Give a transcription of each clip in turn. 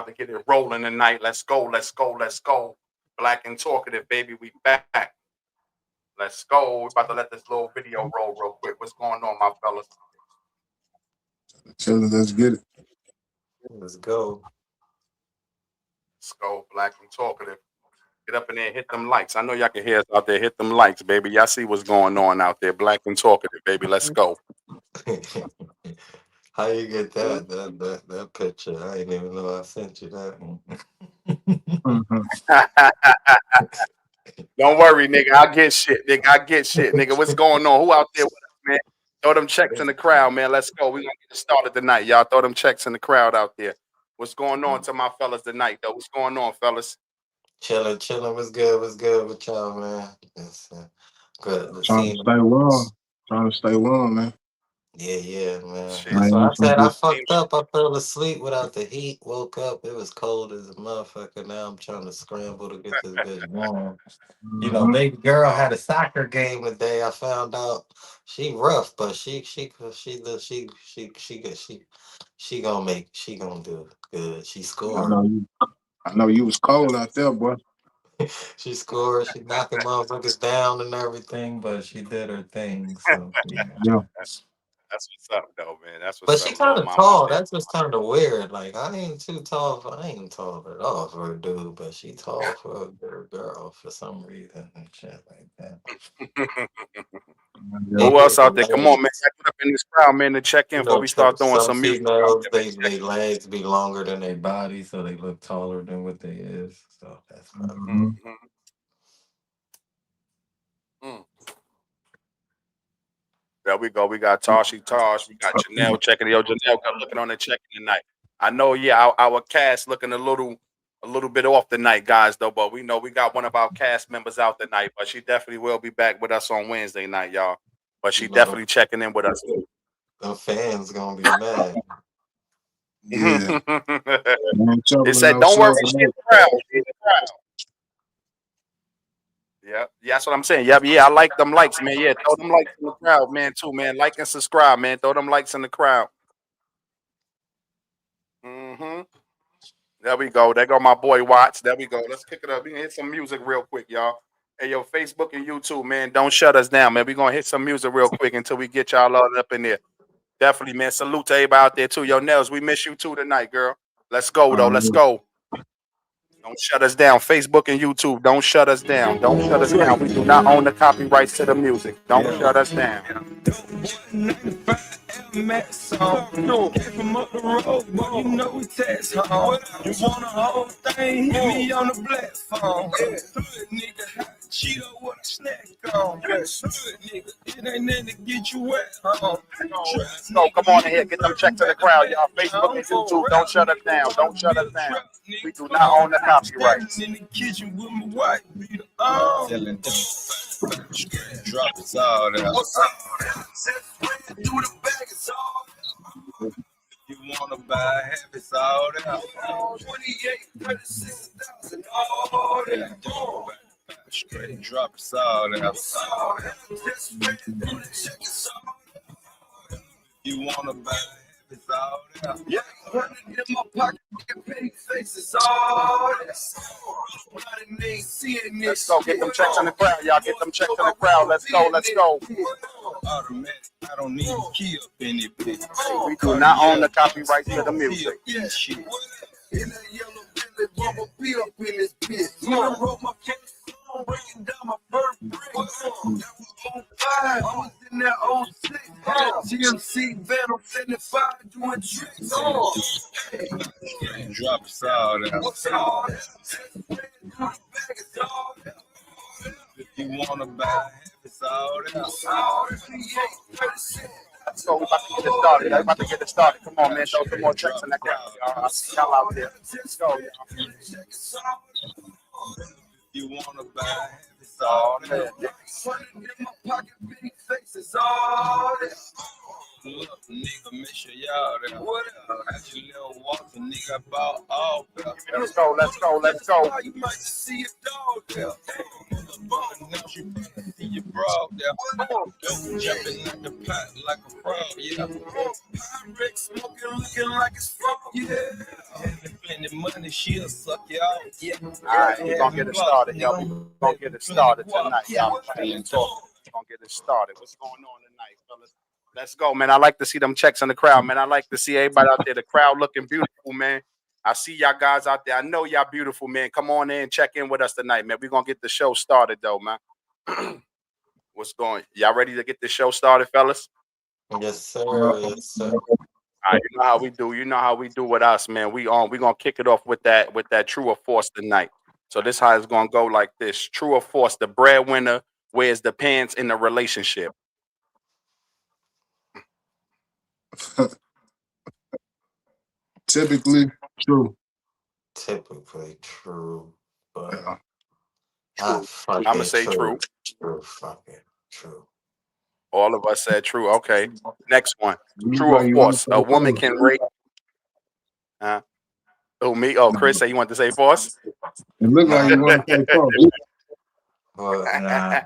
to get it rolling tonight. Let's go, let's go, let's go. Black and Talkative, baby, we back. Let's go. We're about to let this little video roll real quick. What's going on, my fellas? Let's get it. Let's go. Let's go, Black and Talkative. Get up in there and hit them likes. I know y'all can hear us out there. Hit them likes, baby. Y'all see what's going on out there. Black and Talkative, baby. Let's go. How you get that picture? I didn't even know I sent you that one. Don't worry, nigga. I get shit, nigga. I get shit, nigga. What's going on? Who out there with us, man? Throw them checks in the crowd, man. Let's go. We're gonna get it started tonight, y'all. Throw them checks in the crowd out there. What's going on to my fellas tonight, though? What's going on, fellas? Chilling. What's good with y'all, man? It's good. Trying to stay warm, man. Yeah, man. Shit. So I said I fucked up. I fell asleep without the heat. Woke up. It was cold as a motherfucker. Now I'm trying to scramble to get this bitch warm. You know, baby girl had a soccer game today. I found out she rough, but she gonna do good. She scored. I know you was cold out there, boy. She scored. She knocking motherfuckers down and everything, but she did her thing. So Yeah. That's what's up, though, man. That's but what's she up. kind Little of mama tall. out there. That's what's kind of weird. Like I ain't too tall. I ain't tall at all for a dude, but she tall for a girl for some reason and shit like that. Who else out there? Come on, man. Get up in this crowd, man, to check in You before know, we start throwing some some music. females, they legs be longer than their body, so they look taller than what they is. So that's probably. Mm. There we go. We got Tosh. We got Janelle checking. Yo, Janelle got looking on the checking tonight. I know, yeah, our cast looking a little bit off tonight, guys, though. But we know we got one of our cast members out tonight. But she definitely will be back with us on Wednesday night, y'all. But she definitely checking in with us. The fans gonna be mad. Yeah. It said, "Don't worry, she in the crowd. She in the crowd." Yeah, that's what I'm saying. Yep, yeah, I like them likes, man. Yeah, throw them likes in the crowd, man, too, man. Like and subscribe, man. Throw them likes in the crowd. There we go. There go my boy Watts. There we go. Let's kick it up. We can hit some music real quick, y'all. Hey, yo, Facebook and YouTube, man, don't shut us down, man. We're going to hit some music real quick until we get y'all all up in there. Definitely, man. Salute to everybody out there, too. Yo, Nels, we miss you, too, tonight, girl. Let's go, though. Let's go. Don't shut us down. Facebook and YouTube, don't shut us down. Don't shut us down. We do not own the copyrights to the music. Don't shut us down. No. Came from up the road, but you know we text home. You want a whole thing? Hit me on the platform. Hood nigga, hot Cheeto with a snack on. Hood nigga, it ain't nothing to get you wet home. Let's go. Come on in here. Get them checks in the crowd, y'all. Facebook and YouTube, don't shut us down. Don't shut us down. We do not own the copyrights. In the kitchen with my wife, beat her selling drop us all there. What's up? Through the bag, it's all there. You wanna buy half, it's all there. 28, 36,000, all there. Straight drop us all there. You wanna buy half, it's all there. Yeah, 100 in my pocket, pay faces, all there. Let's go. Get them checks in the crowd, y'all. Get them checks in the crowd. Let's go. Let's go. Automatic, I don't need a key up in it, bitch. We do not own the copyrights to the music. Yeah, shit. In that yellow Bentley, bubble pee up in this bitch. You done wrote my first song, breaking down my first brick. That was 05. I was in that 06. GMC Venom 75 doing tricks. Hey, drop us all there. What's all that? If you wanna buy half, it's all there. Let's go. We about to get it started. We about to get it started. Come on, man. Throw some more checks in the crowd, y'all. I see y'all out there. Let's go, y'all. If you wanna buy half, it's all there. Look, nigga, make sure y'all there. What up? Got your little walker, nigga, about all there. Let's go. Let's go. Let's go. You might just see a dog there. Now she probably see your bra there. Jumping out the pot like a frog, yeah. Pyrex smoking, looking like it's frog, yeah. Having plenty money, she'll suck you out, yeah. All right, we're gonna get it started, y'all. We're gonna get it started tonight, y'all. We're gonna get it started. What's going on tonight, fellas? Let's go, man. I like to see them checks in the crowd, man. I like to see everybody out there, the crowd looking beautiful, man. I see y'all guys out there. I know y'all beautiful, man. Come on in, check in with us tonight, man. We're gonna get the show started though, man. What's going? Y'all ready to get the show started, fellas? Yes, sir. Yes, sir. All right, you know how we do. You know how we do with us, man. We gonna kick it off with that true or false tonight. So this how it's gonna go like this: true or false? The breadwinner wears the pants in the relationship. Typically true. Typically true, but Yeah. I True. fuck I'm gonna it say true. true. True, fuck it true. All of us said true. Okay. Next one. You True or like you want to false? A say woman false. can raise. Oh me. Oh, No. Chris say you want to say false. It look like Nah, you want to say false. but nah.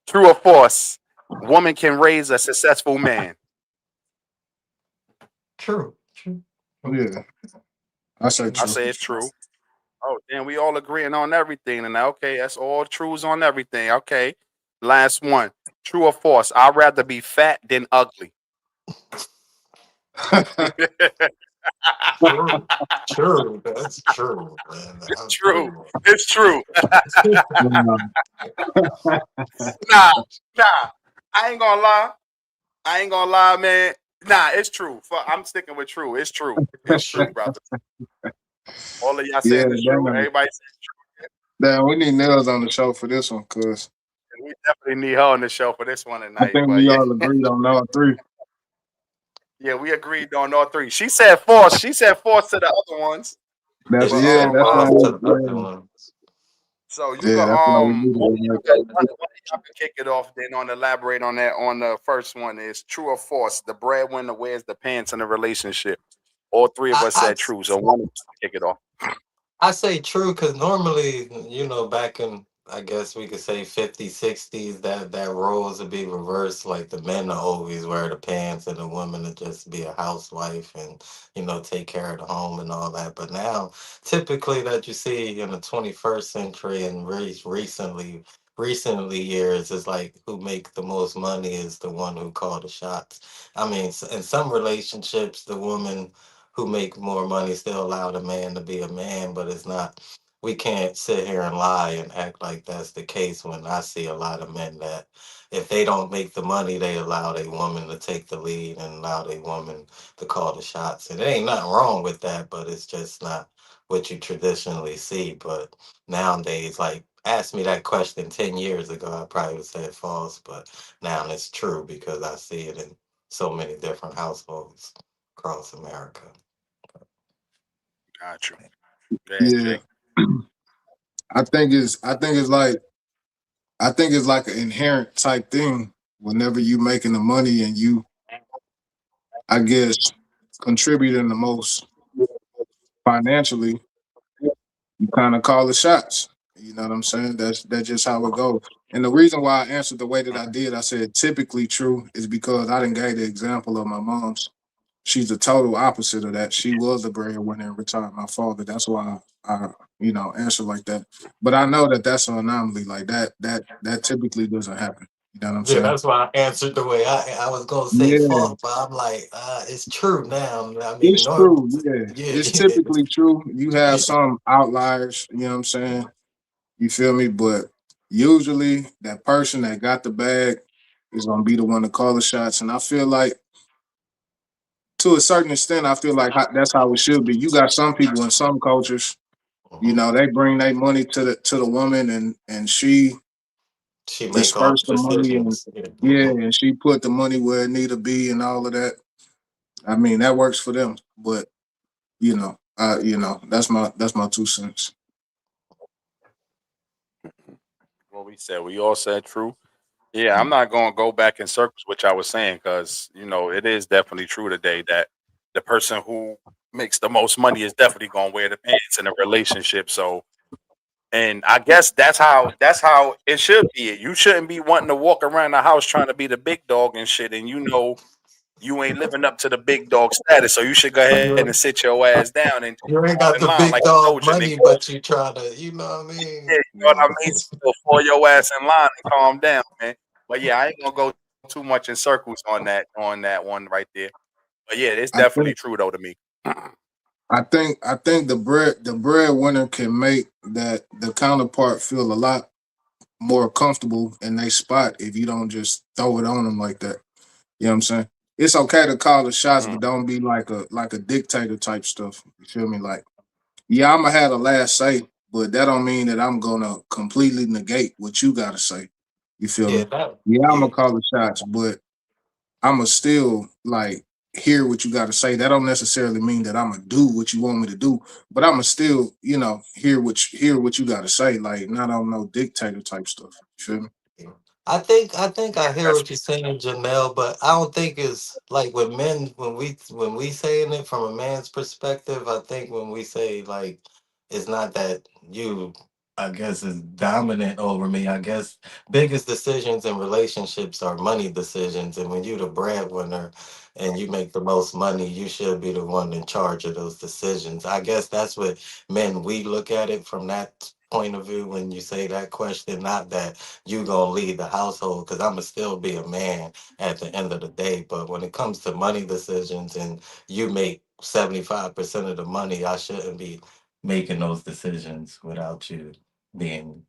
True or false? Woman can raise a successful man. True, true. Yeah. I say I true. say it's true. Oh, damn, we all agreeing on everything. And okay, that's all truths on everything. Okay. Last one. True or false? I'd rather be fat than ugly. True, true. That's true, man. It's I'm true. true. It's true. Um, Nah, nah. I ain't gonna lie. I ain't gonna lie, man. Nah, it's true. I'm sticking with true. It's true. It's true, brother. All of y'all yeah, saying it's true. Everybody saying damn, we need nails on the show for this one, cause we definitely need her on the show for this one I tonight. think But we yeah, all agreed on all three. yeah, we agreed on all three. She said false. She said false to the other ones. That's Yeah, But she yeah, said that's why false um, to the we other one. so you yeah, can that's why we need one of it. y'all can kick it off then on elaborate on that on the first one is true or false. The breadwinner wears the pants in a relationship. All three of I, us I said true. So one of us can kick it off. I say true because normally, back in, I guess we could say 50s, 60s, that roles would be reversed. Like the men to always wear the pants and the woman to just be a housewife and, take care of the home and all that. But now, typically that you see in the 21st century and recently years is like who make the most money is the one who call the shots. I mean, in some relationships, the woman who make more money still allow the man to be a man, but it's not. We can't sit here and lie and act like that's the case when I see a lot of men that if they don't make the money, they allow a woman to take the lead and allow a woman to call the shots. And there ain't nothing wrong with that, but it's just not what you traditionally see. But nowadays, like, ask me that question 10 years ago, I probably would say false, but now it's true because I see it in so many different households across America. Got you. Go ahead, Yeah, Jay. I think it's like an inherent type thing. Whenever you making the money and you, I guess, contributing the most financially, you kind of call the shots. You know what I'm saying? That's just how it goes. And the reason why I answered the way that I did, I said typically true, is because I didn't gave the example of my mom's. She's the total opposite of that. She was the breadwinner and retired my father. That's why I answer like that. But I know that that's an anomaly. Like that typically doesn't happen. You know what I'm Yeah, saying? that's why I answered the way I was gonna say Yeah, false, but I'm like, it's true now. I mean, it's norm, true. Yeah, yeah, it's typically true. You have yeah. some outliers. You know what I'm saying? You feel me? But usually that person that got the bag is gonna be the one to call the shots. And I feel like to a certain extent, I feel like that's how it should be. You got some people in some cultures, Mhm. they bring their money to the woman, and she She make all dispersed the the money, and decisions. Yeah. yeah, Mhm. and she put the money where it need to be and all of that. I mean, that works for them. But that's my 2 cents. What we said. We all said true. Yeah, I'm not going to go back in circles, which I was saying, because it is definitely true today that the person who makes the most money is definitely going to wear the pants in a relationship. So, and I guess that's how it should be. You shouldn't be wanting to walk around the house trying to be the big dog and shit, and you ain't living up to the big dog status. So you should go ahead and You, sit your ass down and you ain't fall got in the line, big like I dog told you, money, nigga. but you try to, you know what I Yeah, mean? you know what I mean? So fall your ass in line and calm down, man. But yeah, I ain't gonna go too much in circles on that one right there. But yeah, it's I definitely think true though to me. I think the breadwinner can make that the counterpart feel a lot more comfortable in their spot if you don't just throw it on them like that. You know what I'm saying? It's okay to call the shots, Mm, but don't be like a dictator type stuff. You feel me? Like, yeah, I'ma have the last say, but that don't mean that I'm gonna completely negate what you gotta say. You feel Yeah, me? that, Yeah, I'm yeah. gonna call the shots, but I'ma still like hear what you gotta say. That don't necessarily mean that I'ma do what you want me to do, but I'ma still, hear what you gotta say. Like not on no dictator type stuff. You feel me? I think I hear that's what you're saying, Janelle, but I don't think it's like with men when we saying it from a man's perspective. I think when we say like it's not that you, I guess, is dominant over me. I guess biggest decisions in relationships are money decisions, and when you're the breadwinner and you make the most money, you should be the one in charge of those decisions. I guess that's what men we look at it from that point of view when you say that question, not that you gonna lead the household because I'ma still be a man at the end of the day. But when it comes to money decisions and you make 75% of the money, I shouldn't be making those decisions without you being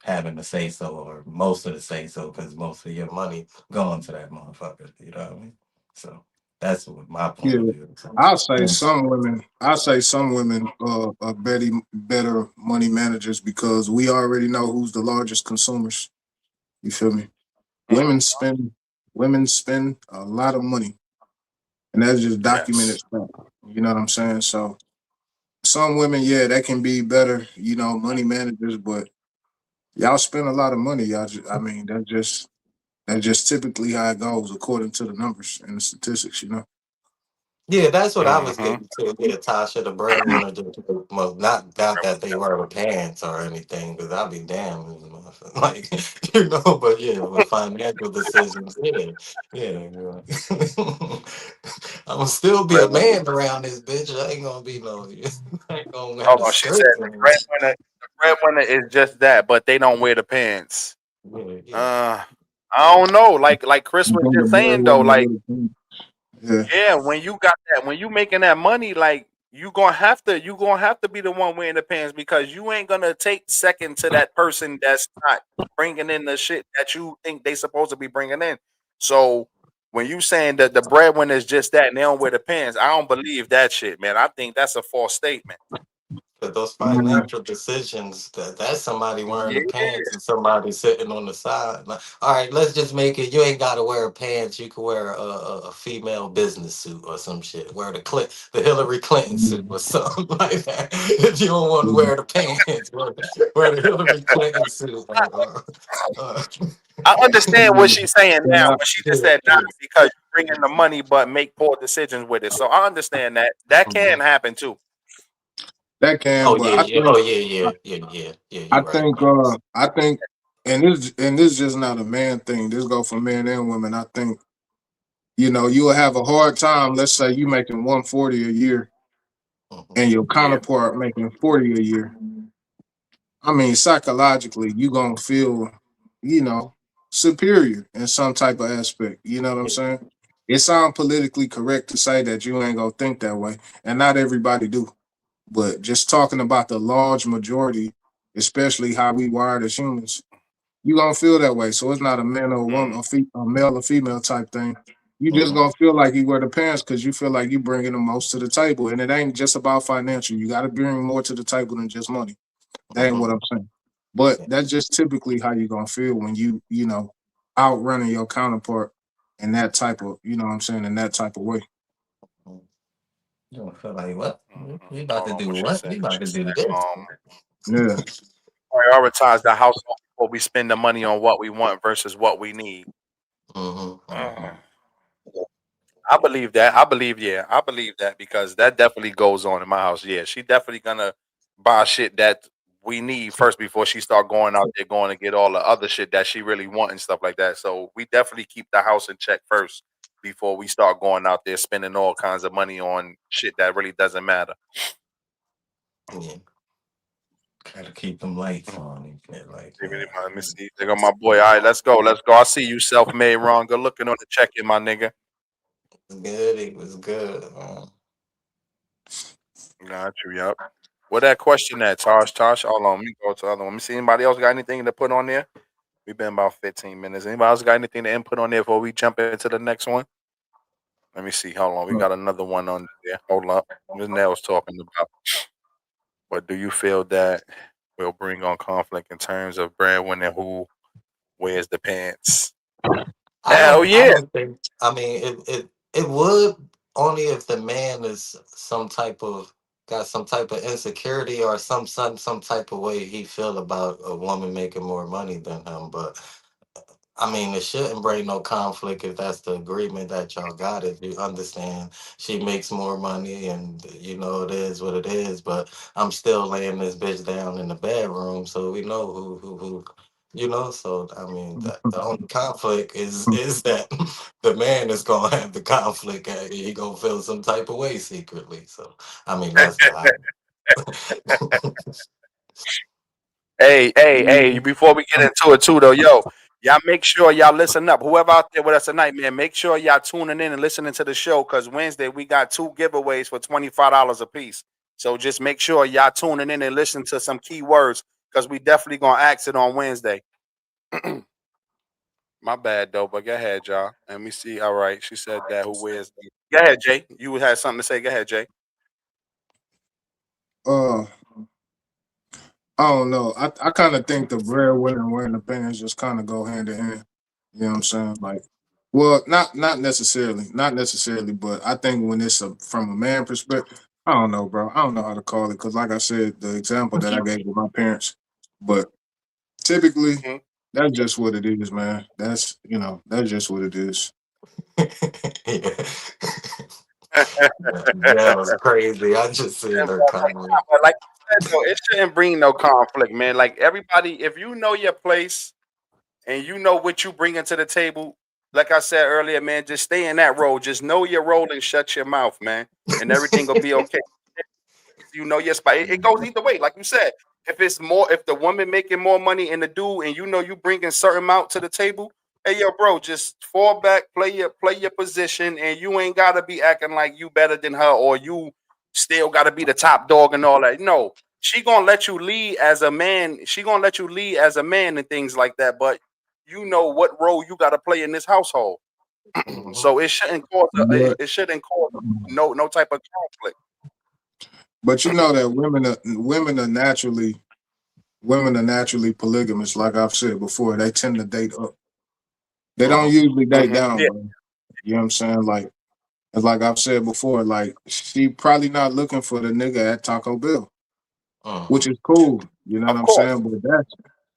having to say so or most of the say so because most of your money going to that motherfucker. You know what I mean? So that's what my point of Yeah. view is. I'll say Mm. some women. I'll say some women are better money managers because we already know who's the largest consumers. You feel me? mm, Women spend women spend a lot of money, and that's just documented yes. stuff. You know what I'm saying? So some women, yeah, they can be better, money managers, but y'all spend a lot of money. I mean, that's just typically how it goes according to the numbers and the statistics. Yeah, that's what I was Mm-hmm. getting to. Yeah, Tasha, the breadwinner, well, not that they wear the pants or anything, because I'll be damned, like But yeah, with financial decisions, yeah, yeah. I'm gonna still be a Breadwinner. man around this bitch. I ain't gonna be no, I ain't gonna have Hold a on, she said skirt the on. breadwinner. The breadwinner is just that, but they don't wear the pants. Yeah, yeah. Uh, I don't know. Like Chris You was think the just boy saying though, wasn't like. really? Yeah. Yeah, when you got that, when you making that money, like you gonna have to be the one wearing the pants because you ain't gonna take second to that person that's not bringing in the shit that you think they supposed to be bringing in. So when you saying that the breadwinner is just that and they don't wear the pants, I don't believe that shit, man. I think that's a false statement. But those Man, financial decisions, that's somebody wearing the Yeah, pants and somebody sitting on the side. Like, all right, let's just make it. You ain't got to wear pants. You can wear a female business suit or some shit. Wear the Hillary Clinton suit or something like that. If you don't want to wear the pants, wear the Hillary Clinton suit. Uh, I understand what she's saying and now, I, but she just yeah, said not yeah. because you bring in the money, but make poor decisions with it. So I understand that can Mhm. happen too. that can, Oh but yeah, I yeah. think Oh yeah, yeah, yeah, yeah, yeah. I You're right. think I think, and this just not a man thing. This go for men and women. I think you will have a hard time. Let's say you making 140 a year, Mhm. and your Yeah. counterpart making 40 a year. I mean, psychologically, you gonna feel, you know, superior in some type of aspect. You know what I'm Yeah. saying? It sounds politically correct to say that you ain't gonna think that way, and not everybody do. But just talking about the large majority, especially how we wired as humans, you gonna feel that way. So it's not a man or a woman, Mm, a male or female type thing. You just Mhm. gonna feel like you wear the pants because you feel like you bringing the most to the table, and it ain't just about financial. You got to bring more to the table than just money. That ain't what Mhm. I'm saying. But that's just typically how you gonna feel when you outrunning your counterpart in that type of, what I'm saying, in that type of way. Mhm. You don't feel like what? mhm. We about Hold to on, do what she what? said? We about She to said, do this. Yeah. prioritize the household before we spend the money on what we want versus what we need. Mm-hmm. I believe that. I believe that because that definitely goes on in my house. Yeah, she definitely gonna buy shit that we need first before she start going out there going to get all the other shit that she really want and stuff like that. So we definitely keep the house in check first before we start going out there spending all kinds of money on shit that really doesn't matter. Yeah, gotta keep them lights Mm. on and shit like Give me that. Let me see. They got my boy. All right, let's go. Let's go. I see you, self-made Ron. Good looking on the check-in, my nigga. It was good. It was good. Got you. Yep. What that question at, Tosh? Tosh, hold on. Let me go to the other one. Let me see anybody else got anything to put on there. We've been about 15 minutes. Anybody else got anything to input on there before we jump into the next one? Let me see. Hold on. We got another one on there. Hold up. Ms. Nell's talking about. But do you feel that will bring on conflict in terms of breadwinner who wears the pants? Hell I yeah. don't think. I mean, it would only if the man is some type of got some type of insecurity or some type of way he feel about a woman making more money than him. But I mean, it shouldn't bring no conflict if that's the agreement that y'all got. If you understand she makes more money and you know it is what it is, but I'm still laying this bitch down in the bedroom, so we know who you know. So I mean, the only conflict is that the man is gonna have the conflict. And he gonna feel some type of way secretly. So I mean, that's the Hey, before we get into it too though, yo, y'all make sure y'all listen up. Whoever out there with us tonight, man, make sure y'all tuning in and listening to the show because Wednesday we got 2 giveaways for $25 a piece. So just make sure y'all tuning in and listen to some key words because we definitely gonna ask it on Wednesday. My bad though, but go ahead, y'all. Let me see. All right, she said that who wears them. Go ahead, Jay. You had something to say. Go ahead, Jay. Uh, I don't know. I kind of think the breadwinner and wearing the pants just kind of go hand in hand. You know what I'm saying? Like, well, not necessarily, but I think when it's from a man perspective, I don't know, bro. I don't know how to call it because, like I said, the example that I gave with my parents, but typically Mhm. that's just what it is, man. That's just what it is. yeah. That was crazy. I just seen her comment. But like you said, though, it shouldn't bring no conflict, man. Like everybody, if you know your place and you know what you bring into the table, like I said earlier, man, just stay in that role. Just know your role and shut your mouth, man, and everything will be okay. You know your spot. It goes either way, like you said. If the woman making more money and the dude, and you know you bringing certain amount to the table, hey yo, bro, just fall back, play your position, and you ain't gotta be acting like you better than her or you still gotta be the top dog and all that. No, she gonna let you lead as a man. She gonna let you lead as a man and things like that. But you know what role you gotta play in this household. Mhm. So it shouldn't cause But it shouldn't cause no type of conflict. but you know that women are naturally polygamous. Like I've said before, they tend to date up. They don't Mhm. usually date Yeah, down, bro. You know what I'm saying? Like I've said before, like she probably not looking for the nigga at Taco Bell, which Mhm. is cool. You know what of I'm course. saying? But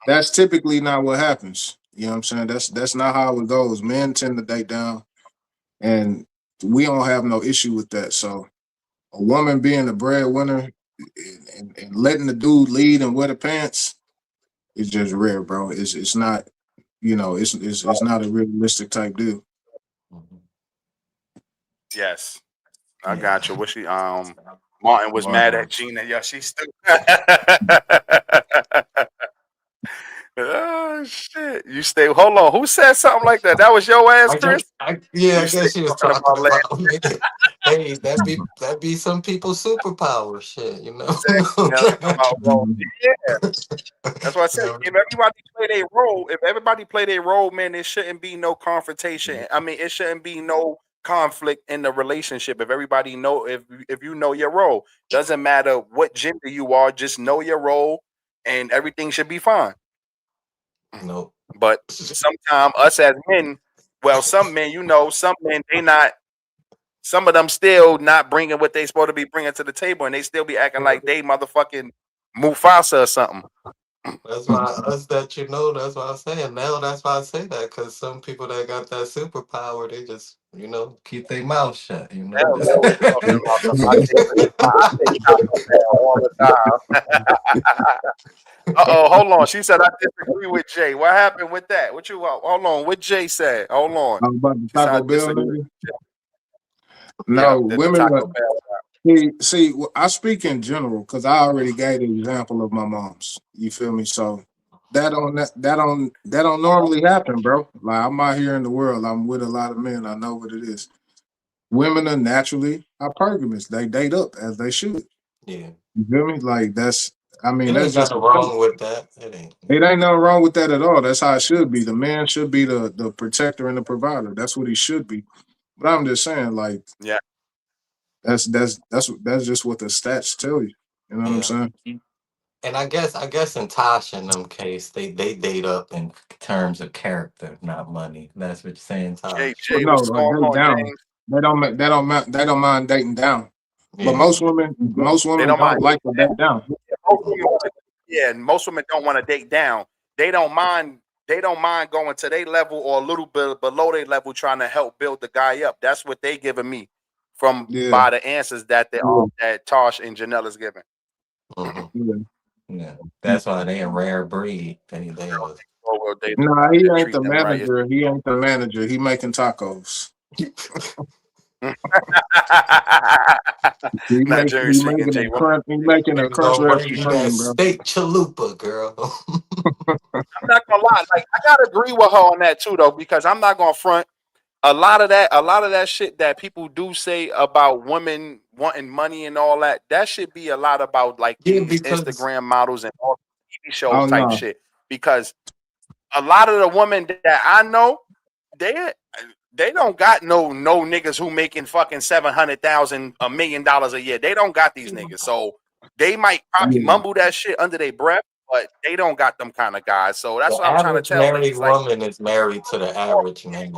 that's typically not what happens. You know what I'm saying? That's not how it goes. Men tend to date down, and we don't have no issue with that. So a woman being the breadwinner and letting the dude lead and wear the pants is just rare, bro. It's not it's not a realistic type deal. Mhm. Yes. I Yeah. got you. Martin was mad at Martin. Gina. Yeah, she's still. Oh shit! You stay. Hold on. Who said something like that? That was your ass, Chris. Yeah, I You stay guess she was talking talking about last. about me. Hey, that be some people's superpower shit, you know. Talking about role. Yeah, that's what I said. Yeah. If everybody play their role, man, there shouldn't be no confrontation. I mean, it shouldn't be no conflict in the relationship. If everybody know, if you know your role, doesn't matter what gender you are, just know your role, and everything should be fine. Nope. But sometimes us as men, well, some men, some men they not. Some of them still not bringing what they supposed to be bringing to the table, and they still be acting like they motherfucking Mufasa or something. That's why us that that's why I'm saying now. That's why I say that because some people that got that superpower, they just keep their mouth shut. Hell Just no, you talking about some. I take Taco Bell all the time. Hold on. She said I disagree with Jay. What happened with that? What you hold on? What Jay said? Hold on. I'm about the She said I Taco Bell disagree with nigga. Jay. Yeah, No, the women are Taco Bell. see. I speak in general because I already gave the example of my mom's. You feel me? So that don't normally happen, bro. Like I'm out here in the world. I'm with a lot of men. I know what it is. Women are naturally hypergamous. They date up as they should. yeah, You feel me? Like that's. I mean, it that's ain't just nothing the truth. wrong with that. It ain't. It ain't nothing wrong with that at all. That's how it should be. The man should be the protector and the provider. That's what he should be. But I'm just saying, like Yeah. that's just what the stats tell you. You know what I'm Yeah. saying? And I guess in Tasha in them case, they date up in terms of character, not money. That's what you're saying, Jay, Tosh. Well, Jay, no, what's or going date on, down. James? They don't mind dating down. But Yeah. most They women don't mind don't like dating to down. date down. Most women yeah, and most women don't want to date down. They don't mind. They don't mind going to their level or a little bit below their level, trying to help build the guy up. That's what they giving me from Yeah, by the answers that that Tosh and Janelle is giving. Hmm. yeah. Yeah. That's why they a rare breed. They are. Oh, well, they the Nah, guys he that ain't treat the them right. manager. He ain't the manager. He making tacos. Nigerian He chicken, making Jay. a crunch. He making a Niggas crunch gonna wrap bring you that supreme, bro. steak chalupa, girl. I'm not gonna lie. Like I gotta agree with her on that too, though, because I'm not gonna front. A lot of that shit that people do say about women wanting money and all that, that should be a lot about like Yeah, these because Instagram models and all TV shows Oh type no, shit. Because a lot of the women that I know, they they don't got no niggas who making fucking 700,000 $1 million a year. They don't got these niggas. So they might probably yeah, mumble that shit under their breath, but they don't got them kind of guys. So that's the what I'm trying to average tell married niggas. Like, woman is married to the average man.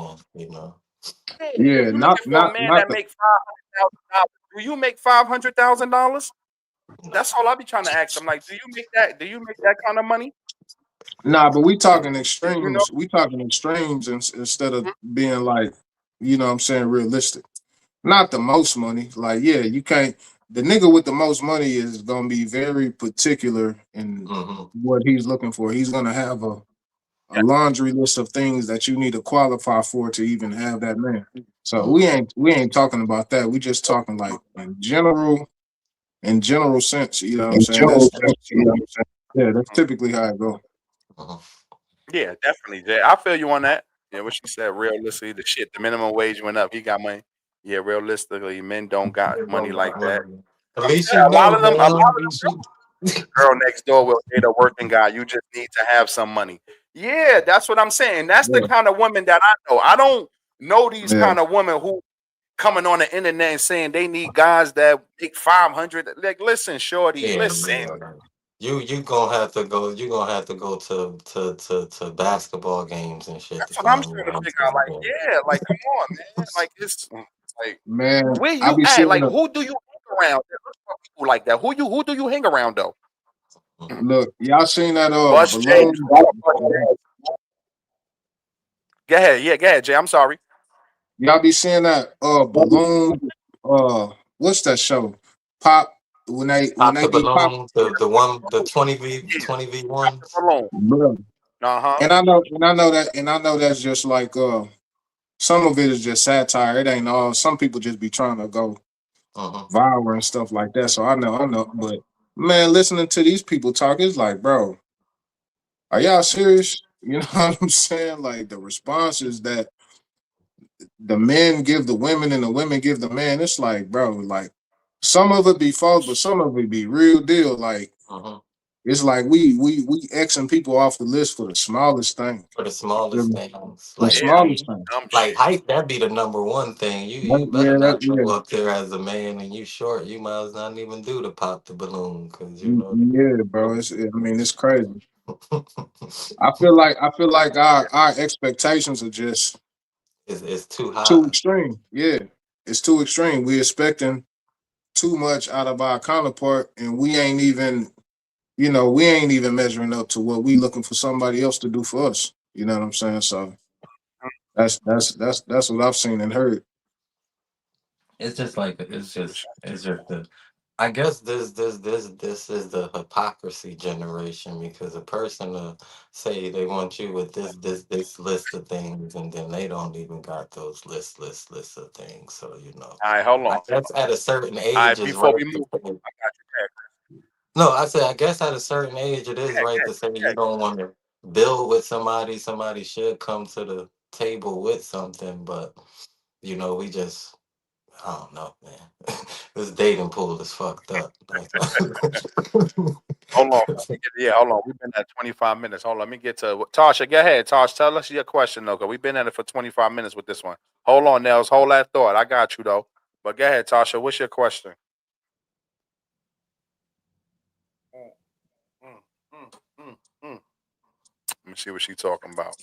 hey, if yeah. you looking for a man Not that the. make $500,000, do you make $500,000? That's all I be trying to ask them. Like, do you make that? Do you make that kind of money? Nah, but we talking You know? extremes. We talking extremes instead of being like, you know what I'm saying, realistic. Not the most money. Like, yeah, you can't. The nigga with the most money is gonna be very particular in Hmm. what he's looking for. He's gonna have a Yeah. laundry list of things that you need to qualify for to even have that man. So Hmm. we ain't talking about that. We just talking like in general sense. You know what I'm saying? That's yeah, that's typically how it go. Hmm. Yeah, definitely, Jay. I feel you on that. Yeah, what she said, realistically, the shit, the minimum wage went up. He got money. Yeah, realistically, men don't got money like that. At least Yeah, you a lot know, of them, a lot man. of them girl next door will date a working guy. You just need to have some money. Yeah, that's what I'm saying. That's the Yeah, kind of women that I know. I don't know these yeah, kind of women who coming on the internet and saying they need guys that make 500. Like, listen, shorty, Yeah, listen. yeah. You gonna have to go. You gonna have to go to basketball games and shit to That's what I'm find you trying to one figure out. Like, too. yeah, like, come on, man. Like, it's like, man. where I you be at? seeing Like, the who do you hang around? That look for people like that. Who do you hang around though? Mhm. look. Y'all seen that Bust Jay. balloon? Go ahead. Yeah, go ahead, Jay. I'm sorry. Y'all be seeing that balloon? What's that show? Pop when Pop they the be pop. balloon, the 20 v Yeah, 20 v pop the ones. balloon. Bro. Uh-huh. And I know that's just like some of it is just satire. It ain't all. Some people just be trying to go Uh-huh. viral and stuff like that. So I know. But man, listening to these people talk, it's like, bro, are y'all serious? You know what I'm saying? Like the responses that the men give the women and the women give the man, it's like, bro, like some of it be false, but some of it be real deal. Like Uh-huh. it's like we Xing people off the list for the smallest thing. For the You feel smallest me? things, The like Yeah, I height. smallest thing. dumb Like shit. height, that'd be the number one thing. You better Yeah, not yeah. go up there as a man and you short. You might as not even do the pop the balloon because Yeah, bro. I mean, it's crazy. I feel like our expectations are just it's too too high. extreme. Yeah, it's too extreme. We're expecting too much out of our counterpart, and we ain't even you know, we ain't even measuring up to what we looking for somebody else to do for us. You know what I'm saying? So that's what I've seen and heard. It's just like it's just the. I guess this is the hypocrisy generation because a person will say they want you with this list of things and then they don't even got those lists of things. So All right, hold I on. guess at a certain All age right, is before right we to move, say. I got you. No, I said I guess at a certain age it is right to say you don't want to build with somebody. Somebody should come to the table with something, but we just I don't know, man. This dating pool is fucked up. That's all. Hold on. Yeah, hold on. We've been at 25 minutes. Hold on. Let me get to Tasha. Go ahead, Tosh. Tell us your question, though, because we've been at it for 25 minutes with this one. Hold on, Nels. Hold that thought. I got you, though. But go ahead, Tasha. What's your question? Mm, mm, mm, mm, mm. Let me see what she's talking about.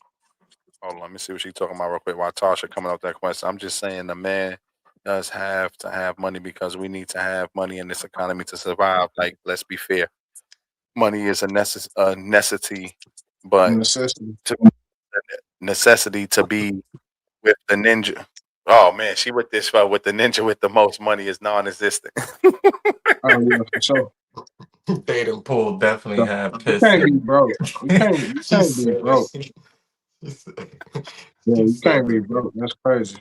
Hold on. Let me see what she's talking about real quick while Tasha coming up with that question. I'm just saying the man does have to have money because we need to have money in this economy to survive. Like, let's be fair. Money is a necessity, but Necessity. to necessity to be with the ninja. Oh man, she with this with the ninja with the most money is non-existent. Oh yeah, for sure. Dating pool definitely So, have you piss can't be in. broke. You She can't be said. broke. She said. Yeah, She you said. can't be broke. That's crazy.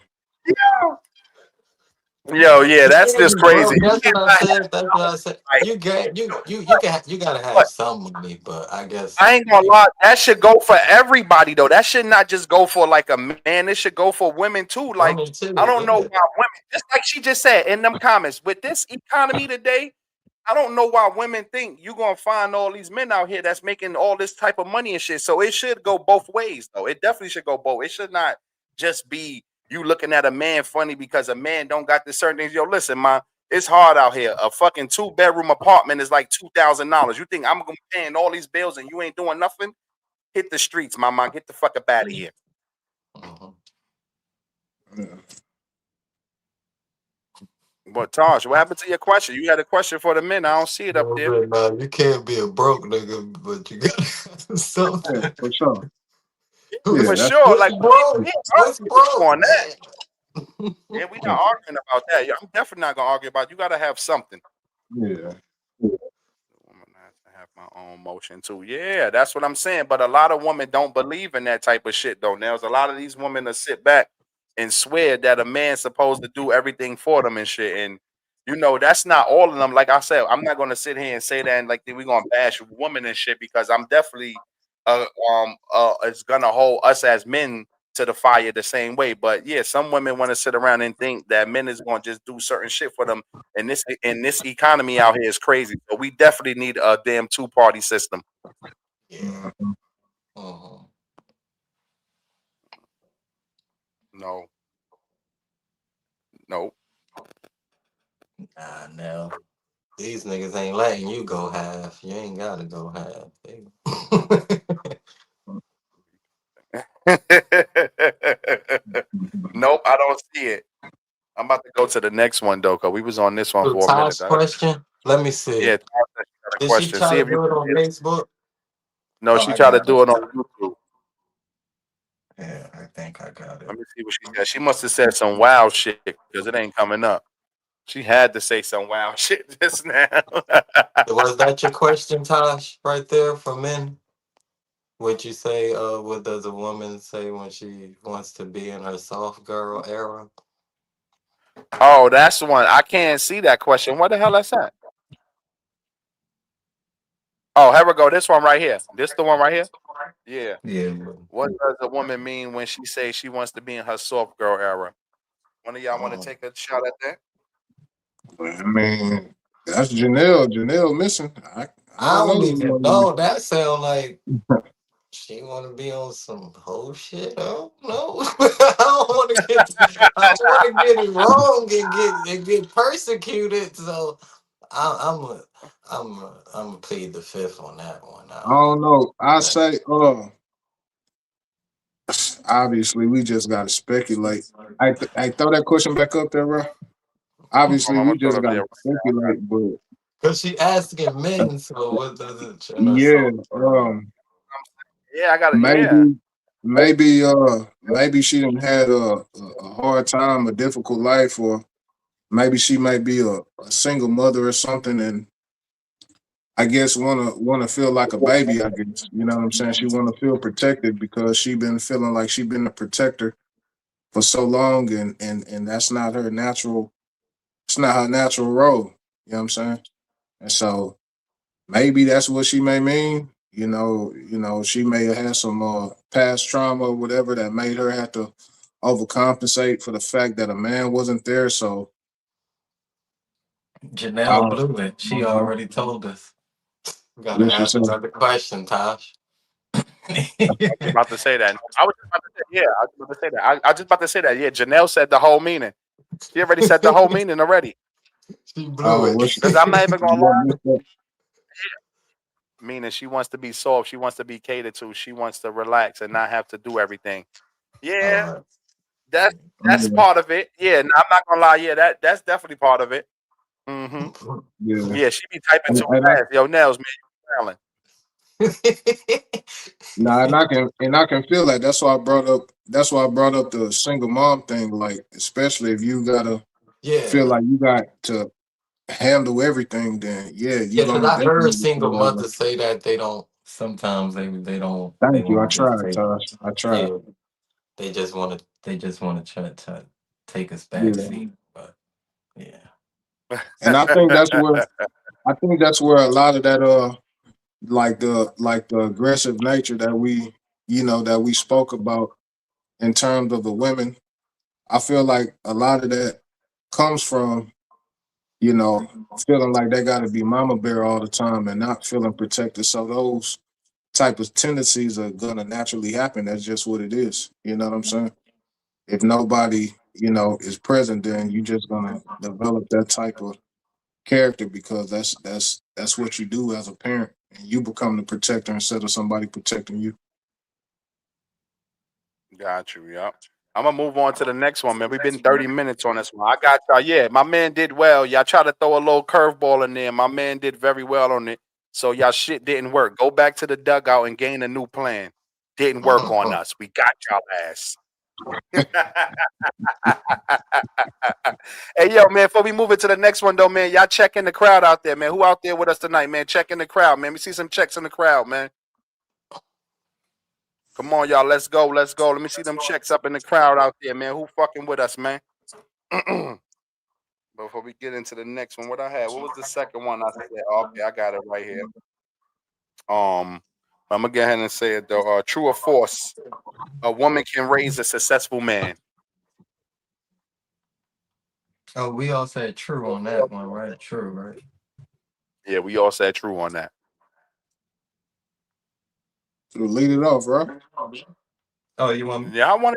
Yo, yeah, You that's can't just be crazy. broke. You That's what I cannot have said. That's what I said. like You gotta have what some money, but I guess I ain't gonna lie, that should go for everybody though. That should not just go for like a man. It should go for women too. Like women too. I don't know Yeah. why women, just like she just said in them comments, with this economy today, I don't know why women think you're gonna find all these men out here that's making all this type of money and shit. So it should go both ways, though. It definitely should go both. It should not just be you looking at a man funny because a man don't got this certain things. Yo, listen, man, it's hard out here. A fucking 2-bedroom apartment is like $2,000. You think I'm gonna be paying all these bills and you ain't doing nothing? Hit the streets, my man. Get the fuck up out of here. Mhm. Yeah. But Taj, what happened to your question? You had a question for the men. I don't see it up Well, there. man, nah, you can't be a broke nigga, but you got Yeah, something. for sure. Yeah, Yeah, for that's sure. What's Like broke? we ain't What's arguing with you broke, on that. man? Yeah, we not arguing about that. Yeah, I'm definitely not gonna argue about it. You gotta have something. yeah. Woman has to have my own motion too. Yeah, that's what I'm saying. But a lot of women don't believe in that type of shit though. Now, a lot of these women that sit back and swear that a man's supposed to do everything for them and shit. And that's not all of them. Like I said, I'm not gonna sit here and say that and like we're gonna bash women and shit because I'm definitely it's gonna hold us as men to the fire the same way. But yeah, some women want to sit around and think that men is gonna just do certain shit for them and this economy out here is crazy. So we definitely need a damn two-party system. Yeah. Mhm. Mhm. No, no. Nah, no. These niggas ain't letting you go half. You ain't gotta go half. Nope, I don't see it. I'm about to go to the next one though, cause we was on this one So for a minute. Tosh question. Let me see. Yeah, Todd said she got a Did she question. try See to if you do it can on see it. Facebook? No, Oh, she I tried to got it. do it on YouTube. Yeah, I think I got it. Let me see what she said. She must have said some wild shit because it ain't coming up. She had to say some wild shit just now. Was that your question, Tosh, right there for men? What you say, what does a woman say when she wants to be in her soft girl era? Oh, that's the one. I can't see that question. What the hell is that? Oh, here we go. This one right here. This the one right here. Yeah. Yeah. What does a woman mean when she says she wants to be in her soft girl era? One of y'all want to Um, take a shot at that? I mean, that's Janelle. Janelle missing. I I don't know don't if you even want to. know. That sound like she want to be on some whole shit. I don't know. I don't want to get. I don't want to get it wrong and get persecuted. So I'm a, I'm gonna plead the fifth on that one. I don't know. I That- say, obviously, we just gotta speculate. I throw that question back up there, bro. Hold Obviously, on, I'm we gonna throw it just up there gotta right now. speculate, but Cause she asking men, so what does it? And her Yeah. soul. Yeah, I got it. Yeah, Maybe, maybe she done had a hard time, a difficult life, or maybe she might be a single mother or something, and I guess wanna feel like a baby. I guess you know what I'm saying. She wanna feel protected because she been feeling like she been a protector for so long, and that's not her natural. It's not her natural role. You know what I'm saying? And so maybe that's what she may mean. She may have had some past trauma or whatever that made her have to overcompensate for the fact that a man wasn't there. So I Janelle don't, blew it. I She don't know. already told us. We gotta What she ask said? another question, Tosh. I was about to say that. I was just about to say, yeah, I was about to say that. I just about to say that. Yeah, Janelle said the whole meaning. She already said the whole meaning already. She blew Oh, it. what she? Because I'm not even gonna What lie. missed that? Meaning she wants to be soft. She wants to be catered to. She wants to relax and not have to do everything. All Yeah, right. that's Yeah, part of it. Yeah, I'm not gonna lie. Yeah, that's definitely part of it. Hmm. yeah. Yeah, she be typing too And I fast. Yo, Nels, man, you wildin'. Nah, and I can feel that. That's why I brought up. That's why I brought up the single mom thing. Like, especially if you gotta feel Yeah. like you got to handle everything, then yeah, you Yeah, because gonna I heard definitely feel single that way. mothers say that they don't. Sometimes they don't. They Thank you. I want to just tried, take. Tosh. I tried. Yeah, they just want to. They just want to try to take us back Yeah, seat. But yeah, and I think that's where a lot of that like the aggressive nature that we spoke about in terms of the women. I feel like a lot of that comes from you know feeling like they got to be mama bear all the time and not feeling protected. So those type of tendencies are gonna naturally happen. That's just what it is. You know what I'm saying? If nobody is present, then you just gonna develop that type of character because that's what you do as a parent, and you become the protector instead of somebody protecting you. got you. Yep. I'm gonna move on to the next one, man. We've been 30 minutes on this one. I got y'all. Yeah, my man did well. Y'all try to throw a little curveball in there. My man did very well on it. So y'all shit didn't work. Go back to the dugout and gain a new plan. Didn't work on us. We got y'all ass. Hey yo, man, before we move it to the next one though, man, y'all checking the crowd out there, man. Who out there with us tonight, man? Checking the crowd, man. We see some checks in the crowd, man. Come on, y'all. Let's go. Let's go. Let me see them checks up in the crowd out there, man. Who fucking with us, man? Before we get into the next one, what I had? What was the second one I said? Okay, I got it right here. Um, I'm gonna go ahead and say it though. True or false? A woman can raise a successful man. oh, we all said true on that one, right? True, right? Yeah, we all said true on that. So lead it off, bro. Oh, you want? Yeah, I want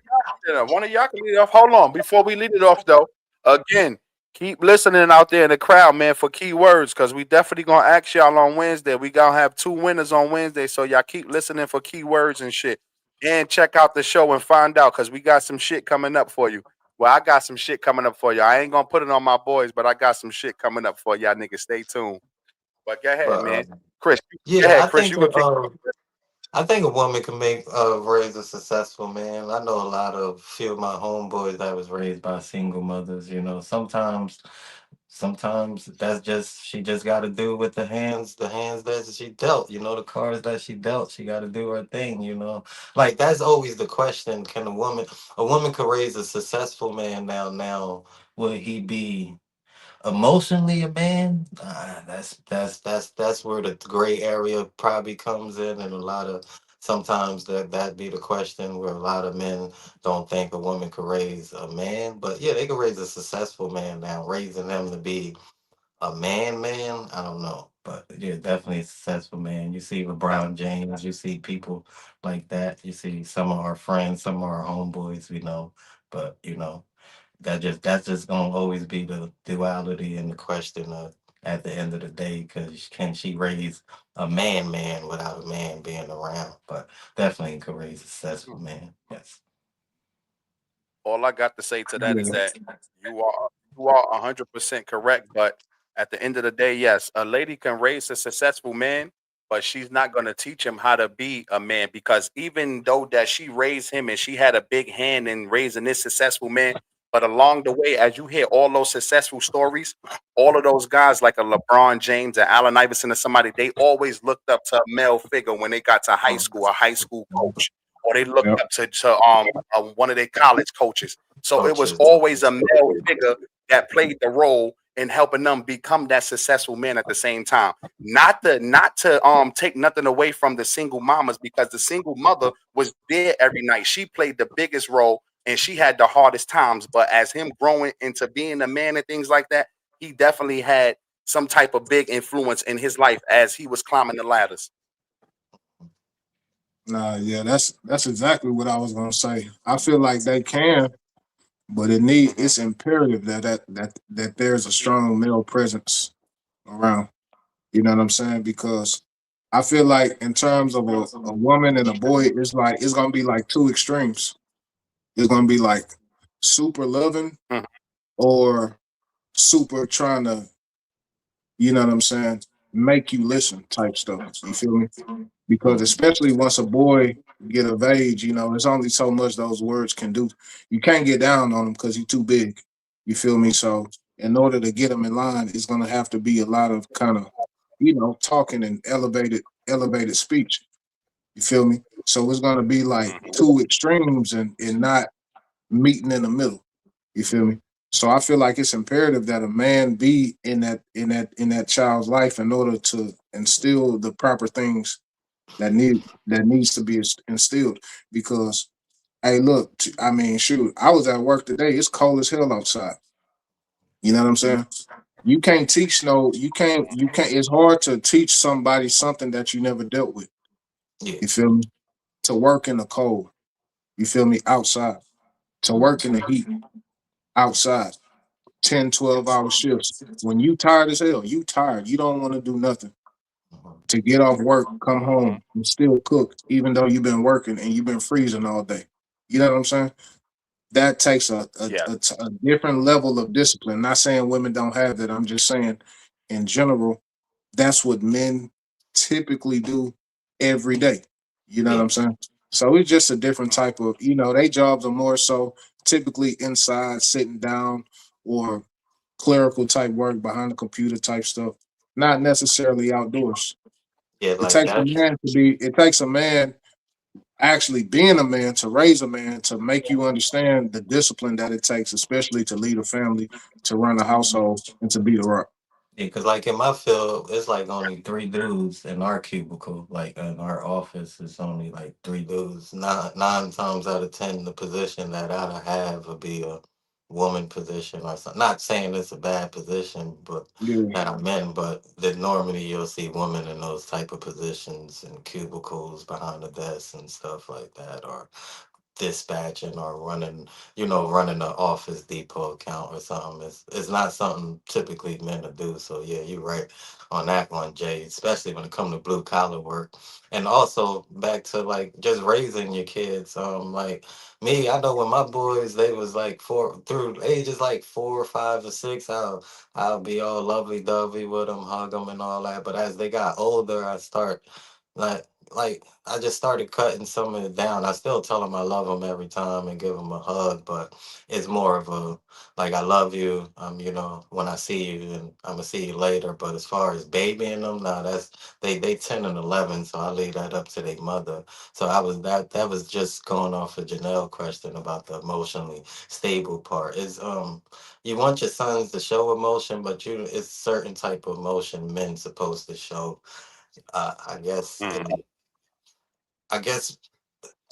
one of y'all can lead it off. Hold on, before we lead it off though. Again, keep listening out there in the crowd, man, for keywords, because we definitely gonna ask y'all on Wednesday. We gonna have two winners on Wednesday, so y'all keep listening for keywords and shit. And check out the show and find out, because we got some shit coming up for you. Well, I got some shit coming up for you. I ain't gonna put it on my boys, but I got some shit coming up for y'all niggas. Stay tuned. But go ahead, But man. Chris, go yeah, ahead, Chris. You can kick it off. I think a woman can make raise a successful man. I know a lot of few of my homeboys that was raised by single mothers. You know, sometimes that's just she just got to do with the hands that she dealt. You know, the cards that she dealt. She got to do her thing. You know, like that's always the question: can a woman could raise a successful man now? Will he be emotionally a man? That's where the gray area probably comes in, and a lot of sometimes that be the question where a lot of men don't think a woman could raise a man, but yeah, they could raise a successful man. Now raising them to be a man, I don't know, but yeah, definitely a successful man. You see LeBron James, you see people like that. You see some of our friends, some of our homeboys, but that's just gonna always be the duality and the question of at the end of the day, because can she raise a man without a man being around? But definitely can raise a successful man. Yes. All I got to say to that is Yeah, that you are 100% correct, but At the end of the day, yes, a lady can raise a successful man, but she's not going to teach him how to be a man, because even though that she raised him and she had a big hand in raising this successful man, but along the way, as you hear all those successful stories, all of those guys like a LeBron James and Allen Iverson or somebody, they always looked up to a male figure when they got to high school, a high school coach, or they looked Yep. up to one of their college coaches. So it was Coaches. always a male figure that played the role in helping them become that successful man at the same time. Not to take nothing away from the single mamas, because the single mother was there every night. She played the biggest role and she had the hardest times. But as him growing into being a man and things like that, he definitely had some type of big influence in his life as he was climbing the ladders. Nah, yeah, that's exactly what I was gonna say. I feel like they can, but Hmm. it's imperative that there's a strong male presence around. You know what I'm saying? Because I feel like in terms of a woman and a boy, it's like it's gonna be like two extremes. It's gonna be like super loving Hmm. or super trying to, you know what I'm saying, make you listen type stuff. You feel me? Because Mhm. especially once a boy get of age, you know, there's only so much those words can do. You can't get down on them because you're too big. You feel me? So in order to get them in line, it's gonna have to be a lot of kind of, you know, talking and elevated speech. You feel me? So it's gonna be like Hmm. two extremes and not meeting in the middle. You feel me? So I feel like it's imperative that a man be in that child's life in order to instill the proper things that needs to be instilled. Because hey, look, I mean, shoot, I was at work today. It's cold as hell outside. You know what I'm saying? You can't teach no, you can't. It's hard to teach somebody something that you never dealt with. Yeah. You feel me? To work in the cold. You feel me? Outside. To work in the heat outside. 10, 12 hour shifts. When you tired as hell, you tired. You don't want to do nothing. Mhm. To get off work, come Hmm. home, and still cook, even though you've been working and you've been freezing all day. You know what I'm saying? That takes Yeah. a different level of discipline. Not saying women don't have that. I'm just saying, in general, that's what men typically do every day. You know what Yeah. I'm saying? So it's just a different type of, you know, they jobs are more so typically inside, sitting down, or clerical type work behind the computer type stuff, not necessarily outdoors. Yeah, It like takes a that. man to be, it takes a man actually being a man to raise a man to make you understand the discipline that it takes, especially to lead a family, to run a household, and to be the rock. Yeah, because like in my field, it's like only three dudes in our cubicle. Like in our office, it's only like three dudes. Nine times out of ten, the position that I'd have would be a woman position or something. Not saying it's a bad position, but Yeah. that I'm in. But that normally you'll see women in those type of positions in cubicles behind the desk and stuff like that, or dispatching or running, running an office depot account or something. It's not something typically men to do. So yeah, you're right on that one, Jay, especially when it comes to blue collar work. And also back to like just raising your kids. Like me, I know when my boys they was like four through ages like 4, 5, or 6, I'll be all lovely dovey with them, hug them and all that. But as they got older, I start like like I just started cutting some of it down. I still tell them I love them every time and give them a hug, but it's more of a like I love you. When I see you, and I'm gonna see you later. But as far as babying them, now that's they 10 and 11, so I leave that up to their mother. So that was just going off of Janelle question about the emotionally stable part. Is you want your sons to show emotion, but it's certain type of emotion men supposed to show. I guess Hmm. I guess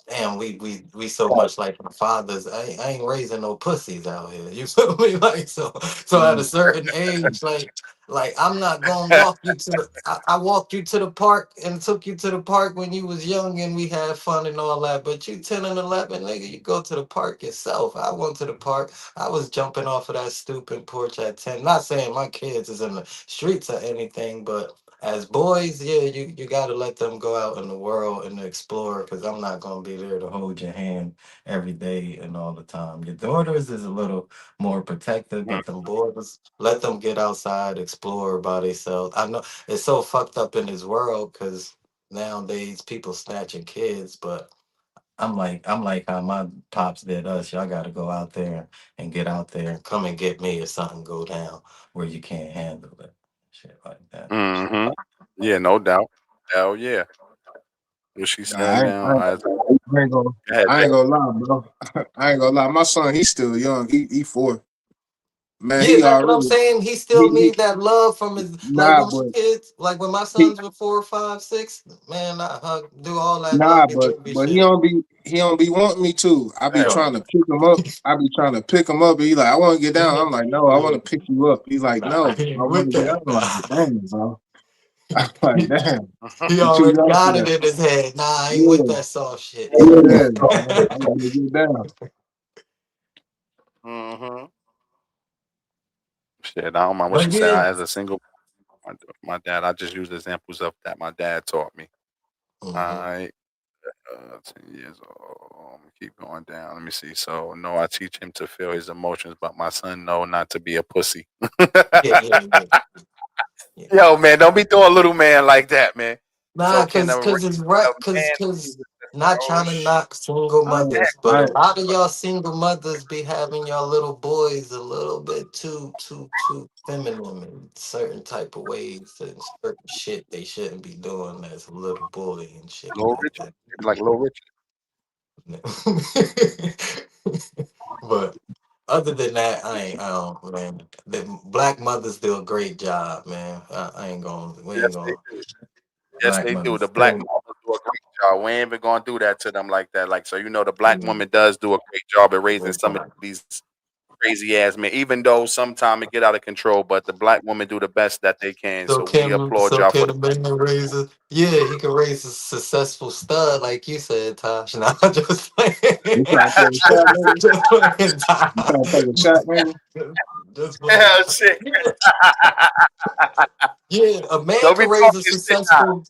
damn, we so much like our fathers. I ain't raising no pussies out here. You feel me? Like so at a Mm. certain age, like I'm not gonna walk you to the I walked you to the park and took you to the park when you was young and we had fun and all that. But you 10 and 11, nigga, you go to the park yourself. I went to the park. I was jumping off of that stupid porch at 10. Not saying my kids is in the streets or anything, but as boys, yeah, you got to let them go out in the world and explore. Because I'm not gonna be there to hold your hand every day and all the time. Your daughters is a little more protective, Mm, but them boys, let them get outside, explore by themselves. I know it's so fucked up in this world because nowadays people snatching kids, but I'm like how my pops did us. Y'all got to go out there and get out there and come and get me if something go down where you can't handle it. Shit like that. mm-hmm. Yeah, no doubt. Hell yeah. What she Nah, said now? I ain't gonna, Go ahead, I Vic. ain't gonna lie, bro. I ain't gonna lie. My son, he's still young. He 4. Man, Yeah, he that's what I'm already saying. He still he need that love from his like nah, when my but kids, like when my he sons were 4, 5, 6. Man, I hug, do all that nah, lovey but dovey but he shit. don't be he don't be wanting me to. I be Hell trying to no. pick him up. I be trying to pick him up. And he like, I want to get down. I'm like, no, I want Yeah. to pick you up. He's like, Nah, no, he I ain't want with to get that. down. I'm like, Nah. damn, bro. I'm like, damn, He you too already young for got it that. in his head. Nah, I ain't with Yeah, that soft shit. yeah, man. I want to get down. Mm-hmm. Shit, I don't mind what But you say. yeah. As a single, my dad, I just use examples of that my dad taught me. All Hmm. right. 10 years old. Keep going down. Let me see. So, no, I teach him to feel his emotions, but my son, no, not to be a pussy. Yeah, yeah, yeah, yeah. Yo, man, don't be doing little man like that, man. Nah, So, can cause a, cause it's can a right, cause man cause be not oh, trying to knock single I ain't, mothers, but I a ain't, lot of y'all single mothers be having y'all little boys a little bit too feminine in certain type of ways and certain shit they shouldn't be doing as a little boy and shit Little like Richard? Maybe like Little Richard. that. But other than that, I don't, man. The black mothers do a great job, man. I ain't gonna, we ain't Yes, they gonna. do. Yes, Black they do. mothers The black still. mothers do a great job. We ain't even gonna do that to them like that. Like, so the black Yeah, woman does do a great job at raising great some of job. these crazy ass men. Even though sometimes it get out of control, but the black women do the best that they can. So So we can applaud so y'all for can the. a man raise a yeah, he can raise a successful stud like you said, Tosh. Nah, just playing. you trying to take a shot, nigga? Just playing, You Tosh. trying to take a shot, nigga? Just playing. Hell shit. Yeah, yeah, a man Don't be can raise a talking shit now. successful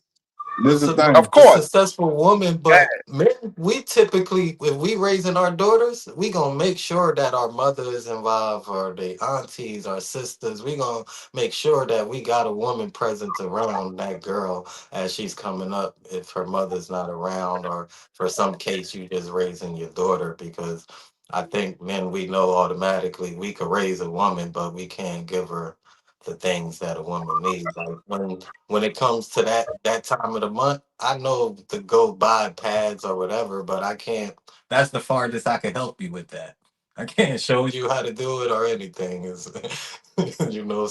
This is the Of thing. a course. successful woman, Yeah. but men, we typically, if we raising our daughters, we gonna make sure that our mother is involved, or the aunties, our sisters. We gonna make sure that we got a woman present around that girl as she's coming up, if her mother's not around, or for some case you just raising your daughter. Because I think men, we know automatically we could raise a woman, but we can't give her the things that a woman needs. Like when it comes to that time of the month, I know to go buy pads or whatever, but I can't. That's the farthest I can help you with that. I can't show you how to do it or anything. Is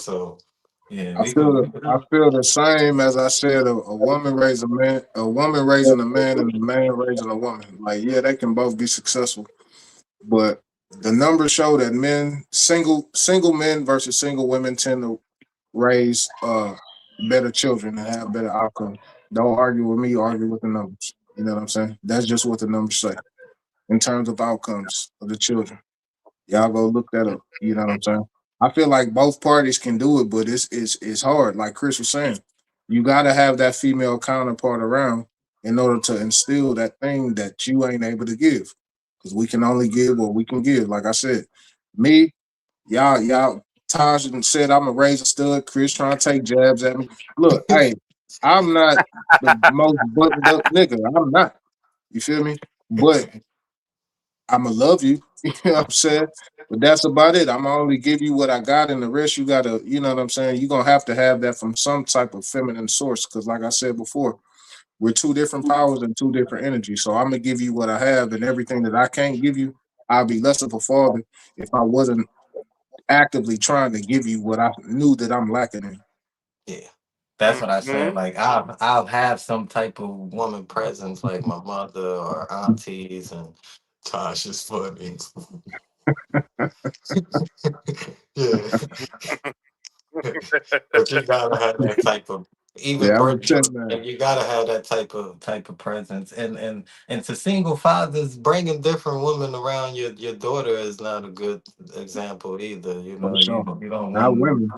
so yeah, I feel the same as I said. A woman raising a man, a woman raising a man, and a man raising a woman. Like, yeah, they can both be successful, but the numbers show that single men versus single women tend to raise better children and have better outcomes. Don't argue with me, argue with the numbers. You know what I'm saying? That's just what the numbers say in terms of outcomes of the children. Y'all go look that up. You know what I'm saying? I feel like both parties can do it, but it's hard. Like Chris was saying, you got to have that female counterpart around in order to instill that thing that you ain't able to give. Because we can only give what we can give. Like I said, me, y'all, Taj said I'm a razor stud. Chris trying to take jabs at me. Look, hey, I'm not the most buttoned up nigga. I'm not. You feel me? But I'ma love you. You know what I'm saying? But that's about it. I'ma only give you what I got, and the rest you gotta, you know what I'm saying? You're gonna have to have that from some type of feminine source. Cause like I said before, we're two different powers and two different energies. So I'm gonna give you what I have, and everything that I can't give you, I'll be less of a father if I wasn't actively trying to give you what I knew that I'm lacking in. yeah. That's what I Hmm. said. Like I'll have some type of woman presence, like my mother or aunties, and Tosh is funny. Yeah, but you gotta have that type of Even Yeah, I'm gonna bring tell you, man. and you gotta have that type of presence. And to single fathers, bringing different women around your daughter is not a good example either. You For know, sure. you don't Not want women.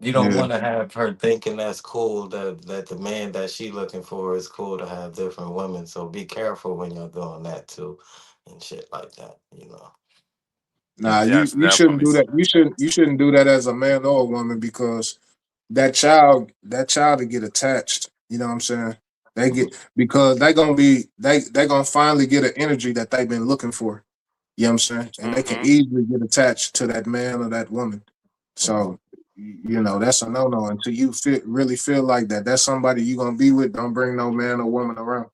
you don't Yeah. want to have her thinking that's cool, that the man that she looking for is cool to have different women. So be careful when you're doing that too, and shit like that. You know. Nah, Yes, you shouldn't definitely. do that. You shouldn't do that as a man or a woman because that child to get attached. You know what I'm saying? They get because they gonna finally get an energy that they've been looking for. You know what I'm saying? And they can Hmm. easily get attached to that man or that woman. So that's a no no until you really feel like that. That's somebody you gonna be with. Don't bring no man or woman around.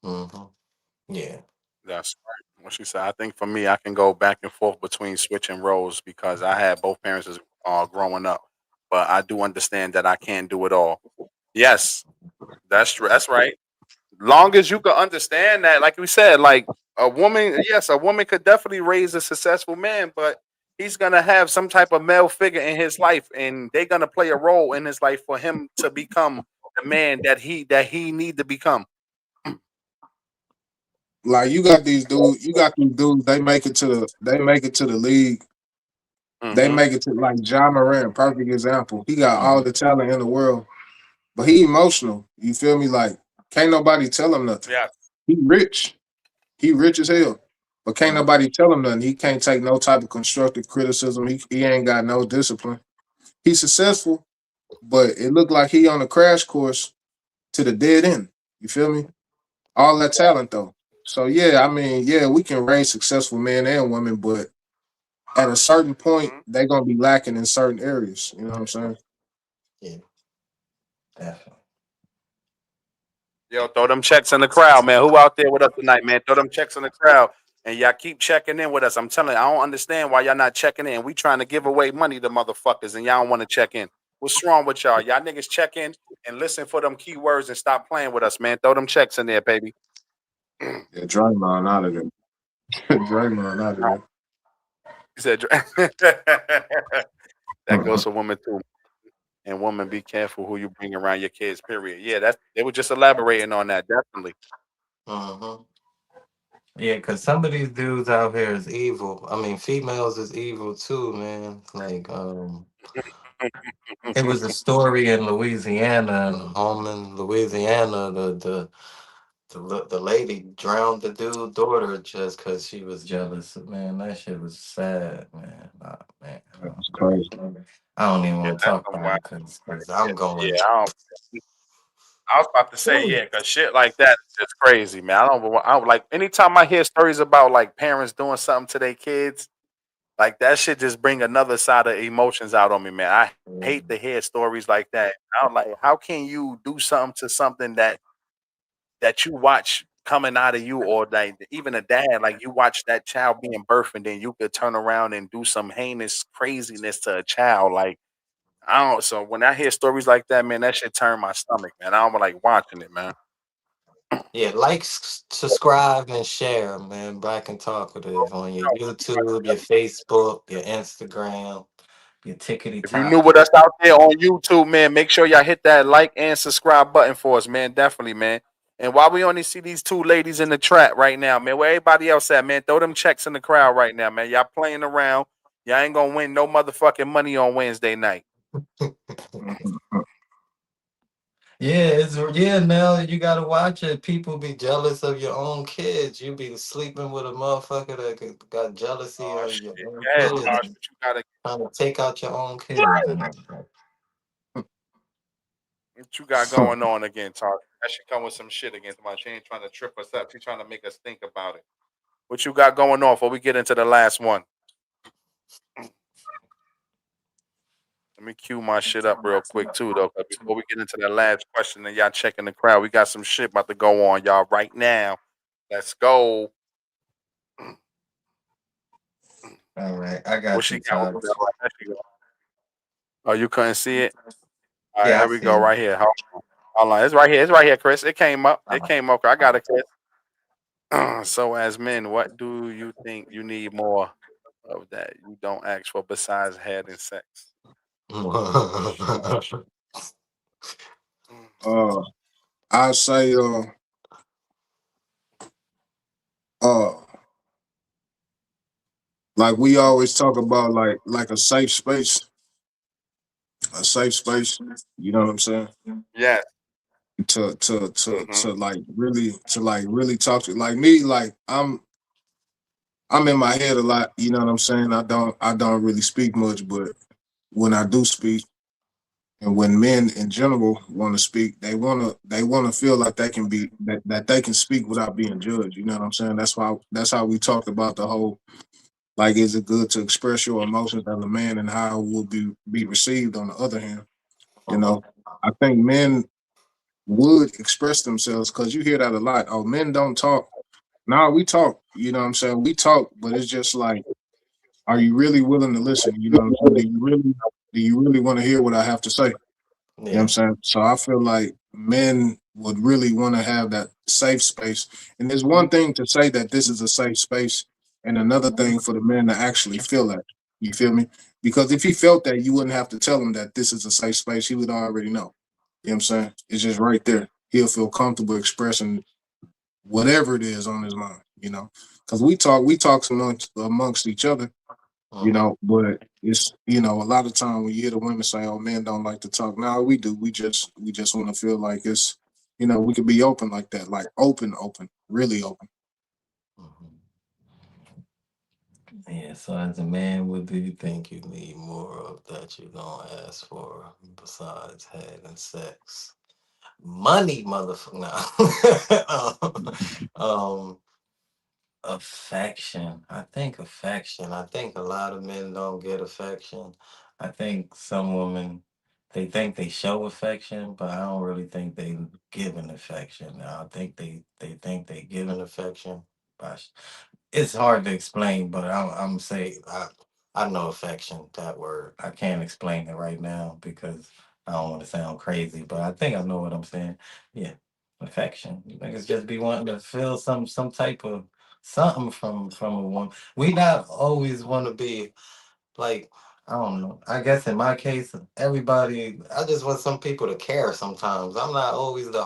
Hmm. Yeah. That's right. What she said. I think for me, I can go back and forth between switching roles because I had both parents as growing up, but I do understand that I can't do it all. Yes, that's true. That's right. Long as you can understand that, like we said, like a woman, yes, a woman could definitely raise a successful man, but he's gonna have some type of male figure in his life, and they're gonna play a role in his life for him to become the man that he need to become. Like you got these dudes. They make it to the league. They Hmm. make it to like John Moran, perfect example. He got all Hmm. the talent in the world, but he emotional. You feel me? Like can't nobody tell him nothing. Yeah. He rich. He rich as hell. But can't Hmm. nobody tell him nothing. He can't take no type of constructive criticism. He ain't got no discipline. He's successful, but it looked like he on a crash course to the dead end. You feel me? All that talent though. So yeah, I mean, yeah, we can raise successful men and women, but at a certain point, Hmm. they're gonna be lacking in certain areas. You know what I'm saying? Yeah. Definitely. Yo, throw them checks in the crowd, man. Who out there with us tonight, man? Throw them checks in the crowd. And y'all keep checking in with us. I'm telling you, I don't understand why y'all not checking in. We trying to give away money to motherfuckers and y'all don't want to check in. What's wrong with y'all? Y'all niggas check in and listen for them keywords and stop playing with us, man. Throw them checks in there, baby. He Yeah, Draymond out of there. Draymond out of there. said that goes for women too. And women, be careful who you bring around your kids, period. Yeah, that's they were just elaborating on that, definitely. Hmm. Yeah, because some of these dudes out here is evil. I mean, females is evil too, man. Like, it was a story in Louisiana, and home in Louisiana, the lady drowned the dude's daughter just because she was jealous. Man, that shit was sad, man. Man, That's crazy. I don't even Yeah, want to that's talk some about wild. it because I'm Yeah, going. I was about to say, yeah, because shit like that is just crazy, man. I don't like anytime I hear stories about like parents doing something to their kids, like that shit just bring another side of emotions out on me, man. I hate to hear stories like that. I'm like, how can you do something to something that you watch coming out of you, or like even a dad, like you watch that child being birthed, and then you could turn around and do some heinous craziness to a child, like I don't. So when I hear stories like that, man, that shit turn my stomach, man. I don't like watching it, man. Yeah, like, subscribe, and share, man. Black and Talkative on your YouTube, your Facebook, your Instagram, your tickety If you new top. with us out there on YouTube, man, make sure y'all hit that like and subscribe button for us, man. Definitely, man. And while we only see these two ladies in the trap right now, man, where everybody else at, man, throw them checks in the crowd right now, man. Y'all playing around. Y'all ain't gonna win no motherfucking money on Wednesday night. Yeah, Nell, you gotta watch it. People be jealous of your own kids. You be sleeping with a motherfucker that got jealousy Oh of shit. your own Go ahead, kids, Tosh. What you gotta trying to take out your own kids. And everything. what you got going on again, Tosh? That should come with some shit again. Tomorrow. She ain't trying to trip us up. She trying to make us think about it. What you got going on before we get into the last one? Let me cue my shit up real quick too, though. 'Cause before we get into the last question and y'all checking the crowd, we got some shit about to go on, y'all, right now. Let's go. All right, I What got she you, got? What Todd. we got? There she go. Oh, you couldn't see it? All right, Yeah, I here we see go. you. Right here. Hold on. It's right here. It's right here, Chris. It came up. It came up. I got it, Chris. So, as men, what do you think you need more of that you don't ask for besides head and sex? Shit. Uh, I say, uh, like we always talk about, like a safe space. You know what I'm saying? Yes. To Mm-hmm. like really talk to like me. Like I'm in my head a lot. You know what I'm saying? I don't really speak much, but when I do speak, and when men in general want to speak, they want to feel like they can be that they can speak without being judged. You know what I'm saying? That's how we talked about the whole like is it good to express your emotions as a man and how it will be received on the other hand. You Uh-huh. know, I think men would express themselves because you hear that a lot. Oh, men don't talk. No, we talk. You know what I'm saying? We talk, but it's just like, are you really willing to listen? You know what I'm saying? Do you really want to hear what I have to say? You know what I'm Yeah. saying? So I feel like men would really want to have that safe space. And there's one thing to say that this is a safe space, and another thing for the man to actually feel that. You feel me? Because if he felt that, you wouldn't have to tell him that this is a safe space. He would already know. You know what I'm saying? It's just right there. He'll feel comfortable expressing whatever it is on his mind, Because we talk amongst each other, Uh-huh. but it's a lot of time when you hear the women say, "Oh, men don't like to talk." Now we do. We just want to feel like it's we could be open like that, like open, really open. Uh-huh. Yeah, so as a man, what do you think you need more of that you're gonna ask for besides head and sex? Money, motherfucker. No. Affection. I think affection. I think a lot of men don't get affection. I think some women they think they show affection, but I don't really think they give an affection. I think they think they give an affection. But it's hard to explain, but I'm say I know affection, that word. I can't explain it right now because I don't want to sound crazy, but I think I know what I'm saying. Yeah, affection. Niggas just be wanting to feel some type of something from a woman. We not always want to be like, I don't know. I guess in my case, everybody, I just want some people to care sometimes. I'm not always the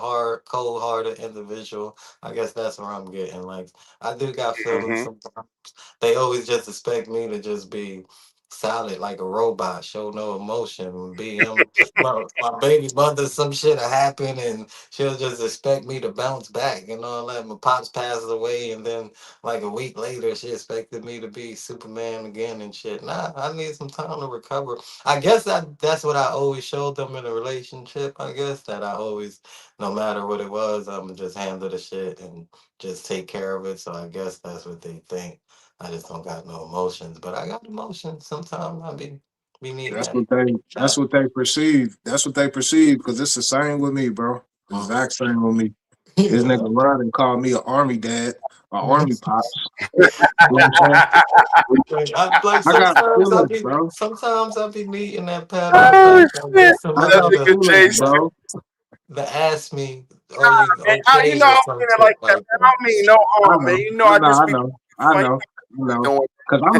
cold hearted individual. I guess that's where I'm getting. Like, I do got feelings Mm-hmm. sometimes. They always just expect me to just be solid like a robot, show no emotion, be him. My baby mother, some shit will happen and she'll just expect me to bounce back and all that. My pops passes away and then like a week later, she expected me to be Superman again and shit. Nah, I need some time to recover. I guess that's what I always showed them in a relationship. I guess that I always, no matter what it was, I'm just handle the shit and just take care of it. So I guess that's what they think. I just don't got no emotions, but I got emotions. Sometimes I be needing That's that. what they that's Shot. what they perceive. That's what they perceive because it's the same with me, bro. Mhm. Exact same with me. This Yeah. nigga run and call me an army dad, an army pops. You know what I'm saying? Like I got feelings, bro. sometimes I be needing that pat on the Oh back. Like shit! just a I That little got to nigga feelings, Jason. bro. ask me, are you Man, you okay know I or don't some mean it shit like that, like man. I that. don't mean no I harm, man. know, You know I I know, just I be know, I funny know, I know. doing. Cause I'm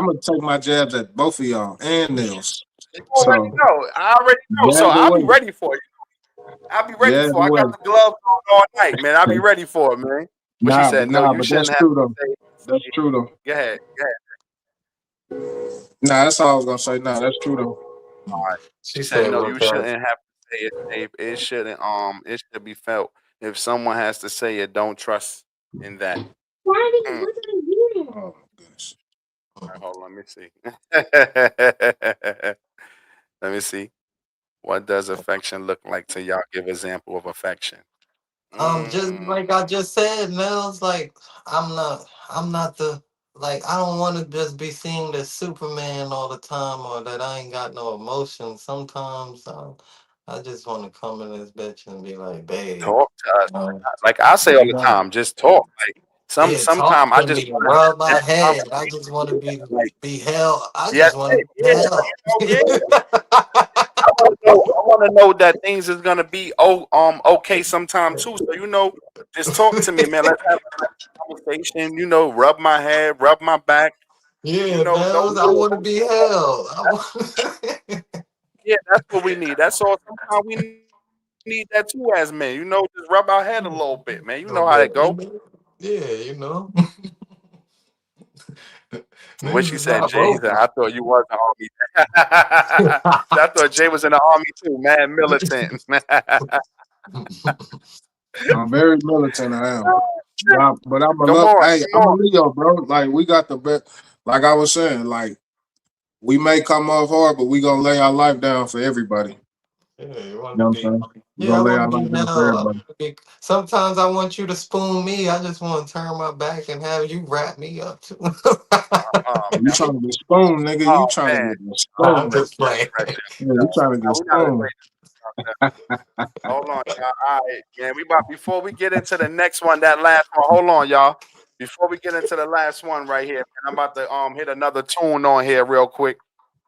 gonna take my jabs at both of y'all and Nils. You already So know. I already know. So jabs I'll be away, ready for you. I'll be ready jabs for it. I away. got the gloves on all night, man. I'll be ready for it, man. But she said, no, you But shouldn't that's have true to though. say That's it. true though. Go ahead. Go ahead. That's all I was gonna say. That's true though. All right. She She said, said, no, "What you that?" shouldn't have to say it, Dave. It should be felt. If someone has to say it, don't trust in that. Mm. Oh my goodness. All right, hold on, let me see. Let me see. What does affection look like to y'all? Give example of affection. Just Mm. like I just said, Nels, like I'm not the like I don't want to just be seen as Superman all the time or that I ain't got no emotions. Sometimes I just want to come in this bitch and be like, babe, Talk to us. um, Like I say all you the know, time, just talk. Like yeah, talk sometime I to just me, want to rub have my that head. I conversation. just want to Like be held. I yes, just want to be yeah, held. yeah. I want to know that things is gonna be okay sometime too. So just talk to me, man. Let's have a conversation. Rub my head, rub my back. Yeah, Don't Nels, I want to be held. I want yeah, that's what we need. That's all. Sometimes we need need that too as men. You know, just rub our head a little bit, man. You know how that go. Yeah, you know. What Niggas she is said, not Jay. He said, broken. I thought you was in the army. I thought Jay was in the army too, man. Militant. I'm very militant. I am. But I'm a Come love. on, Hey, come I'm a on. Leo, bro. Like we got the best. Like I was saying, like we may come off hard, but we gonna lay our life down for everybody. Yeah, you You want know to what I'm be. saying? We're Yeah, I gonna lay want our to be life now. down for I everybody. want to be. Sometimes I want you to spoon me. I just want to turn my back and have you wrap me up too. Oh You man, trying to get spoon, nigga? You oh trying to man. get the I'm spoon? just playing. Right Yeah, you trying to there. get We're not spoon? ready to talk that. Hold on, y'all. All right, man. We about before we get into the next one, that last one. Hold on, y'all. Before we get into the last one right here, man, I'm about to hit another tune on here real quick.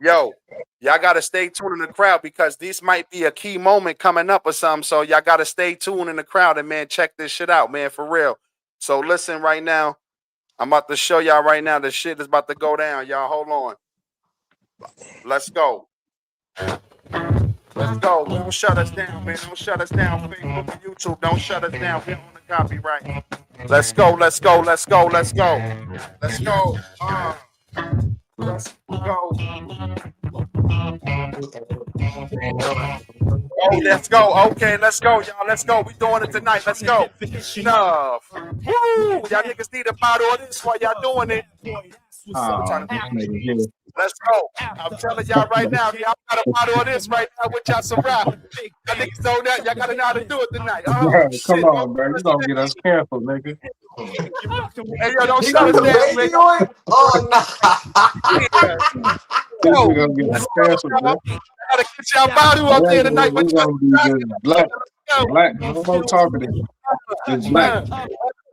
Yo, y'all gotta stay tuned in the crowd because this might be a key moment coming up or something. So y'all gotta stay tuned in the crowd and man, check this shit out, man, for real. So listen right now. I'm about to show y'all right now the shit is about to go down. Y'all hold on. Let's go. Let's go. Don't shut us down, man. Don't shut us down. Facebook and YouTube. Don't shut us down. We on the copyright. Let's go. Let's go. Let's go. Let's go. Let's go. Let's go. Oh, let's go. Okay, let's go, y'all. Let's go. We doing it tonight. Let's go. Enough. Woo! Y'all niggas need to bottle of this while y'all doing it. I'm Ah, trying to this nigga here. let's go. I'm telling y'all right now, y'all got a bottle of this right now with y'all some rap. Y'all niggas know that. Y'all gotta know how to do it tonight. Oh Bro, come shit. on, bro. You gonna get us canceled, nigga. Hey yo, don't You shut got us the down, man. baby on? Oh no! Yeah. This Yo, nigga gonna get us let's go, canceled, y'all. bro. I gotta get y'all bottle up there tonight with We y'all. gonna be just black, Let's black. No more talkative. Just black. go.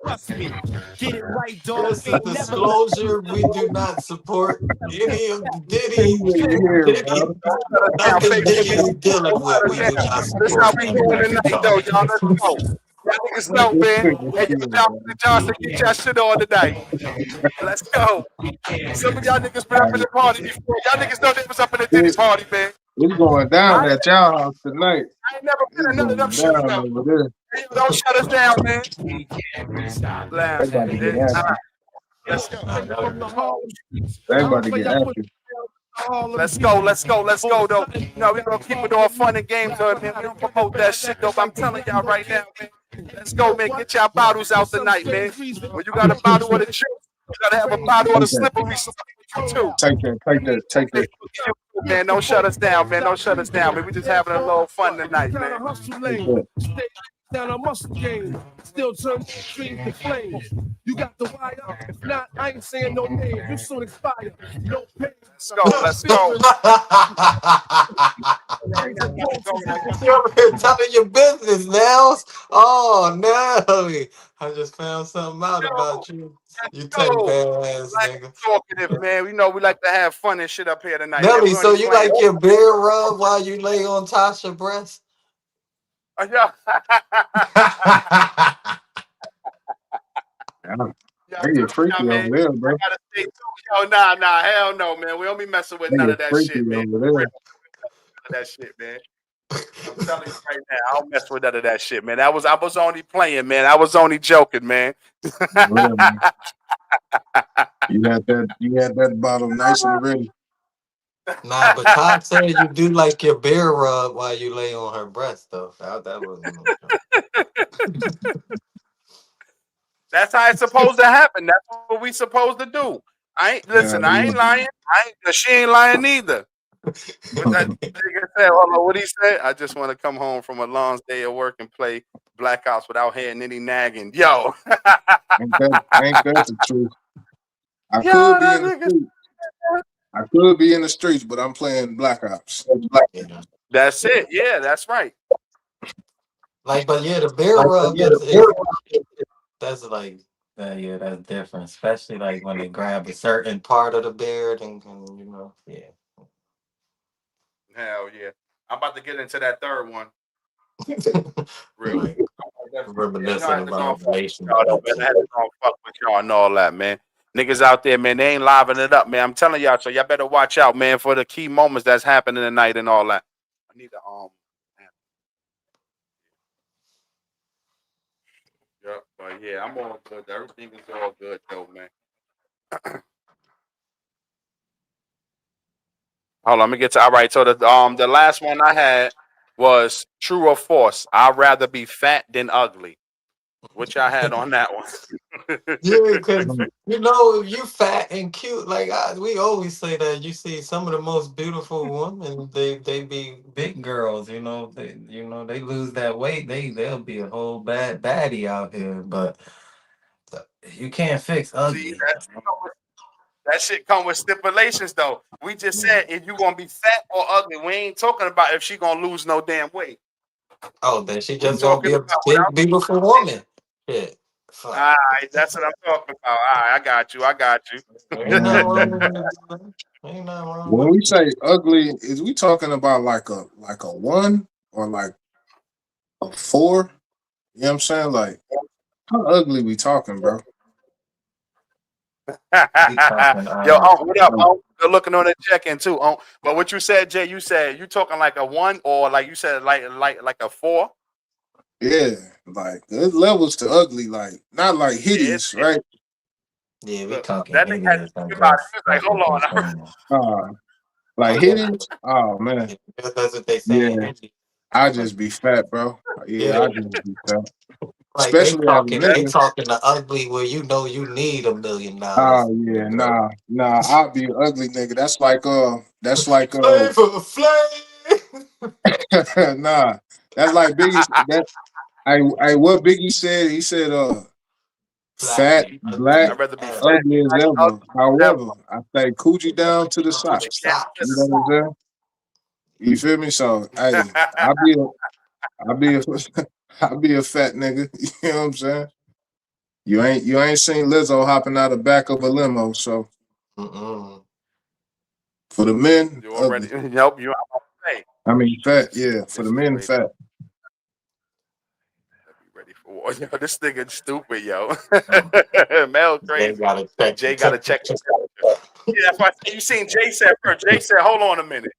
Trust me. Get it right, dog. Just a Ain't never let disclosure: we do not support any of the This Diddy, nigga here, Diddy, bro. Don't shut us down, nothing Facebook Diddy and is YouTube. dealing Don't with. shut us We do down. not This how support we on doing Black and tonight, though, y'all. Talkative. Let's go. Y'all niggas know, This man. nigga Hey, here, yo, Johnson, bro. Johnson, get y'all shit on tonight. Let's go. Some of y'all niggas been up in Like, the party before. Y'all niggas know they was up in the Diddy it, party, man. it's going I down ain't, at y'all house tonight. I ain't never been It's in none of them going shits, down though. over there. Hey, yo, don't shut us down, man. They Laugh about at to it. get All at right, you. let's go. from the Harlem streets. They I about don't to think get y'all at put you. Harlem Let's heat. go, let's go, let's go, though. Sudden, You know, we're gonna keep it all fun and games, though, man. We don't promote that shit, though, but I'm telling y'all right now, man. Let's go, man. Get y'all bottles out tonight, man. When you got a bottle of the juice, you gotta have a bottle of the Take that. slippery stuff too. Take that. Take that. Take that. Man, don't shut us down, man. Don't shut us down, man. We just having a little fun tonight, down a man. hustle Take lane. that. Stay down a muscle game. Still turn dreams to flames. You got the wire. If not, I ain't saying no names. You soon expire. No pain. Let's go, let's go. You're over here telling your business now. Oh no! I just found something out Yo, about you. let's You take go. ass Like nigga. talkative, man. We know we like to have fun and shit up here tonight, man. Nelly, We so only you playing. like your beer rub while you lay on Tasha breast? Yeah. Yeah. Yeah, They get freaky yeah, man. over there, I bro. gotta stay tuned. Yo, nah, hell no, man. We don't be messing with They none get of that freaky shit, man. over For real, there. none of that shit, man. I'm telling you right now, I don't mess with none of that shit, man. I was only playing, man. I was only joking, man. For real, man. You had that bottle nice and ready. Nah, but Todd said you do like your beer rub while you lay on her breast, though. That wasn't no joke. That's how it's supposed to happen. That's what we supposed to do. I ain't Yeah, listen. I ain't lying. She ain't lying neither. What that nigga said? Hold on, what he said? I just want to come home from a long day of work and play Black Ops without hearing any nagging. Yo, ain't that the truth? I yo, could be that in the nigga. streets. I could be in the streets, but I'm playing Black Ops. Yeah. That's it. Yeah, that's right. Like, but yeah, the beer rub is that's like yeah, that's different. Especially like when they grab a certain part of the beard and you know, yeah. Hell yeah. I'm about to get into that third one. Real. Like Yeah, you know, I reminiscent had to go and about fuck with Nation y'all, though, man. I had to go and fuck with y'all and all that, man. Niggas out there, man, they ain't liven it up, man. I'm telling y'all, so y'all better watch out, man, for the key moments that's happening tonight and all that. I need to Yeah, but yeah, I'm all good. Everything is all good though, man. Hold on, let me get to all right. So the last one I had was true or false. I'd rather be fat than ugly. Which I had on that one. Yeah, because Mm. you know, if you fat and cute, like we always say that you see some of the most beautiful women, they be big girls. They lose that weight, they'll be a whole bad baddie out here. But you can't fix See, ugly. that shit come with stipulations though. We just Yeah. said if you gonna be fat or ugly. We ain't talking about if she gonna lose no damn weight. Oh, then she We just gonna talking be a about big, without beautiful woman. Shit, fuck. all right, that's what I'm talking about. All right, I got you. I got you. Ain't nothing wrong Mm. with it. Man. Ain't nothing wrong When with we it. say ugly, is we talking about like a one or like a four? You know what I'm saying? Like how ugly we talking, bro? We talking Yo, what up? Like, Good looking on the check-in too. But what you said, Jay? You said you talking like a one or like you said like a four? yeah, like there's levels to ugly, like not like Yeah, hideous, right? Yeah, we look, talking that nigga had to hideous and think about it. He just was like, that's hold what they on. saying. Like Oh yeah, hideous. Oh man, yeah, that's what they saying. yeah. Hideous. I Like, just be fat, bro. Yeah, yeah, I just be fat, like they especially as a talking, they nigga. talking the ugly where you know you need $1 million. Oh yeah, Nigga. nah. I'll be an ugly nigga. That's like Flavor Flav. nah. That's like Biggie. That I what Biggie said. He said Black fat, and black, I'd ugly. rather be Hell, fat, ugly as black, ever. ugly, whatever. However, I say coochie down to the to the They socks. can't socks. You know what I'm saying? You feel me? So hey, I be a I be a I be a fat nigga. You know what I'm saying? You ain't seen Lizzo hopping out the back of a limo. So Mm-mm. for the men, You already ugly. nope. You hey, I mean fat. Yeah, for the this nigga men, ready. fat. Be ready for war. Yo, this nigga stupid, yo. Mm. Mel They crazy. gotta check the Jay got to check the temperature. temperature. Yeah, that's why I said you seen Jay said first. Jay said, hold on a minute.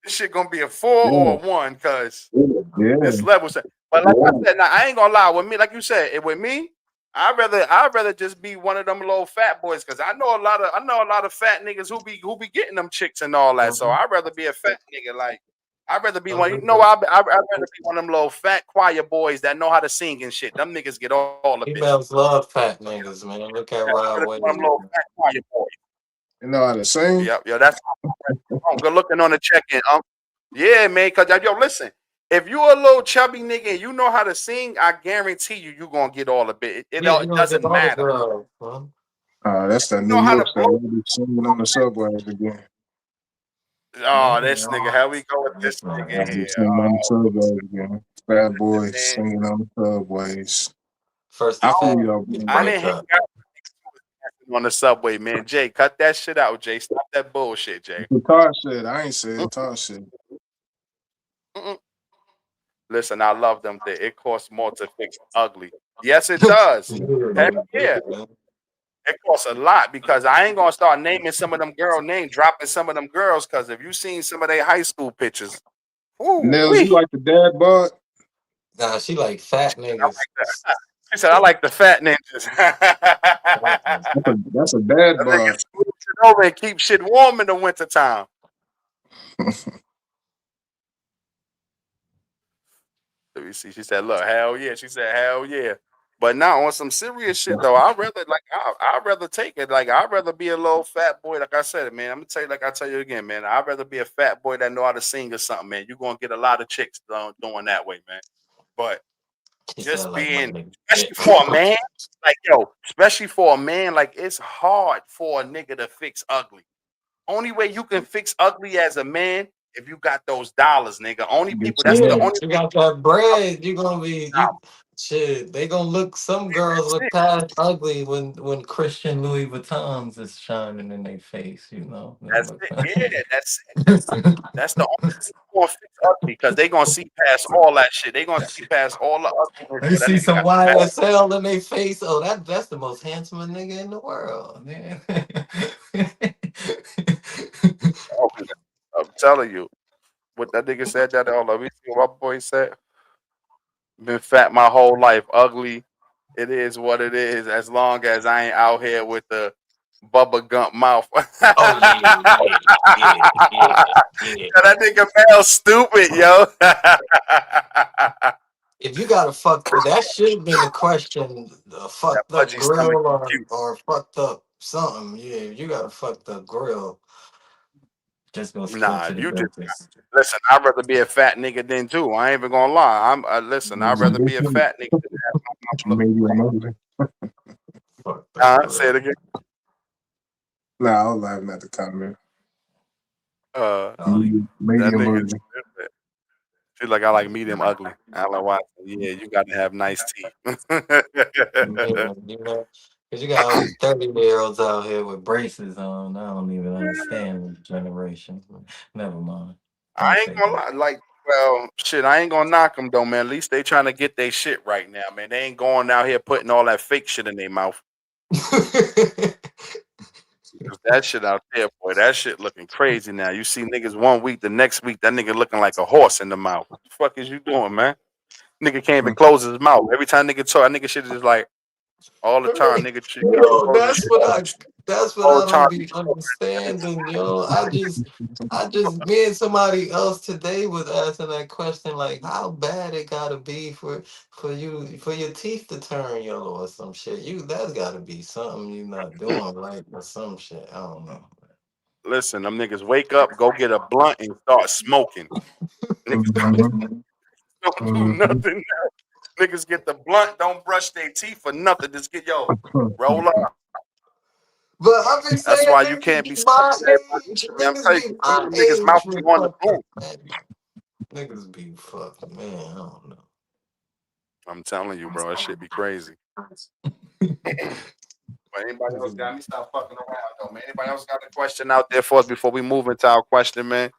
This shit gonna be a four Yeah, or a one, cause yeah. this level. But like I said, now I ain't gonna lie. With me, like you said, with me, I'd rather just be one of them little fat boys, cause I know a lot of fat niggas who be getting them chicks and all that. So Mhm. I'd rather be a fat nigga. Like I'd rather be one. You know, Mhm. I'd rather be one of them little fat choir boys that know how to sing and shit. Them niggas get all the Females bitches. love fat niggas, man. Look at Yeah, I'd Rod rather be one of them Wave. little fat choir boys. You know how to sing? Yep, yo, that's good looking on the check-in. Yeah, man. Cause yo, listen, if you a little chubby nigga and you know how to sing, I guarantee you gonna get all the bit. Yeah, you It gonna get doesn't all the matter. girls, huh? That's that You New know how York to stuff. blow. They be singing on the subways again. Oh, this nigga, Mhm. here we go with this That's They nigga right. be here. singing on the Oh, subways again. Bad listen, boys man. singing on the subways. First I the feel fat you though, niggas man. I break didn't hang up. out on the subway, man. Jay, cut that shit out, Jay. Stop that bullshit, Jay. The tar shit, I ain't said Mm-mm, tar shit. mm-mm. Listen, I love them. It costs more to fix ugly. Yes, it does. Heck yeah. Yeah. It costs a lot because I ain't gonna start naming some of them girl names, dropping some of them girls. Because if you seen some of their high school pictures, ooh Nels, you wee. like the dad bod? Nah, she like fat I niggas. like that. She said, "I like the fat ninjas." That's a dad They can bod. smooth it over and keep shit warm in the wintertime. Let me see. She said, "Look, hell yeah." She said, "Hell yeah." But now on some serious shit though, I'd rather take it. Like I'd rather be a little fat boy. Like I said, man. I'm gonna tell you, like I tell you again, man. I'd rather be a fat boy that know how to sing or something, man. You're gonna get a lot of chicks doing that way, man. But She said just like my being, nigga. especially for a man, like yo, especially for a man, like it's hard for a nigga to fix ugly. Only way you can fix ugly as a man if you got those dollars, nigga. Only Get people. some That's the Yeah, money. only you way got that bread. You gonna be dollars. you. Shit, they gonna look. Some girls That's look it. past ugly when Christian Louis Vuittons is shining in their face. You know, they That's look. it. Yeah, that's it. That's the only way you gonna fix ugly because they gonna see past all that shit. They gonna see past all the ugliness. They Yo, that see nigga some got the best. YSL in their face. Oh, that's the most handsome nigga in the world, man. I'm telling you, what that nigga said that all. Let me see what my boy said. Been fat my whole life, ugly It is what it is. As long as I ain't out here with the Bubba Gump mouth. Oh yeah. That nigga Mel stupid, yo. That If you gotta fuck, that should have been the question. Fucked up pudgy stomach grill is cute. or fucked up something. Yeah, if you got a fucked up grill, just go straight Nah, to the you just dentist. listen. I'd rather be a fat nigga than too. I ain't even gonna lie. Listen. I'd rather be a fat nigga than have my mouth look Maybe crazy. another. Fucked up Say it grill. again. Nah, I was laughing at the comment. Uh, Oh, Medium that medium nigga version. stupid. She's like, I like medium ugly. I like why. Yeah, you got to have nice teeth. man, you know, because you got all these 30-year-olds out here with braces on. I don't even understand the generation. Never mind. Don't I ain't say gonna lie. Like, well, shit, I ain't gonna knock them though, man. At least they trying to get their shit right now, man. They ain't going out here putting all that fake shit in their mouth. that. 'Cause that shit out there, boy, that shit looking crazy now. You see niggas 1 week, the next week, that nigga looking like a horse in the mouth. What the fuck is you doing, man? Nigga can't even close his mouth. Every time nigga talk, that nigga shit is just like all the time. Nigga shit can't Yo, close his shit that's what all I the time. don't be understanding, yo. Me and somebody else today was asking that question, like, how bad it gotta be for your teeth to turn yellow or some shit. That's gotta be something you not doing right or some shit. I don't know. Listen, them niggas wake up, go get a blunt, and start smoking. Niggas Mhm, don't do mhm. nothing. Niggas get the blunt, don't brush their teeth for nothing. Just get roll up. But I be That's saying why you can't be niggas smoking my everybody. age, Man, I'm niggas telling be you, my some niggas mouth age be with going to fucking boom. niggas be fucking man. I don't know. I'm telling you, bro, that shit be crazy. But anybody else got me? Stop fucking around, though, man. Anybody else got a question out there for us before we move into our question, man?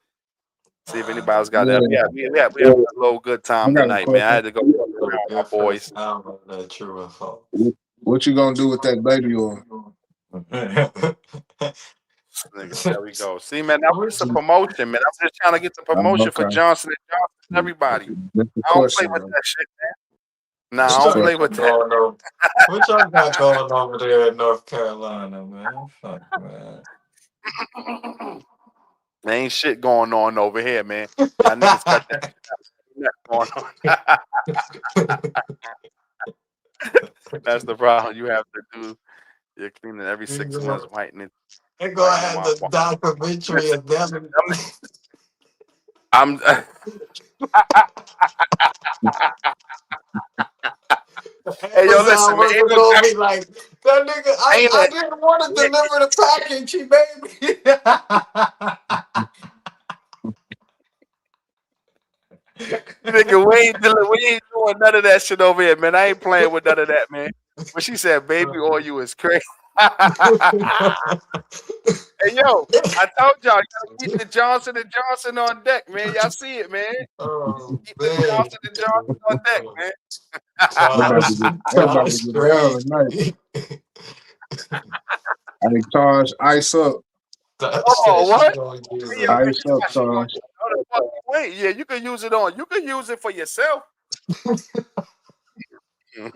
See if anybody else got that. Yeah, We have a little good I time got a tonight, man. I question. had to go fuck around with my Your boys. first album that true or false. What you gonna do with that baby oil? Nigga, there we go. See, man, that was just a promotion, man. I'm just trying to get the promotion for Okay. Johnson and Johnson. Everybody, That's the I don't play question, with though. that shit, man. Nah, That's I the don't What play y'all question. with got that. going on? What y'all got going over there in North Carolina, man? Fuck, man. There ain't shit going on over here, man. Y'all niggas cut that shit out. Nothing going on. That's the problem. You have to do. You're cleaning every 6 months, whitening, They gonna whitening have my. the documentary Listen, of them. I'm. Hey, yo, Amazon listen, man. worker gonna be like, that nigga, Ain't I it? didn't want to deliver the package, he baby. Nigga, we ain't doing none of that shit over here, man. I ain't playing with none of that, man. But she said, "Baby, all you is crazy." Hey, yo, I told y'all, you gotta keep the Johnson and Johnson on deck, man. Y'all see it, man. Oh Keep the man. Johnson and Johnson on deck, man. Tosh, Everybody Tosh get down tonight. crazy. Hey, Taj, ice up. Tosh Oh, said she what? gonna use Hey, yo, it. Ice up, Josh, you gonna Taj. no, the fuck you ain't. Yeah, you can use it on. You can use it for yourself. You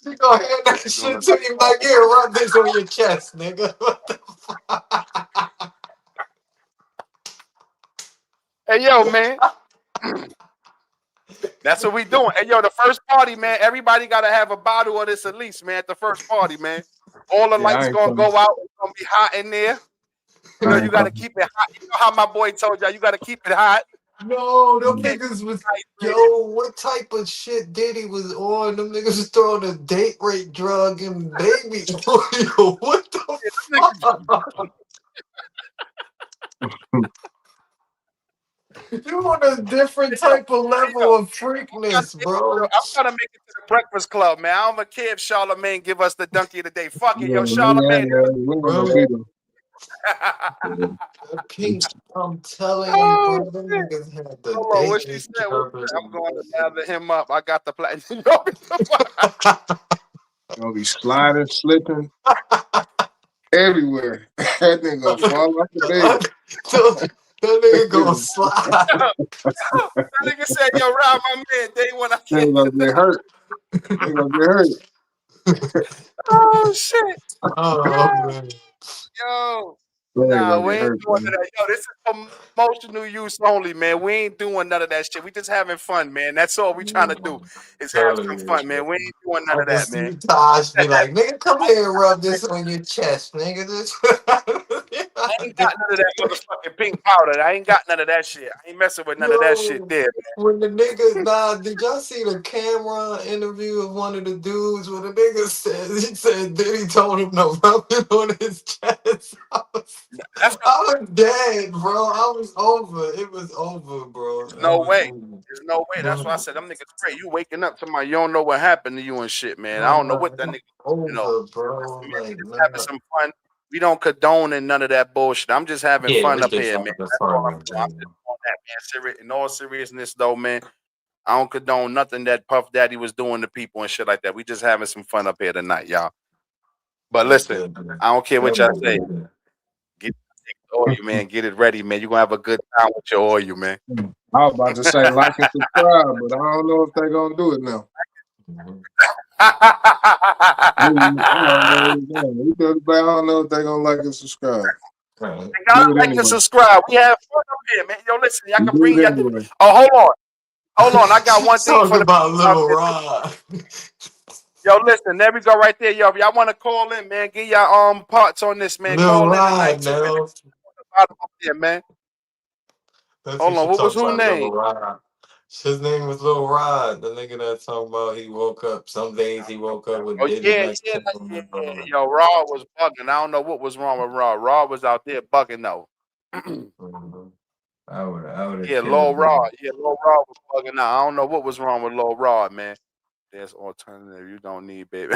She gonna hand that gonna- shit to you like, here, rub this on your chest, nigga. What the fuck? Hey, yo, man. That's what we doing. Hey, yo, the first party, man. Everybody gotta have a bottle of this at least, man. At the first party, man. All the Yeah, lights I ain't gonna coming. go out. It's gonna be hot in there. You know, I you ain't gotta coming. keep it hot. You know how my boy told y'all, you gotta keep it hot. No, them Can't niggas was, be dehydrated. yo, what type of shit Diddy was on? Them niggas was throwing a date rape drug and baby oil. What the Yeah, them niggas- fuck? You on a different Hey, yo, type of hey, yo, level of freakness, bro. I'm trying to make it to the Breakfast Club, man. I don't care if Charlemagne give us the donkey of the day. Fuck it, Yeah, yo, we Charlemagne. ain't gonna Bro, be there. that pink, I'm telling you, Oh bro, them shit! niggas had the Hold on, what date she rape said? What she drug. said? I'm going to gather him up. I got the platinum. Yo, get the fuck- Gonna be sliding, slipping everywhere. That thing gonna fall off the bed. That nigga gonna slide. that nigga said, "Yo, Rob, my man, day when I Thing can't." gonna get hurt. They gonna get hurt. Oh shit. Oh Yo, man. yo. They Nah, gonna we get ain't hurt, doing man. that. Yo, this is promotional use only, man. We ain't doing none of that shit. We just having fun, man. That's all we trying to do is have Tell some you, fun, man. We ain't doing none I of can that, man. see Tosh be like, nigga, come here and rub this on your chest, nigga. I ain't got none of that motherfucking pink powder. I ain't got none of that shit. I ain't messing with none of that shit Yo, there, man. when the nigga, nah, did y'all see the Cameron interview of one of the dudes where the nigga said, he said Diddy told him to rub it on his chest? That's I was dead, bro. I was over. It was over, bro. There's I no was way. over. There's no way. That's why I Bro, said them niggas great. You waking up to my, you don't know what happened to you and shit, man. I don't know what bro, that I'm nigga, you know. over, bro. Listen, man, we Like, just having nah. some fun. We don't condone in none of that bullshit. I'm just having Yeah, fun we up just here, man. having That's all I'm fun, doing. I'm man. just on that, man. In all seriousness, though, man, I don't condone nothing that Puff Daddy was doing to people and shit like that. We just having some fun up here tonight, y'all. But That's listen, good, man. I don't care what That y'all was say. good. Get the oil, man. Get it ready, man. You're gonna have a good time with your oil, man. I was about to say like and subscribe, but I don't know if they gonna do it now. Mhm. I don't know. I don't know if they gonna like and subscribe. Right. You gotta Do it like and anyway. subscribe. We have fun up here, man. Yo, listen, y'all can Do bring it y'all. anyway. Oh, hold on. Hold on. I got one thing Talk for the about people out Little there too. Rod. Yo, listen, there we go right there. Yo, if y'all want to call in, man, get your parts on this, man. Lil Call in tonight Rod too, man. now. Bottom up there, man. That's Hold what on. she What was talk who about, name? Lil Rod. His name was Lil Rod. The nigga that talking about he woke up. Some days he woke up with Oh Diddy yeah, next yeah, to yeah, him. yeah. Yo, Raw was bugging. I don't know what was wrong with Raw. Raw was out there bugging though. Mhm. I would have Yeah, Low killed Raw. him. Yeah, Low Raw was bugging out. I don't know what was wrong with Low Raw, man. There's alternative you don't need, baby.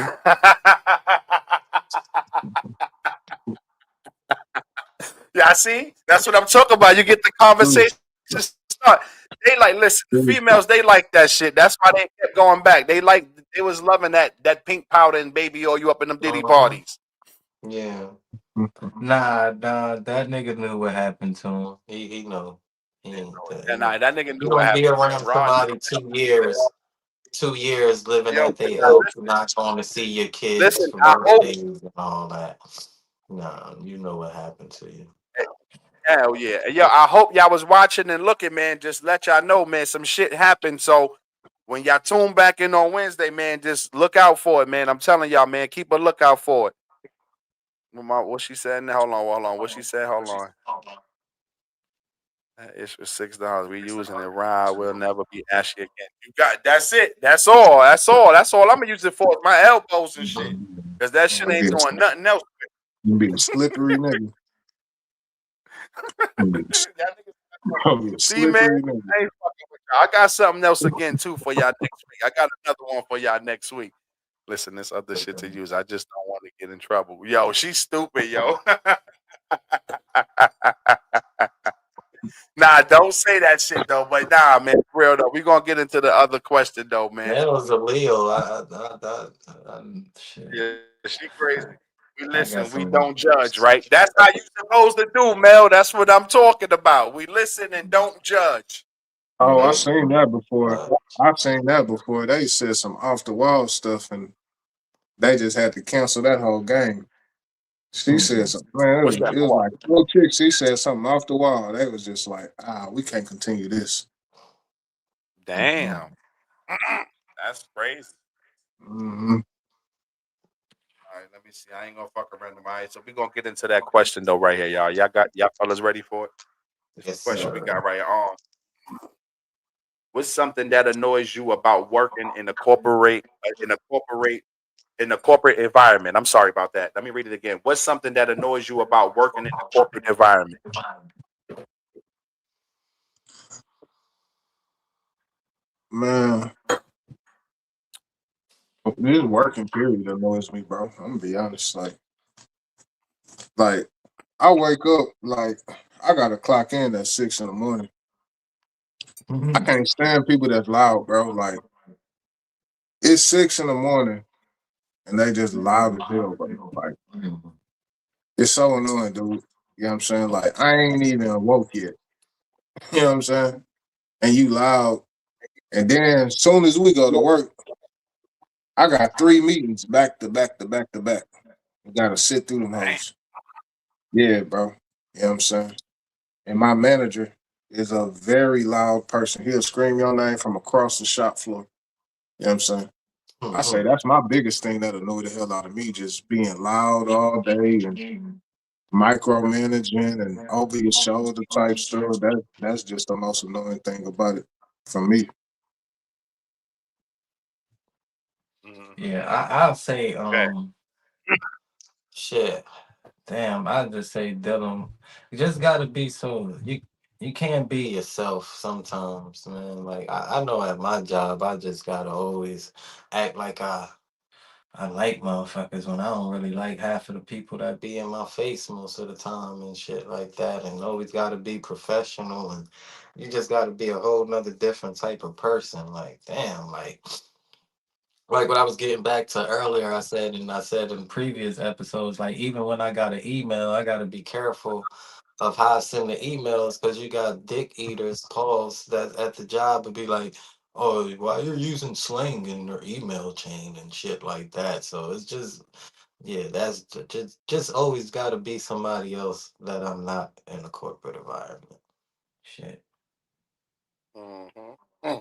Yeah, I see. That's what I'm talking about. You get the Mm, conversation start. They like listen. The mm, females they like that shit. That's why they kept going back. They was loving that pink powder and baby oil you up in them Diddy Uh-huh. parties. Yeah. mm. Nah, that nigga knew what happened to him. He know. He ain't And you know. that nigga You knew what don't be happened to him. around Rod knew. somebody 2 years living Yo, at their house, listen, not going to see your kids listen. for I hope. birthdays and all that. Nah, you know what happened to you. Hell yeah. Yo, I hope y'all was watching and looking, man. Just let y'all know, man, some shit happened. So when y'all tune back in on Wednesday, man, just look out for it, man. I'm telling y'all, man, keep a lookout for it. What she said now? Hold on. What she said? Hold on. It's for $6. We using it. Rod will never be ashy again. You got that's it. That's all. That's all. That's all I'm gonna use it for. My elbows and shit. Cause that shit Gonna be ain't a, doing nothing else. gonna be a slippery nigga. Gonna be That nigga- gonna be a See, man, slippery nigga. I ain't fucking with y'all. I got something else again too for y'all next week. I got another one for y'all next week. Listen, this other shit to use. I just don't want to get in trouble. Yo, she's stupid, yo. Nah, don't say that shit though. But nah, man, for real though. We gonna get into the other question though, man. That was a Leo. Shit. Yeah, she crazy. We I got listen. We some. don't judge, right? That's how you supposed to do, Mel. That's what I'm talking about. We listen and don't judge. Oh, I Right. seen that before. Uh, I've seen that before. They said some off the wall stuff, and they just had to cancel that whole game. She said something. Man, What's that it was for? like 4 chicks. She said something off the wall. They was just like, we can't continue this. Damn, that's crazy. Mm-hmm. All right, let me see. I ain't gonna fuck around. All right, so we gonna get into that question though, right here, y'all. Y'all fellas ready for it? This is the yes, question we sir. got right here. What's something that annoys you about working in a corporate environment? I'm sorry about that. Let me read it again. What's something that annoys you about working in a corporate environment? Man, this working period annoys me, bro. I'm gonna be honest. Like I wake up like I gotta clock in at 6 in the morning. I Mhm. can't stand people that's loud, bro. Like it's 6 in the morning and they just loud as hell, bro. Like it's so annoying, dude. You know what I'm saying? Like I ain't even woke yet. You know what I'm saying? And you loud. And then as soon as we go to work, I got 3 meetings back to back to back to back. You gotta sit through them hoes. Yeah, bro. You know what I'm saying? And my manager is a very loud person. He'll scream your name from across the shop floor. You know what I'm saying? I say that's my biggest thing that annoy the hell out of me, just being loud all day and micromanaging and over your shoulder type stuff. That's just the most annoying thing about it for me. Mm-hmm. Yeah, I'll say Okay. shit. Damn, I just say Dylan. You just gotta be so you can't be yourself sometimes, man. Like I know at my job I just gotta always act like I like motherfuckers when I don't really like half of the people that be in my face most of the time and shit like that. And always gotta be professional and you just gotta be a whole nother different type of person. Like, damn, like what I was getting back to earlier, I said in previous episodes, like even when I got an email, I got to be careful of how I send the emails because you got dick eaters, Pauls that at the job would be like, "Oh, why you're using slang in your email chain and shit like that." So it's just, yeah, just always got to be somebody else that I'm not in a corporate environment. Shit. Mm-hmm.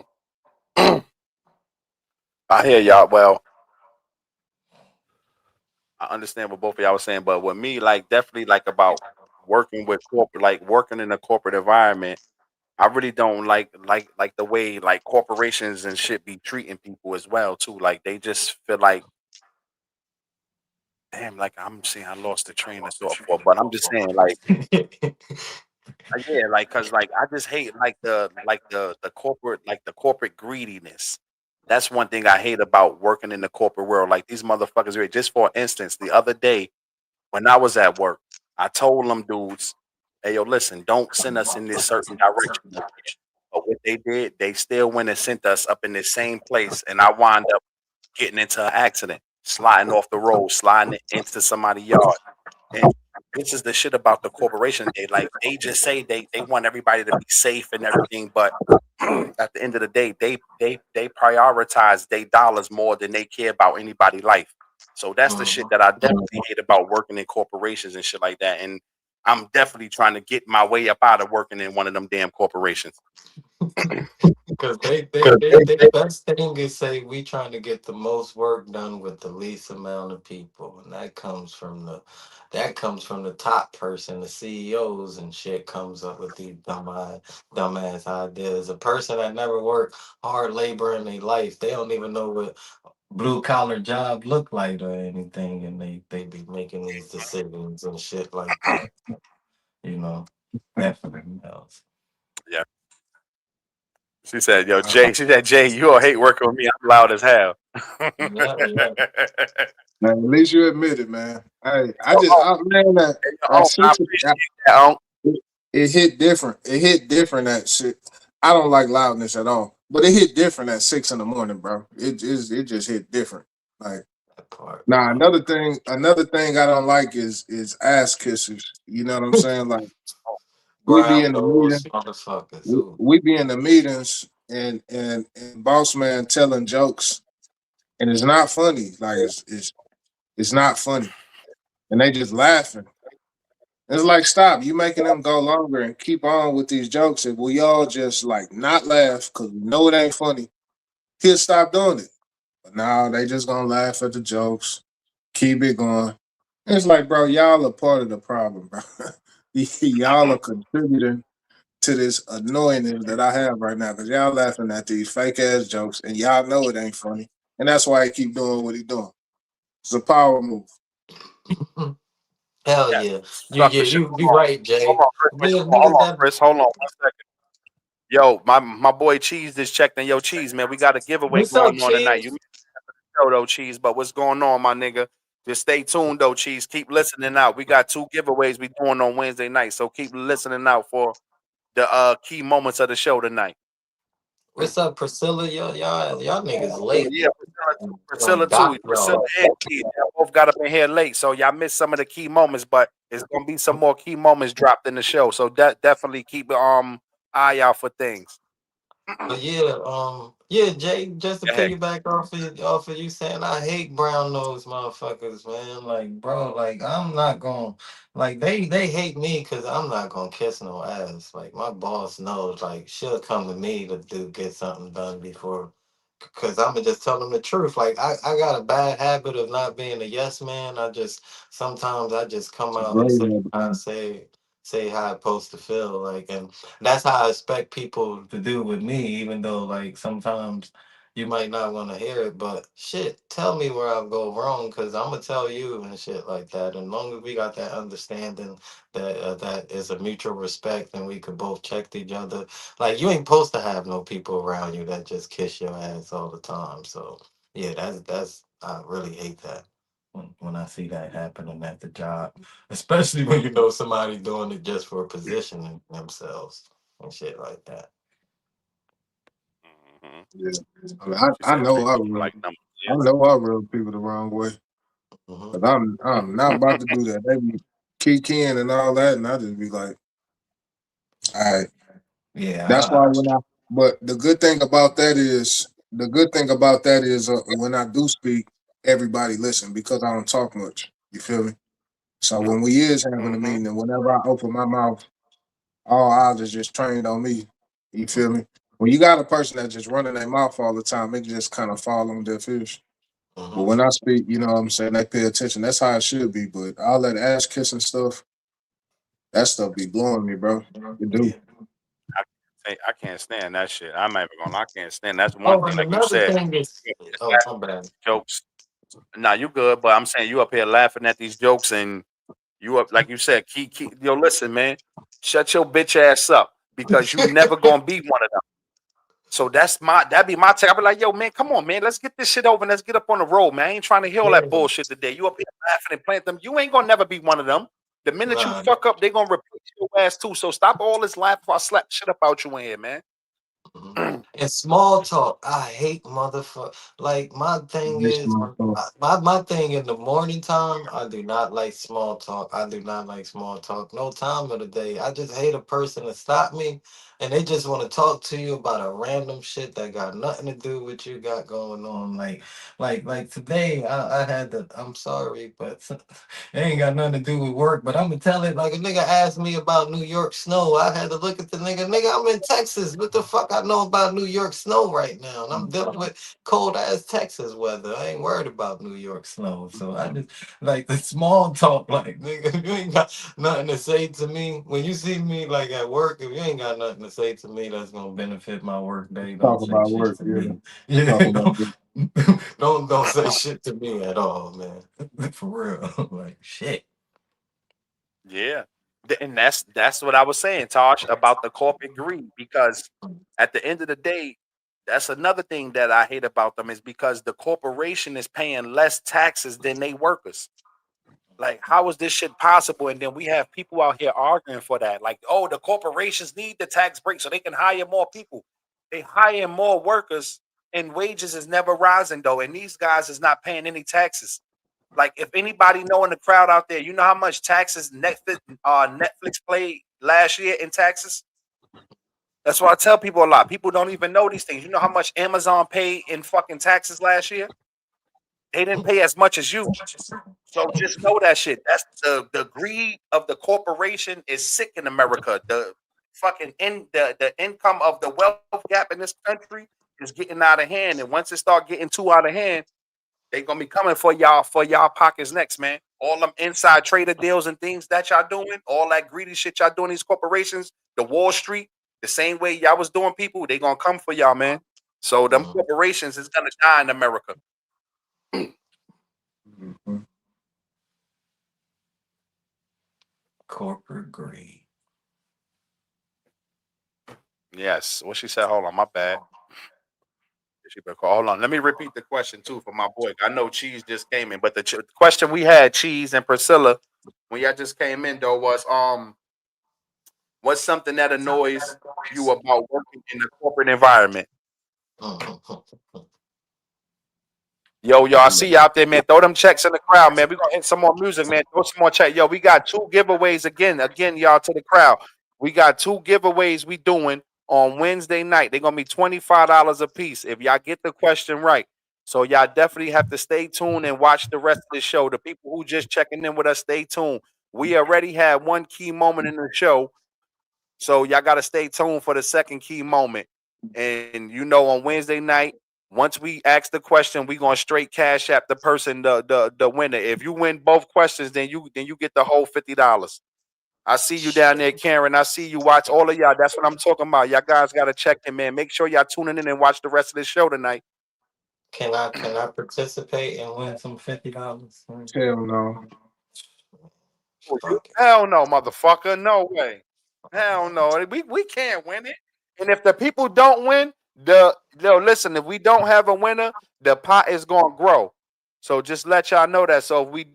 I hear y'all. Well, I understand what both of y'all was saying, but with me, like definitely like about working with corporate, like working in a corporate environment. I really don't like the way like corporations and shit be treating people as well too. Like they just feel like, damn, like I'm saying I lost the train of thought for, but I'm just saying like yeah, like cause like I just hate like the corporate like the corporate greediness. That's one thing I hate about working in the corporate world. Like these motherfuckers here. Just for instance, the other day when I was at work, I told them dudes, "Hey, yo, listen, don't send us in this certain direction no more." But what they did, they still went and sent us up in this same place, and I wound up getting into an accident, sliding off the road, sliding into somebody's yard. And this is the shit about the corporation. They just say they want everybody to be safe and everything, but at the end of the day, they prioritize their dollars more than they care about anybody's life. So that's the shit Mhm. that I definitely hate about working in corporations and shit like that. And I'm definitely trying to get my way up out of working in one of them damn corporations. Because they best thing is say we trying to get the most work done with the least amount of people, and that comes from the top person, the CEOs and shit comes up with these dumbass ideas. A person that never worked hard labor in their life, they don't even know what blue collar job look like or anything, and they be making these decisions and shit like that. You know, definitely else. Yeah. She said, "Yo, Jay." She said, "Jay, you all hate working with me. I'm loud as hell." Yeah, yeah. Man, at least you admit it, man. Hey, Yo, Unc, man, hey, yo, at Unc, I 6 appreciate that, Unc. it hit different. It hit different at shit. I don't like loudness at all, but it hit different at 6 in the morning, bro. It just hit different. Like That part. now another thing I don't like is ass kissers. You know what I'm saying? Like we be Brown in the nose meeting, motherfuckers. we, Ooh. we be in the meetings and boss man telling jokes and it's not funny. Like it's not funny, and they just laughing. It's like, stop. You making them go longer and keep on with these jokes. If we all just like not laugh because we know it ain't funny, he'll stop doing it. But now they just gonna laugh at the jokes, keep it going. It's like, bro, y'all are part of the problem, bro. Y'all are contributing to this annoyingness that I have right now because y'all laughing at these fake ass jokes and y'all know it ain't funny. And that's why he keep doing what he doing. It's a power move. Hell Yeah, yeah. suck the shit. You right, Hold Jay. on, Chris. Wait, Yeah, hold niggas on, that Chris. Hold on 1 second. Yo, my boy Cheese just checked in. Yo, Cheese, man, we got a giveaway what's up, going on tonight. You Cheese? missed the show though, Cheese, but what's going on, my nigga? Just stay tuned though, Cheese. Keep listening out. We got 2 giveaways we doing on Wednesday night, so keep listening out for the key moments of the show tonight. What's up, Priscilla? Y'all niggas Oh late. yeah, Priscilla too. Don't Priscilla too. dock Priscilla y'all. and Cheese. Y'all both got up in here late, so y'all missed some of the key moments, but it's gonna be some more key moments dropped in the show. So definitely keep eye out for things. But yeah, yeah, Jay, just to Go ahead. piggyback off of you saying I hate brown nose motherfuckers, man. Like, bro, like I'm not gonna like they hate me because I'm not gonna kiss no ass. Like my boss knows, like she'll come to me to do get something done before because I'm gonna just tell them the truth. Like I got a bad habit of not being a yes man. I just sometimes I just come It's a out and great say habit. I say how I'm supposed to feel. Like and that's how I expect people to do with me, even though like sometimes you might not want to hear it, but shit, tell me where I go wrong, cause I'm gonna tell you and shit like that. And long as we got that understanding that that is a mutual respect, and we could both check each other. Like you ain't supposed to have no people around you that just kiss your ass all the time. So yeah, that's I really hate that when I see that happening at the job, especially when you know somebody doing it just for positioning themselves and shit like that. Hmm. Yeah. I mean, She I said know treat I people rub, like numbers. I Yeah. know I rub people the wrong way, Hmm. but I'm not about to do that. They be kicking and all that, and I just be like, all right. That's Yeah, why when I, but the good thing about that is when I do speak, everybody listen because I don't talk much. You feel me? So when we is having a Hmm. meeting, and whenever I open my mouth, all eyes is just trained on me. You feel me? When you got a person that's just running their mouth all the time, it just kind of fall on their fish. But hmm when I speak, you know what I'm saying, they pay attention. That's how it should be. But all that ass kissing stuff, that stuff be blowing me, bro. It do. yeah. I can't stand that shit. I'm not even gonna. I can't stand. That's one Oh, thing, and like you another said. thing is, You up here oh, my laughing at bad. these jokes. Nah, you good, but I'm saying you up here laughing at these jokes, and you up like you said. Yo, listen, man. Shut your bitch ass up because you never gonna be one of them. So that'd be my take. I'd be like, yo, man, come on, man. Let's get this shit over and let's get up on the road, man. I ain't trying to hear all Yeah, that bullshit today. You up here laughing and playing them. You ain't gonna never be one of them. The minute you nah. fuck up, they gonna replace your ass too. So stop all this laughing before I slap shit up out you in here, man. Mhm. And small talk, I hate motherfucker. Like my thing Next is, month, so my thing in the morning time, I do not like small talk. I do not like small talk. No time of the day. I just hate a person to stop me, and they just want to talk to you about a random shit that got nothing to do with you got going on. Like today, I had to. I'm sorry, but it ain't got nothing to do with work, but I'm gonna tell it like a nigga asked me about New York snow. I had to look at the nigga. Nigga, I'm in Texas. What the fuck I know about New York snow right now? And I'm dealing with cold ass Texas weather. I ain't worried about New York snow. So I just like the small talk, like nigga, if you ain't got nothing to say to me, when you see me like at work, if you ain't got nothing to say to me that's gonna benefit my work day, don't talk say about shit work, to yeah. me. Yeah, Talk about work. don't say shit to me at all, man. For real. Like shit. Yeah. And that's what I was saying, Tosh, about the corporate greed. Because at the end of the day, that's another thing that I hate about them is because the corporation is paying less taxes than they workers. Like, how is this shit possible? And then we have people out here arguing for that. Like, oh, the corporations need the tax break so they can hire more people. They hire more workers, and wages is never rising though. And these guys is not paying any taxes. Like, if anybody know in the crowd out there, you know how much taxes Netflix paid last year in taxes? That's why I tell people a lot. People don't even know these things. You know how much Amazon paid in fucking taxes last year? They didn't pay as much as you. So just know that shit. That's the greed of the corporation is sick in America. The fucking the income of the wealth gap in this country is getting out of hand. And once it start getting too out of hand, they gonna be coming for y'all pockets next, man. All them inside trader deals and things that y'all doing, all that greedy shit y'all doing, these corporations, the Wall Street, the same way y'all was doing people, they gonna come for y'all, man. So them Mhm. corporations is gonna die in America. Mhm. Corporate greed. Yes. What she said, hold on, my bad. Hold on. Let me repeat the question too for my boy. I know Cheese just came in, but the question we had, Cheese and Priscilla, when y'all just came in though, was what's something that annoys you about working in the corporate environment? Mhm. Yo, y'all see you out there, man. Throw them checks in the crowd, man. We gonna hit some more music, man. Throw some more check. Yo, we got two giveaways again, y'all to the crowd. We got two giveaways we doing. on Wednesday night. They're gonna be $25 a piece if y'all get the question right. So y'all definitely have to stay tuned and watch the rest of the show. The people who just checking in with us, stay tuned. We already had one key moment in the show, so y'all gotta stay tuned for the second key moment. And on Wednesday night, once we ask the question, we gonna straight cash app the person the winner. If you win both questions, then you get the whole $50. I see you down there, Karen. I see you. Watch all of y'all. That's what I'm talking about. Y'all guys gotta check in, man. Make sure y'all tuning in and watch the rest of the show tonight. Can I participate and win some $50? Hell no. Fuck it. Hell no, motherfucker. No way. Hell no. We can't win it. And if the people don't win, listen, if we don't have a winner, the pot is gonna grow. So just let y'all know that. So if we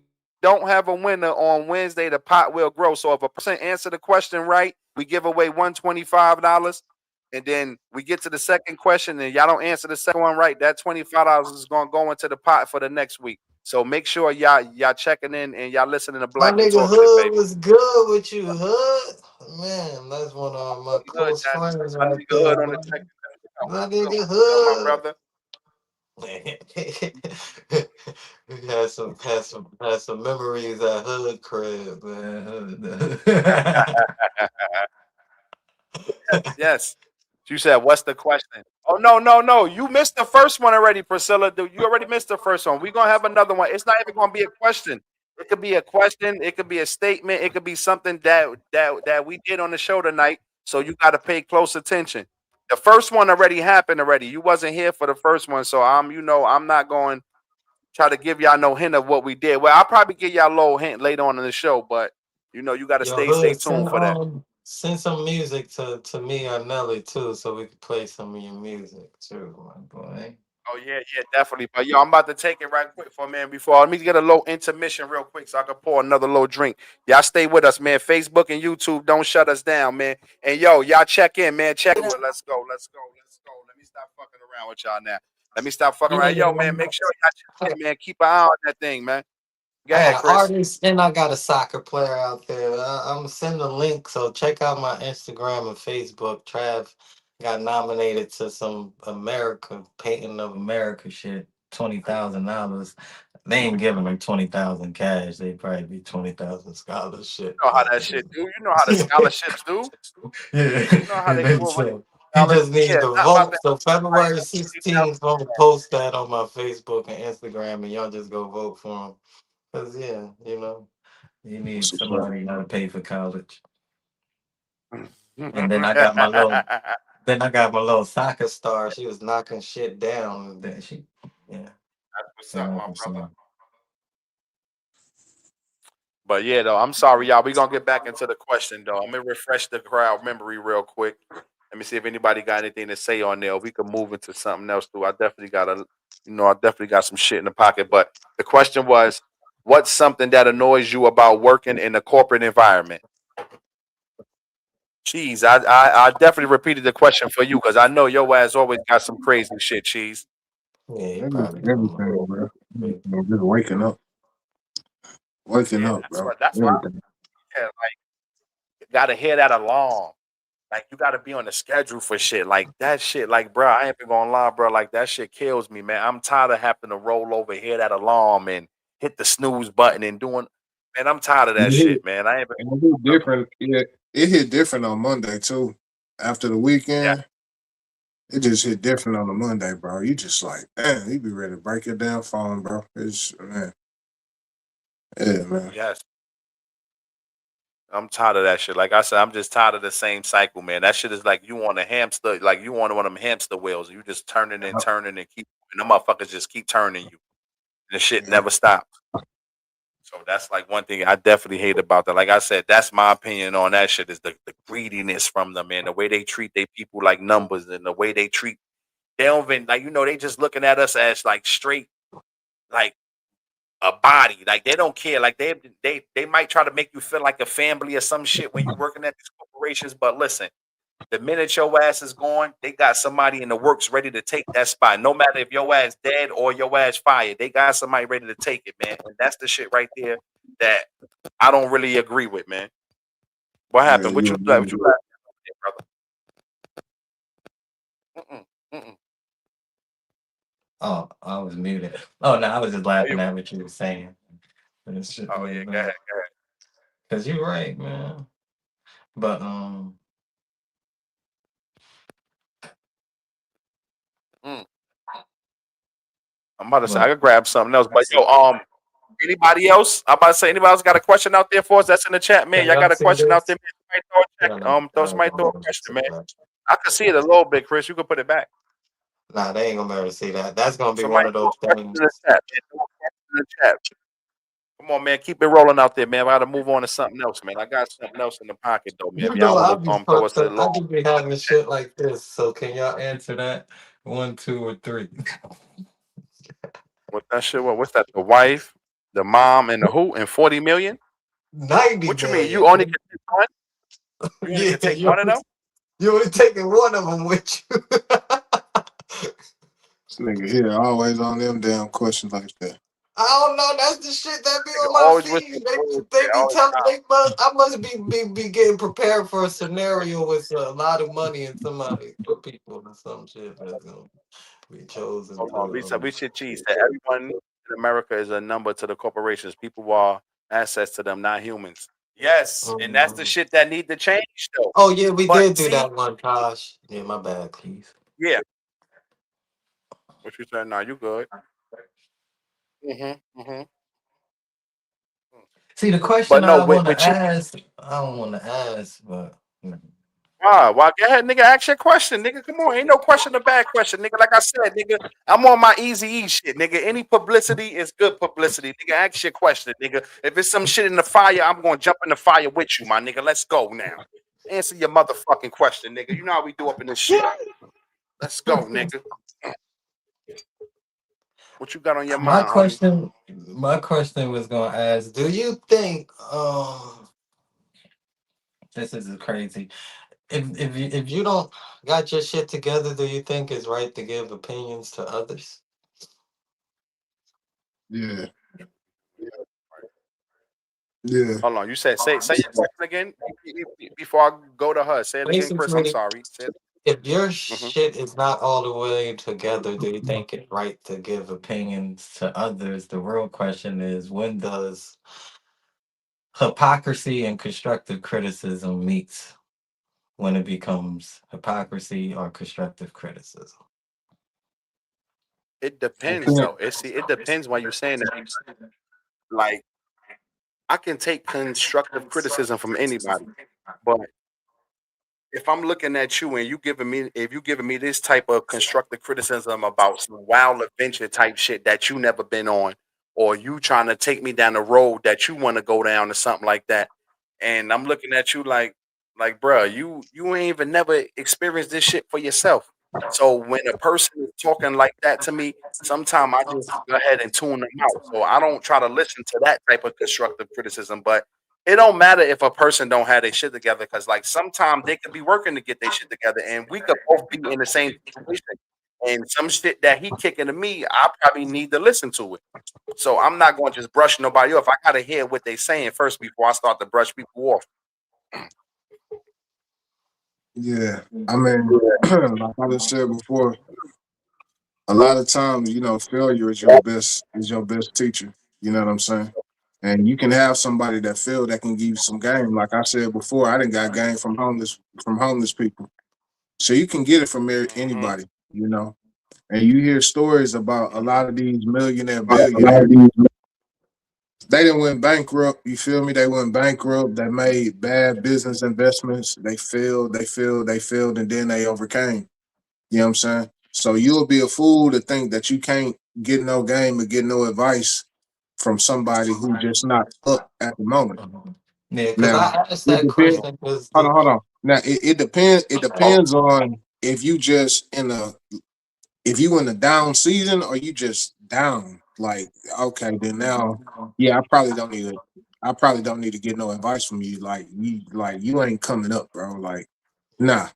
don't have a winner on Wednesday, the pot will grow. So if a person answer the question right, we give away $125. And then we get to the second question, and y'all don't answer the second one right, that $25 is gonna go into the pot for the next week. So make sure y'all checking in and y'all listening to My Black and nigga Talkative, Hood baby. was good with you, Hood. Man, that's one of my Good, close that friends my right nigga there, Hood on the man. check. My What's nigga good, my Hood. brother? We had some memories at Hood crib, man. Yes. You said, what's the question? Oh, no, no, no. You missed the first one already, Priscilla. You already missed the first one. We're going to have another one. It's not even going to be a question. It could be a question. It could be a statement. It could be something that we did on the show tonight. So you got to pay close attention. The first one already happened already. You wasn't here for the first one. So I'm not going to try to give y'all no hint of what we did. Well, I'll probably give y'all a little hint later on in the show, but you got to Yo, stay Hood, tuned for that. send some music to me or Nelly too, so we can play some of your music too, my boy. Oh yeah, yeah, definitely. But yo, I'm about to take it right quick for man. Before let me get a little intermission real quick, so I can pour another little drink. Y'all stay with us, man. Facebook and YouTube, don't shut us down, man. And yo, y'all check in, man. Check in. Let's go, let's go, let's go. Let me stop fucking around with y'all now. Let me stop fucking around. Yo, man, make sure y'all check in, man. Keep an eye on that thing, man. Go I got ahead, an Chris. artist and I got a soccer player out there. I'm gonna send a link, so check out my Instagram and Facebook. Trav got nominated to some America Painting of America shit. $20,000. They ain't giving them 20,000 cash. They probably be 20,000 scholarship. You know how But that shit do. You know how the scholarships do. yeah, You know how and they then do with so he scholarship. just needs Yeah, to not about vote. that. So Like February that 16th, I'm gonna post that on my Facebook and Instagram, and y'all just go vote for him. Cause yeah, you need What's up? somebody to pay for college. And then I got my little, $20,000. then I got my little soccer star. She was knocking shit down. And then yeah. That's what's You up, know my what I'm brother. saying? But yeah, though, I'm sorry, y'all. We're gonna get back into the question though. I'm gonna refresh the crowd memory real quick. Let me see if anybody got anything to say on there. We can move into something else too. I definitely got some shit in the pocket. But the question was, what's something that annoys you about working in a corporate environment? Cheese, I definitely repeated the question for you because I know your ass always got some crazy shit, Cheese. Yeah, you probably don't Everything, bro. know. Just waking up. Waking Yeah, up, bro. that's why Everything. yeah, like gotta hear that alarm. Like you gotta be on the schedule for shit. Like that shit, like bro, I ain't been gonna lie, bro. Like that shit kills me, man. I'm tired of having to roll over, hear that alarm, and hit the snooze button and doing. Man, I'm tired of that It hit, shit, man. I ain't been. it hit different. It hit different on Monday too. After the Yeah, weekend, it just hit different on the Monday, bro. You just like, man, you be ready to break your damn phone, bro. It's man, yeah, man. yes. I'm tired of that shit. Like I said, I'm just tired of the same cycle, man. That shit is like you on a hamster, like you on one of them hamster wheels. You just turning and turning and keep, and them motherfuckers just keep turning you. And the shit Yeah, never stops. So that's like one thing I definitely hate about that. Like I said, that's my opinion on that shit is the greediness from them, man. The way they treat their people like numbers and the way they don't even like, they just looking at us as like straight, like a body. Like they don't care. Like they might try to make you feel like a family or some shit when you working at these corporations. But listen, the minute your ass is gone, they got somebody in the works ready to take that spot. No matter if your ass dead or your ass fired, they got somebody ready to take it, man. And that's the shit right there that I don't really agree with, man. What yeah, happened? What you you. like? What you like, brother? Mm-mm. Oh, I was muted. Oh no, I was just Oh, laughing you, at what you were saying. That shit oh was yeah, go ahead, go ahead. cause you're right, man. But Mm. I'm about to say I but could grab something else, but yo, anybody else? I'm about to say anybody else got a question out there for us? That's in the chat, man. can Y'all y'all got a see question out this? there, man? Somebody throw a check. Yeah, let me Throw somebody throw a question, man. that. I can see it a little bit, Chris. You can put it back. Nah, they ain't gonna be able to see that. That's gonna be one Somebody of throw those a question things. in the chat, man. Throw a question in the chat. Come on, man. Keep it rolling out there, man. I gotta move on to something else, man. I got something else in the pocket though, man. You If y'all know, I'll want be to throw us fucked a up. I little. just be having shit like this. So can y'all answer that? 1, 2, or 3? What that shit? What's that? The wife, the mom, and the who? And 40 million? 90 What you mean? You only million. can take one? You only can Yeah, take one of them? you only taking one of them with you. This nigga here always on them damn questions like that. I don't know. That's the shit that be Nigga on my always with the feed. They bullshit be all the telling time. they must. I must be getting prepared for a scenario with a lot of money and somebody for people or some shit that's gonna be chosen Hold on. to. We should cheese that everyone in America is a number to the corporations. People are assets to them, not humans. Yes, and that's the um, shit that need to change though. oh yeah, we But did do see, that one, Tosh. Yeah, my bad, please. yeah, what you saying? Now you good. Mm-hmm. See, the question But no, I want to with you. ask, I don't want to ask, but Why? Go ahead, nigga. Ask your question, nigga. Come on, ain't no question a bad question, nigga. Like I said, nigga, I'm on my easy E shit, nigga. Any publicity is good publicity, nigga. Ask your question, nigga. If it's some shit in the fire, I'm gonna jump in the fire with you, my nigga. Let's go now. Answer your motherfucking question, nigga. You know how we do up in this shit. Let's go, nigga. What you got on your my mind, homie? question, my question was gonna ask, do you think this is crazy? If you don't got your shit together, do you think it's right to give opinions to others? Yeah, yeah. Hold on. You said say your question again before I go to her. Say it again, Chris. I'm Basically, sorry. Say it. if your Mhm. shit is not all the way together, do you think it's right to give opinions to others? The real question is, when does hypocrisy and constructive criticism meets, when it becomes hypocrisy or constructive criticism? It I depends, think though. It depends why you're saying that. Like, I can take constructive criticism from anybody, but if I'm looking at you and if you giving me this type of constructive criticism about some wild adventure type shit that you never been on, or you trying to take me down the road that you want to go down or something like that, and I'm looking at you like, bruh, you ain't even never experienced this shit for yourself. So when a person is talking like that to me, sometimes I just go ahead and tune them out. So I don't try to listen to that type of constructive criticism, but it don't matter if a person don't have their shit together because like sometimes they could be working to get their shit together and we could both be in the same situation. And some shit that he kicking to me, I probably need to listen to it. So I'm not going to just brush nobody off. I gotta hear what they saying first before I start to brush people off. yeah. I mean, like I just said before, a lot of times, failure is your best teacher. You know what I'm saying? And you can have somebody that failed that can give you some game. Like I said before, I didn't got game from homeless people. So you can get it from Hmm. anybody, you know. And you hear stories about a Hmm. lot of these millionaire A lot of billionaires. these. They didn't went bankrupt. You feel me? They went bankrupt. They made bad business investments. They failed, and then they overcame. You know what I'm saying? So you'll be a fool to think that you can't get no game or get no advice from somebody who just not up at the moment. Mhm. Yeah, because Now I asked it that depends. question because Hold the on, hold on. Now it depends. It depends on if you just if you in a down season or you just down. Like okay, then now yeah, I probably don't need to get no advice from you. You ain't coming up, bro. Like nah.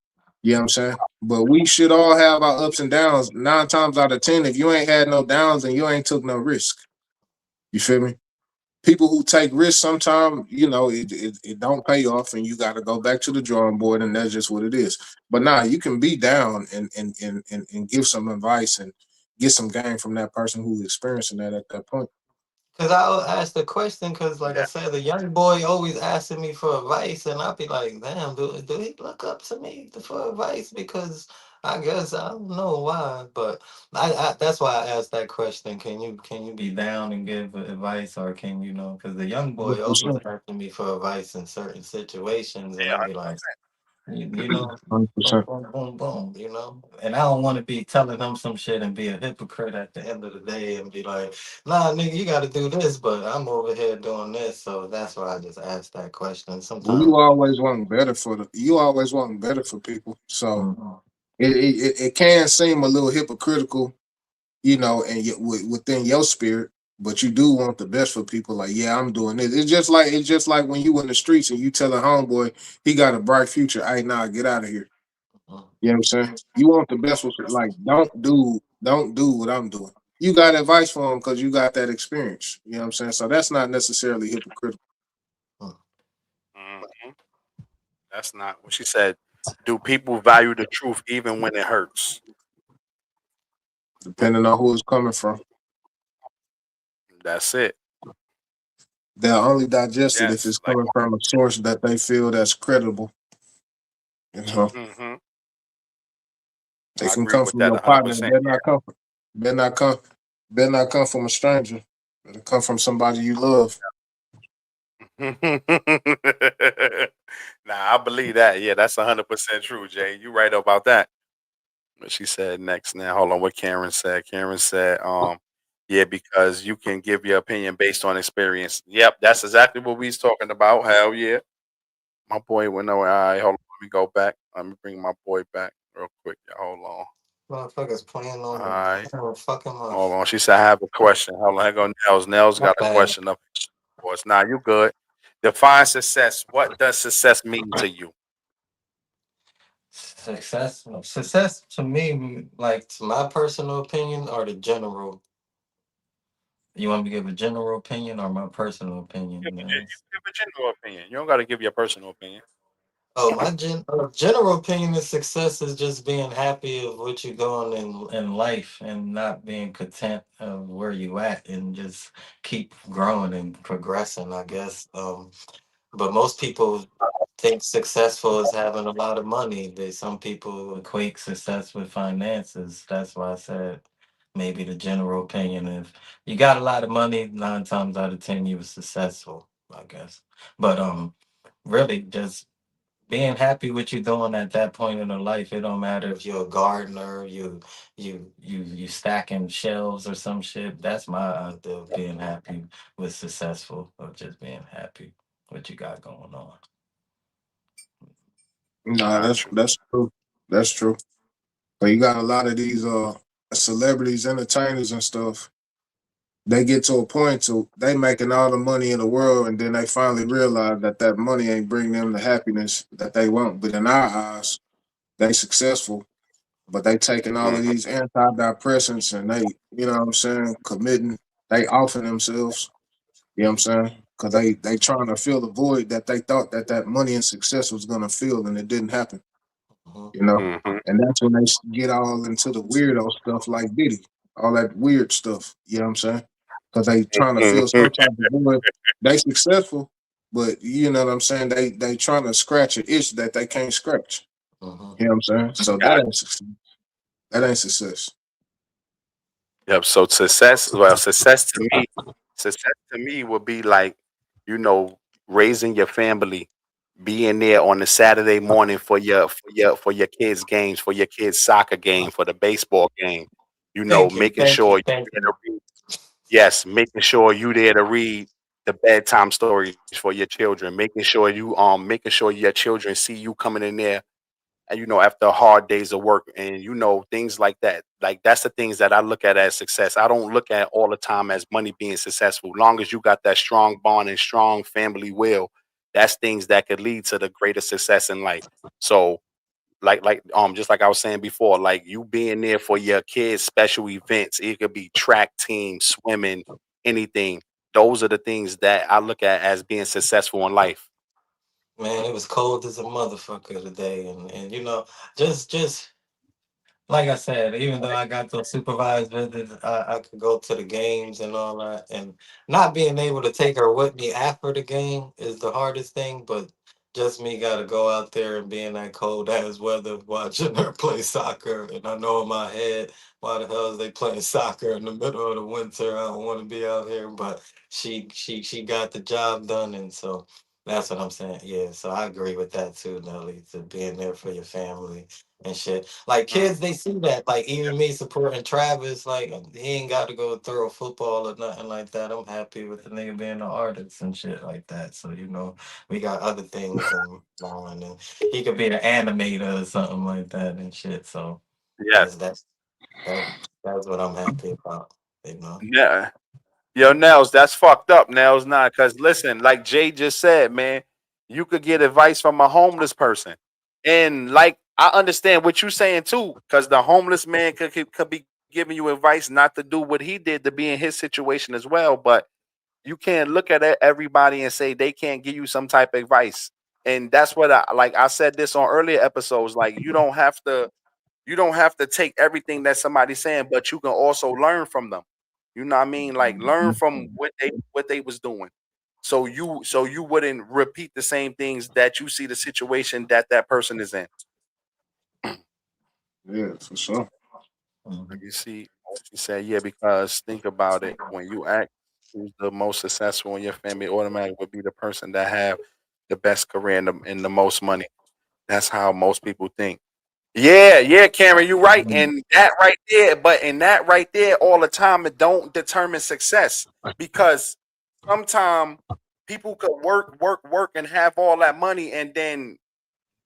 You know what I'm saying? But we should all have our ups and downs. 9 times out of 10, if you ain't had no downs and you ain't took no risk. You feel me? people who take risks sometimes, it don't pay off, and you got to go back to the drawing board, and that's just what it is. But now you can be down and give some advice and get some gain from that person who's experiencing that at that point. Cause I asked the question, cause like I Yeah. said, the young boy always asking me for advice, and I'll be like, "Damn, do he look up to me for advice?" Because I guess I don't know why, but that's why I asked that question. Can you be down and give advice, or can you know? Because the young boy always 100%. asking me for advice in certain situations, and I'll Yeah. be like, you know, boom, 100%. boom, boom, boom, you know. And I don't want to be telling them some shit and be a hypocrite at the end of the day and be like, nah, nigga, you got to do this, but I'm over here doing this. So that's why I just asked that question. Well, Sometimes, you always want better for people. So Mhm. it can seem a little hypocritical, and yet within your spirit, but you do want the best for people. Like, yeah, I'm doing this. It's just like when you in the streets and you tell a homeboy he got a bright future. Hey, nah, get out of here. Mhm. You know what I'm saying? You want the best for like, don't do what I'm doing. You got advice for him because you got that experience. You know what I'm saying? So that's not necessarily hypocritical, Mhm. Mhm. That's not what she said. Do people value the truth even when it hurts? depending on who it's coming from. That's it. They'll only digest it if Yes. it's Like. coming from a source that they feel that's credible. You know, Hmm. it I can agree come with from that your partner. It 100%. better not come, better not come from a stranger. Better come from somebody you love. Yeah. Nah, I believe that. Yeah, that's 100% true, Jay. You right about that. What she said next now. Hold on, what Karen said. Karen said, yeah, because you can give your opinion based on experience. Yep, that's exactly what we was talking about. Hell yeah. My boy went nowhere. All right, hold on. Let me go back. Let me bring my boy back real quick. Y'all. Hold on. Motherfuckers playing All on right. the fucking Hold month. on. She said, I have a question. Hold on. Here go Nels. Nels My got a bad. question up for us. Nah, you good. Define success. What does success mean to you? Success to me, like to my personal opinion, or the general. You want me to give a general opinion or my personal opinion? You give a general opinion. You don't got to give your personal opinion. Oh, my general opinion of success is just being happy of what you're doing in life and not being content of where you at and just keep growing and progressing, I guess. But most people think successful is having a lot of money. Some people equate success with finances. That's why I said maybe the general opinion if you got a lot of money, 9 times out of 10 you were successful, I guess. But really just being happy with you doing at that point in your life. It don't matter if you're a gardener, you stacking shelves or some shit. That's my idea of being happy with successful or just being happy what you got going on. No, Got that's you. that's true. That's true. But you got a lot of these celebrities, entertainers, and stuff. They get to a point to they making all the money in the world, and then they finally realize that that money ain't bringing them the happiness that they want. But in our eyes, they successful, but they taking all of Mhm. these antidepressants and they, you know what I'm saying, committing, they offing themselves. You know what I'm saying? Because they trying to fill the void that they thought that money and success was gonna fill, and it didn't happen. Mhm. You know, Mhm. and that's when they get all into the weirdo stuff like Diddy, all that weird stuff. You know what I'm saying? Because they trying to fill some type of void. They successful, but you know what I'm saying? They trying to scratch an itch that they can't scratch. Mhm. You know what I'm saying? So that Got ain't success. That ain't success. Yep. So success to me would be like, you know, raising your family, being there on the Saturday morning for your kids' games, for your kids' soccer game, for the baseball game. You know, Thank you, making thank sure you, you thank there to you. read. Yes, making sure you there to read the bedtime stories for your children. Making sure your children see you coming in there and after hard days of work and things like that. Like that's the things that I look at as success. I don't look at all the time as money being successful. Long as you got that strong bond and strong family will, that's things that could lead to the greatest success in life. So just like I was saying before, like you being there for your kids special events, it could be track team, swimming, anything. those are the things that I look at as being successful in life. Man, it was cold as a motherfucker today, and just like I said, even though I got those supervised visits, I could go to the games and all that. And not being able to take her with me after the game is the hardest thing. But just me got to go out there and be in that cold ass weather watching her play soccer. And I know in my head, why the hell is they playing soccer in the middle of the winter? I don't want to be out here. But she got the job done. And so that's what I'm saying. Yeah. So I agree with that too, Nelly, to being there for your family and shit. Like Mm. kids, they see that. Like even me supporting Travis, like he ain't got to go throw a football or nothing like that. I'm happy with the nigga being an artist and shit like that. So we got other things and on, and he could be an animator or something like that and shit. So Yes. that's that's what I'm happy about. You know. Yeah. Yo, Nels, that's fucked up. Nels, not because listen, like Jay just said, man, you could get advice from a homeless person, and like I understand what you're saying too, because the homeless man could be giving you advice not to do what he did to be in his situation as well. But you can't look at everybody and say they can't give you some type of advice, and that's what I like. I said this on earlier episodes. Like you don't have to take everything that somebody's saying, but you can also learn from them. You know what I mean? Like learn from what they was doing. So you wouldn't repeat the same things that you see the situation that that person is in. Yeah, for sure. Mhm. You see, she said, yeah, because think about it. When you act who's the most successful in your family, automatically would be the person that have the best career and the most money. That's how most people think. Yeah, yeah, Cameron, you're right. And that right there, but in that right there, all the time, it don't determine success because sometimes people could work, and have all that money, and then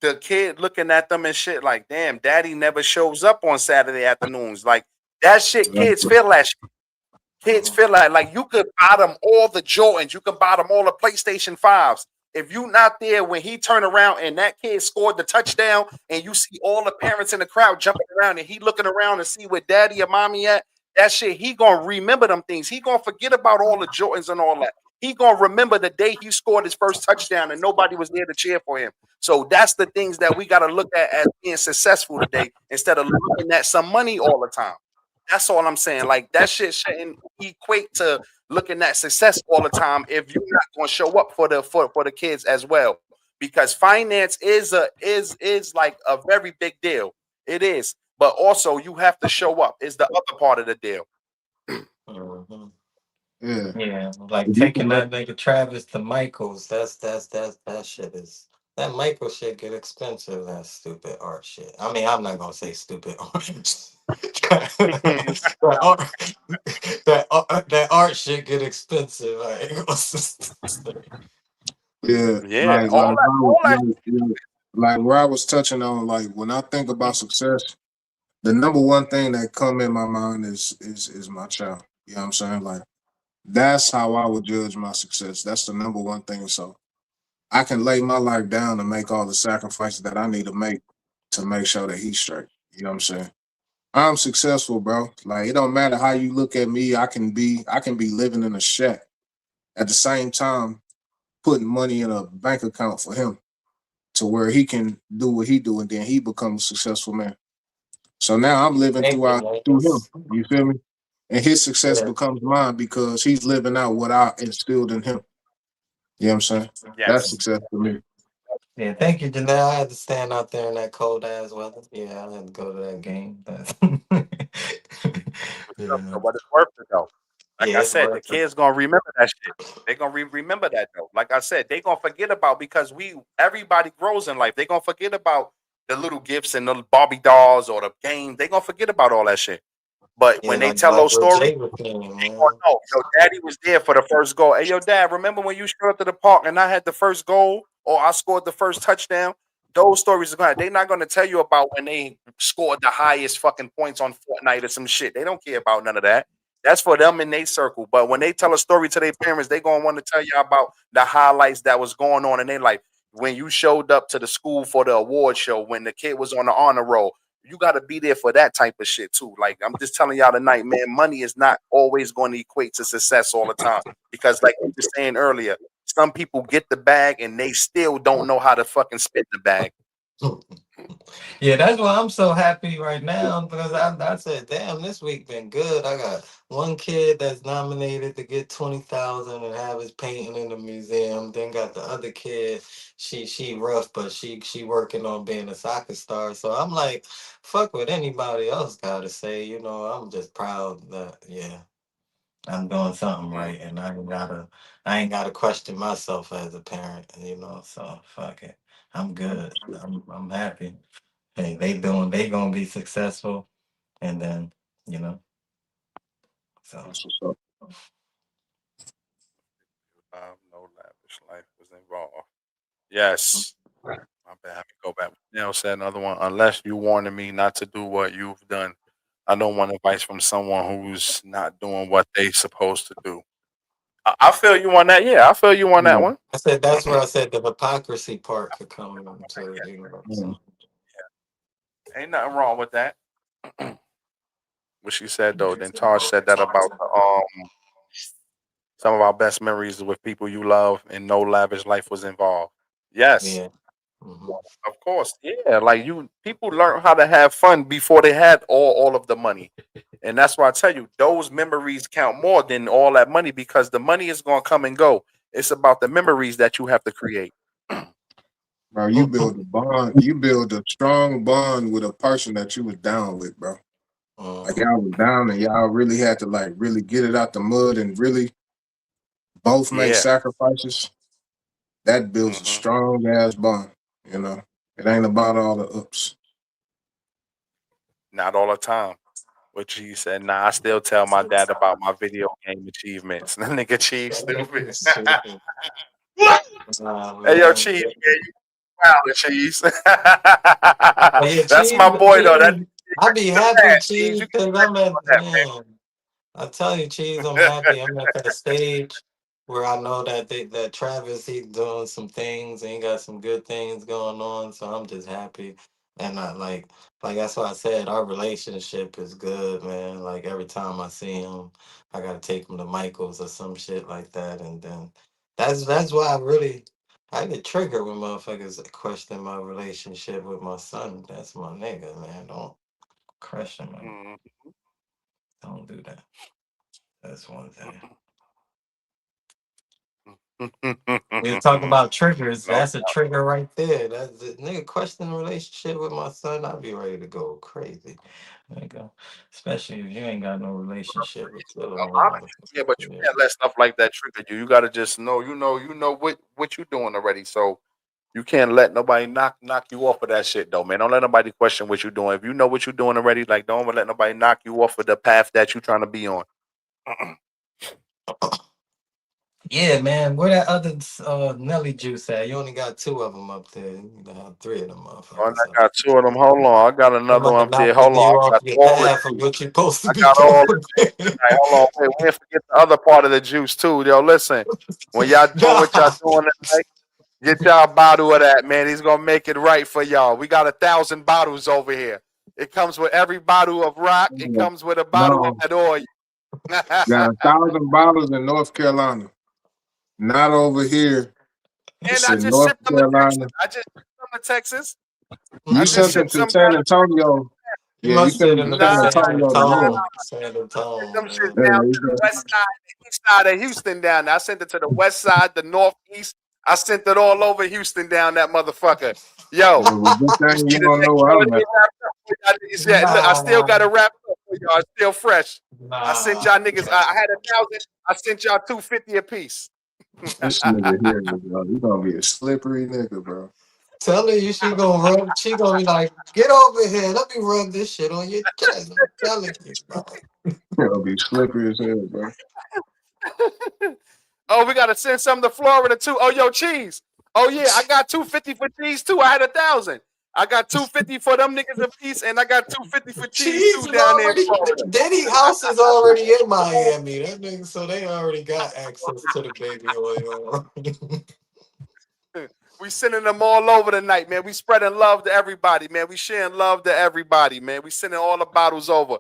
the kid looking at them and shit like, damn, daddy never shows up on Saturday afternoons. Like that shit, kids Exactly. feel that shit. Kids Mhm. feel like you could buy them all the Jordans, you could buy them all the PlayStation 5s. If you not there when he turned around and that kid scored the touchdown and you see all the parents in the crowd jumping around and he looking around to see where daddy or mommy at, that shit, he gonna remember them things. He gonna forget about all the Jordans and all that. He gonna remember the day he scored his first touchdown and nobody was there to cheer for him. So that's the things that we gotta look at as being successful today instead of looking at some money all the time. That's all I'm saying. Like that shit shouldn't equate to looking at success all the time if you're not going to show up for the kids as well. Because finance is like a very big deal. It is, but also you have to show up. Is the other part of the deal. Mhm. Yeah. Yeah, like If you taking can make that nigga Travis to Michaels. That shit is that Michael shit get expensive. That stupid art shit. I mean, I'm not gonna say stupid art. that art, that art shit get expensive. I ain't gonna say. yeah, Yeah, all that like where I was touching on, like when I think about success, the number one thing that come in my mind is my child. You know what I'm saying? Like that's how I would judge my success. That's the number one thing. So I can lay my life down and make all the sacrifices that I need to make sure that he's straight. You know what I'm saying? I'm successful, bro. Like it don't matter how you look at me. I can be living in a shack at the same time putting money in a bank account for him to where he can do what he do and then he becomes a successful man. So now I'm living Thank you, through him. Marcus. You feel me? And his success Yeah, becomes mine because he's living out what I instilled in him. You know what I'm saying? That's yes. success for me. yeah. Thank you, Janelle. I had to stand out there in that cold ass weather. Yeah, I had to go to that game. So Yeah, what it's worth it though. Like yeah, I it's said, the worth it. kids gonna remember that shit. They gonna remember that though. Like I said, they gonna forget about because we everybody grows in life. They gonna forget about the little gifts and the Barbie dolls or the game. They gonna forget about all that shit. But Yeah, when they like tell like those what stories, Jay was saying, they gonna man. know. Yo, daddy was there for the first goal. Hey, yo, dad, remember when you showed up to the park and I had the first goal or I scored the first touchdown? Those stories are gonna. They're not gonna tell you about when they scored the highest fucking points on Fortnite or some shit. They don't care about none of that. That's for them in their circle. But when they tell a story to their parents, they gonna want to tell you about the highlights that was going on in their life. When you showed up to the school for the award show, when the kid was on the honor roll, you got to be there for that type of shit too. Like I'm just telling y'all tonight, man, money is not always going to equate to success all the time because, like you were saying earlier, some people get the bag and they still don't know how to fucking spit the bag. Yeah, that's why I'm so happy right now because I said, damn, this week been good. I got one kid that's nominated to get 20,000 and have his painting in the museum. Then got the other kid, she rough, but she working on being a soccer star. So I'm like, fuck what anybody else gotta say. I'm just proud that I'm doing something Mm. right, and I ain't gotta question myself as a parent. So fuck it, I'm good. I'm happy. Hey, they gonna be successful, and then you know, so That's what's up. No lavish life was involved. Yes. My bad. Have to go back. Now said another one. Unless you warning me not to do what you've done, I don't want advice from someone who's not doing what they supposed to do. I feel you on that. Yeah, I feel you on that Yeah, one. I said that's where I said the hypocrisy part could come into it. yeah. So Ain't nothing wrong with that. What she said though. Then Taj said that about some of our best memories with people you love and no lavish life was involved. Yes, yeah. Hmm. of course. Yeah, like people learn how to have fun before they had all of the money. And that's why I tell you, those memories count more than all that money because the money is gonna come and go. It's about the memories that you have to create. Bro, you build a bond. You build a strong bond with a person that you was down with, bro. Like Hmm. y'all was down and y'all really had to like really get it out the mud and really both make Yeah. sacrifices. That builds a Hmm. strong ass bond. You know, it ain't about all the ups. Not all the time. What she said, nah, I still tell my dad about my video game achievements. That nigga Cheese stupid. Nah, Hey yo, man. Cheese, man, you wild Cheese. But yeah, That's cheese, my boy though. That cheese. I be the happy, man, Cheese. cheese, You because can I'm at that, man. I tell you, cheese, I'm happy. I'm at that stage where I know that Travis he's doing some things and he got some good things going on. So I'm just happy, and I like that's why I said our relationship is good, man. Like every time I see him, I gotta take him to Michael's or some shit like that, and then that's why I get triggered when motherfuckers question my relationship with my son. That's my nigga, man. Don't question him. man. Don't do that. That's one thing. We talk Mm. about triggers. No. That's a trigger right there. That's the nigga question the relationship with my son. I'll be ready to go crazy. There you go. Especially if you ain't got no relationship with your Yeah, but you yeah. can't let stuff like that trigger you. You gotta just know, you know what you doing already. So you can't let nobody knock you off of that shit though, man. Don't let nobody question what you're doing. If you know what you're doing already, like don't let nobody knock you off of the path that you're trying to be on. Yeah, man. Where that other Nelly juice at? You only got two of them up there. You need to have three of them Oh, motherfuckers I up. got two of them. Hold on, I got I'm another about to one up there. knock Hold on, you I off got your all the path of juice. what you're supposed to I be got all the doing. juice tonight. Hold on, wait, we didn't forget the other part of the juice too. Yo, listen, when y'all doing what y'all Nah. doing tonight, get y'all a bottle of that, man. He's gonna make it right for y'all. We got 1,000 bottles over here. It comes with every bottle of rock. It comes with a bottle of No, that oil. got 1,000 bottles in North Carolina. Not over here. And It's I in just North shipped them to Texas. Carolina. I just shipped them to Texas. I You just sent Mm-mm. them shipped to some down San to Antonio. You Yeah, you must sent sit them in to the San nah, San Antonio to nah. North. Antone. San Sent them shit Antone, Yeah, down you to the got- west side, the east side of Houston down there. I sent it to the west side, the northeast. I sent it all over Houston down that motherfucker. Yo, well, good you thing see you the don't next know where one I'm they at. wrapped up for y'all niggas man. yet. Look, I still got Nah. to wrap it up for y'all. It's still fresh. I sent Nah. y'all niggas. I had 1,000. I sent y'all 250 apiece. This nigga here, bro. You gonna be a slippery nigga, bro. Tell her she gonna be like, get over here. Let me rub this shit on your chest. I'm telling you, bro. You gonna be slippery as hell, bro. Oh, we gotta send some to Florida too. Oh, yo, cheese. Oh yeah, I got 250 for cheese too. I had 1,000. I got 250 for them niggas a piece, and I got 250 for cheese Cheese too is down there in already Florida. Denny house is already in Miami. That nigga, so they already got access to the baby oil. We sending them all over tonight, man. We spreading love to everybody, man. We sharing love to everybody, man. We sending all the bottles over.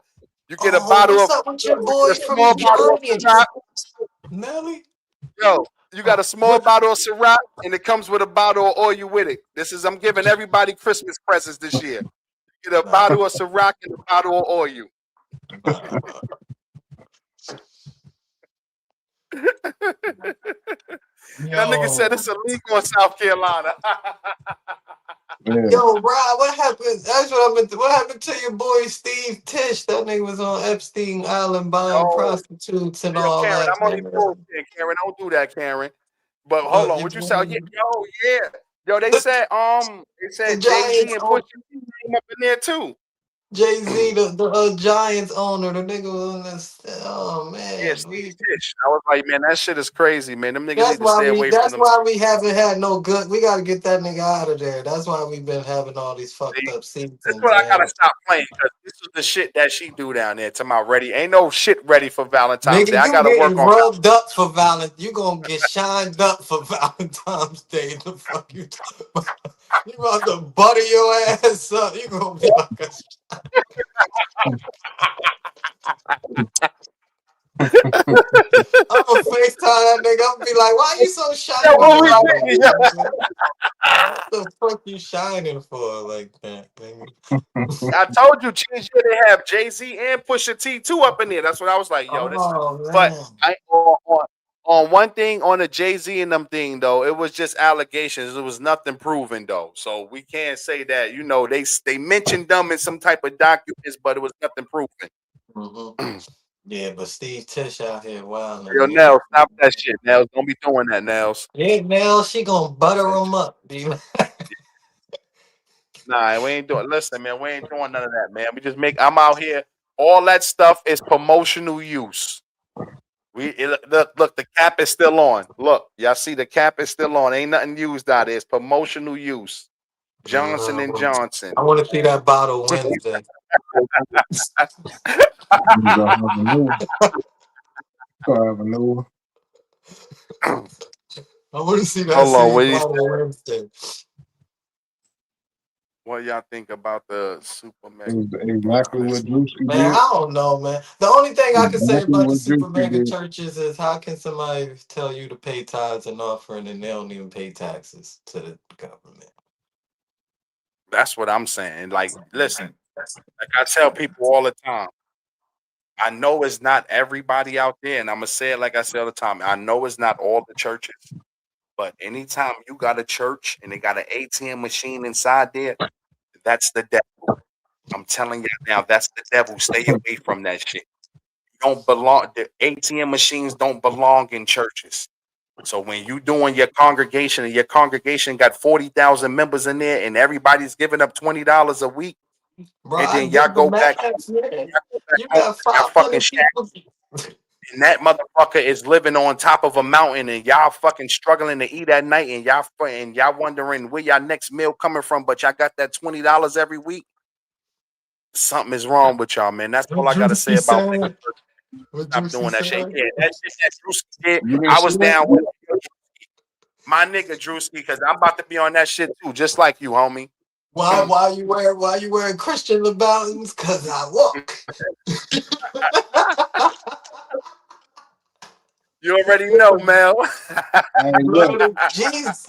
You get a Oh, bottle what's of, up with your you get boy a from small bottle of Germany? Ciroc. Nelly? Yo, you got a small bottle of Ciroc, and it comes with a bottle of oil with it. I'm giving everybody Christmas presents this year. You get a Nah, bottle of Ciroc and a bottle of oil. nah. That nigga said Yo. it's illegal in South Carolina. Yeah. Yo, Rob, what happened? That's what happened to your boy Steve Tish? That nigga was on Epstein Island buying Yo, prostitutes and yo, all Karen, that, I'm only man. bullshitting, Karen. Don't do that, Karen. But hold Look, on, you what you say? Oh, yeah, the yo, yeah. Yo, they said Jay-Z Giants and on Pusha T came up in there too. Jay-Z, the Giants owner, the nigga was on this. Oh Yeah, man, Steve Tish. I was like, man, that shit is crazy, man. Them niggas that's need to why stay we away from that's them. why we haven't had no good. We gotta get that nigga out of there. That's why we've been having all these fucked See, up that's seasons, what I gotta man. stop playing because this is the shit that she do down there. To my ready, ain't no shit ready for Valentine's Day. Nigga, I you gotta work getting on. rubbed up for Valentine. You gonna get shined up for Valentine's Day. The fuck you talking about? You about to butter your ass up. You gonna be like a. I'm gonna FaceTime that nigga. I'm gonna be like, why you so Yeah, shiny what we today, thinking? Yeah. nigga? What the fuck you shining for like that, nigga? I told you, change they have Jay Z and Pusha T two up in there. That's what I was like, yo. This, Oh but man. I on one thing on the Jay Z and them thing though, it was just allegations. It was nothing proven though, so we can't say that. You know, they mentioned them in some type of documents, but it was nothing proven. hmm Yeah, but Steve Tish out here wilding, Yo, man. Nels, stop that shit. Nels, don't be doing that, Nels. Yeah, now she gonna butter him up, dude. Nah, we ain't doing. Listen, man, we ain't doing none of that, man. We just make. I'm out here. All that stuff is promotional use. Look, the cap is still on. Look, y'all see the cap is still on. Ain't nothing used out there. It's promotional use. Johnson and Johnson. I want to see that bottle Wednesday. You gonna have a new one. Gonna have a new one. I want to see that Hold on, same what you bottle Wednesday. what y'all think about the super It mega? was exactly what Juicy Man, did. I don't know, man. The only thing I can say Exactly about the what super Juicy mega did. churches is how can somebody tell you to pay tithes and offering and they don't even pay taxes to the government? That's what I'm saying. Like, listen, like I tell people all the time. I know it's not everybody out there, and I'm gonna say it like I say all the time. I know it's not all the churches, but anytime you got a church and they got an ATM machine inside there, that's the devil. I'm telling you now, that's the devil. Stay away from that shit. You don't belong. The ATM machines don't belong in churches. So when you doing your congregation and your congregation got 40,000 members in there and everybody's giving up $20 a week, Bro, and I then y'all did the go back home, math, man. y'all go back You home got to y'all fucking 500 shack, people. and that motherfucker is living on top of a mountain, and y'all fucking struggling to eat at night, and y'all wondering where y'all next meal coming from, but y'all got that $20 every week. Something is wrong with y'all, man. That's all What I gotta say Drewski about mega said? church. What Stop Drewski doing that shit. said? Yeah, that shit that Drewski did, You didn't I see was that? down with my nigga Drewski because I'm about to be on that shit too, just like you, homie. Why you wearing Christian Louboutins? Cause I walk. You already know, Mel. Hey, look, Blood of Jesus.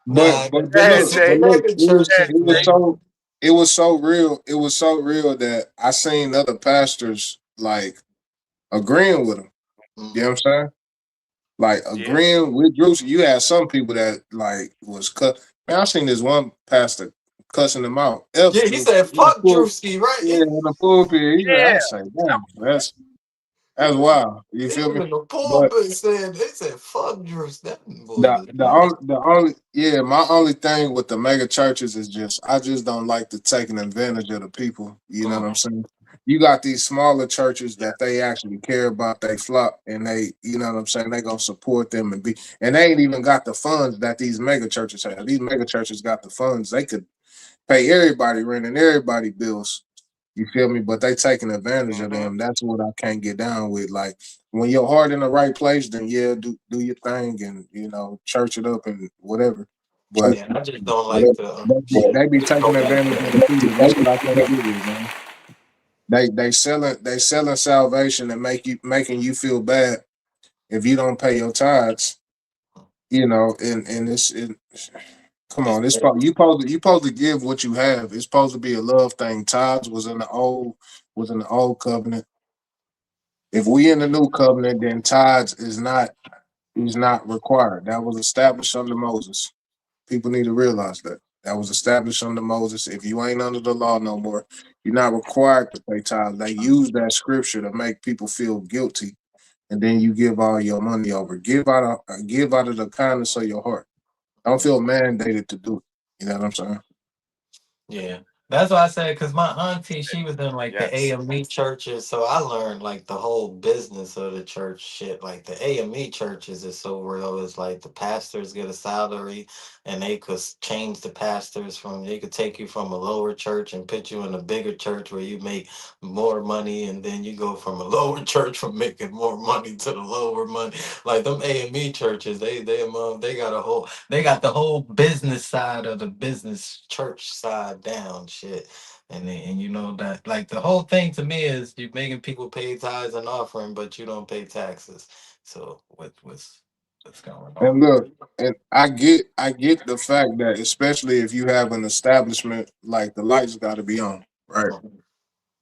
but Nah, but Go but ahead, look, super but Jay. look, mega churches, man. it was so real. It was so real that I seen other pastors like agreeing with him. You know what I'm Mhm. saying? Like Yeah, agreeing with Bruce. You had some people that like was cut. Man, I seen this one pastor cussing him out. F Yeah, he Drewski said, in the fuck pulpit. Drewski, right? Yeah, in the pulpit. He said, yeah. I say, damn, that's wild. You He feel was me? in the But pulpit saying, they said, fuck Drewski. That boy the was the nasty. only the only yeah, my only thing with the mega churches is just I just don't like the taking advantage of the people. You know what I'm Mhm. saying? You got these smaller churches Yeah. that they actually care about they flock and they, you know what I'm saying, they gonna support them and they ain't even got the funds that these mega churches have. These mega churches got the funds. They could pay everybody rent and everybody bills. You feel me? But they taking advantage of Mm-hmm. them. That's what I can't get down with. Like when your heart in the right place, then yeah, do your thing and church it up and whatever. But Yeah, I just don't like the. they be taking advantage of the people. That's what I can't get with, man. They selling salvation and making you feel bad if you don't pay your tithes. And come on, it's probably you supposed to give what you have. It's supposed to be a love thing. Tithes was in the old covenant. If we in the new covenant, then tithes is not required. That was established under Moses. People need to realize that. That was established under Moses. If you ain't under the law no more, you're not required to pay tithes. They use that scripture to make people feel guilty, and then you give all your money over. Give out of the kindness of your heart. Don't feel mandated to do it. You know what I'm saying? Yeah. That's why I said, because my auntie, she was in like the Yes. AME churches. So I learned like the whole business of the church shit. Like the AME churches is so real. It's like the pastors get a salary and they could change the pastors from, they could take you from a lower church and put you in a bigger church where you make more money. And then you go from a lower church from making more money to the lower money. Like them AME churches, they got a whole, they got the whole business side of the business church side down shit. And you know that like the whole thing to me is you're making people pay tithes and offering, but you don't pay taxes. So what's going on? And look, and I get the fact that especially if you have an establishment, like the lights got to be on, right? Mhm.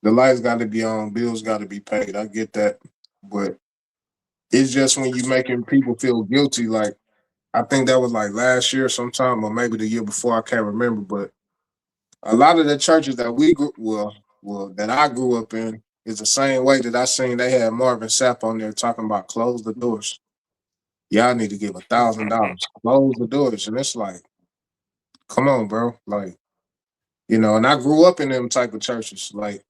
The lights got to be on, bills got to be paid. I get that, but it's just when you making people feel guilty. Like I think that was like last year sometime, or maybe the year before. I can't remember, but a lot of the churches that we grew well that I grew up in is the same way that I seen they had Marvin Sapp on there talking about close the doors. Y'all need to give $1,000. Close the doors, and it's like, come on, bro. Like, and I grew up in them type of churches. Like,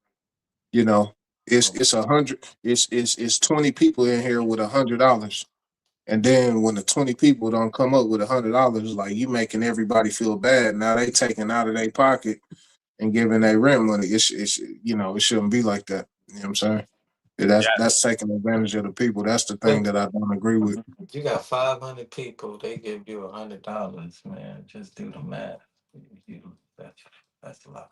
you know, it's 100. It's 20 people in here with $100, and then when the 20 people don't come up with $100, like you making everybody feel bad. Now they taking out of their pocket and giving their rent money. It shouldn't be like that. You know what I'm saying? Yeah, that's Yes. taking advantage of the people. That's the thing But that I don't agree with. you got 500 people, they give you $100, man. Just do the math. That's that's a lot.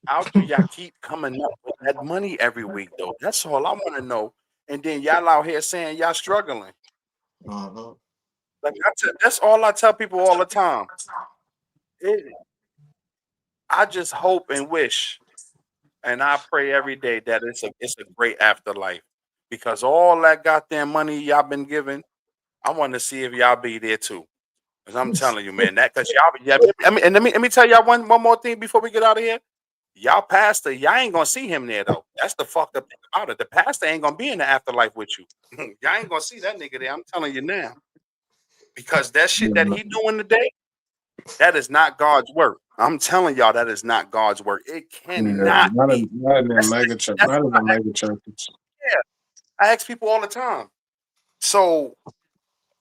How do y'all keep coming up with that money every week though? That's all I want to know. And then y'all out here saying y'all struggling. Mhm. Like that's all I tell people all the time. It, I just hope and wish, and I pray every day that it's a great afterlife, because all that goddamn money y'all been giving, I want to see if y'all be there too. Cause I'm telling you, man, that cause y'all, yeah. I mean, and let me tell y'all one more thing before we get out of here. Y'all pastor, y'all ain't gonna see him there though. That's the fucked up thing about it. The pastor ain't gonna be in the afterlife with you. Y'all ain't gonna see that nigga there. I'm telling you now, because that shit that Yeah, he doing today, that is not God's work. I'm telling y'all, that is not God's work. It yeah, cannot not be. in not in them That's mega church, that's not in what the mega churches. I ask people all the time. So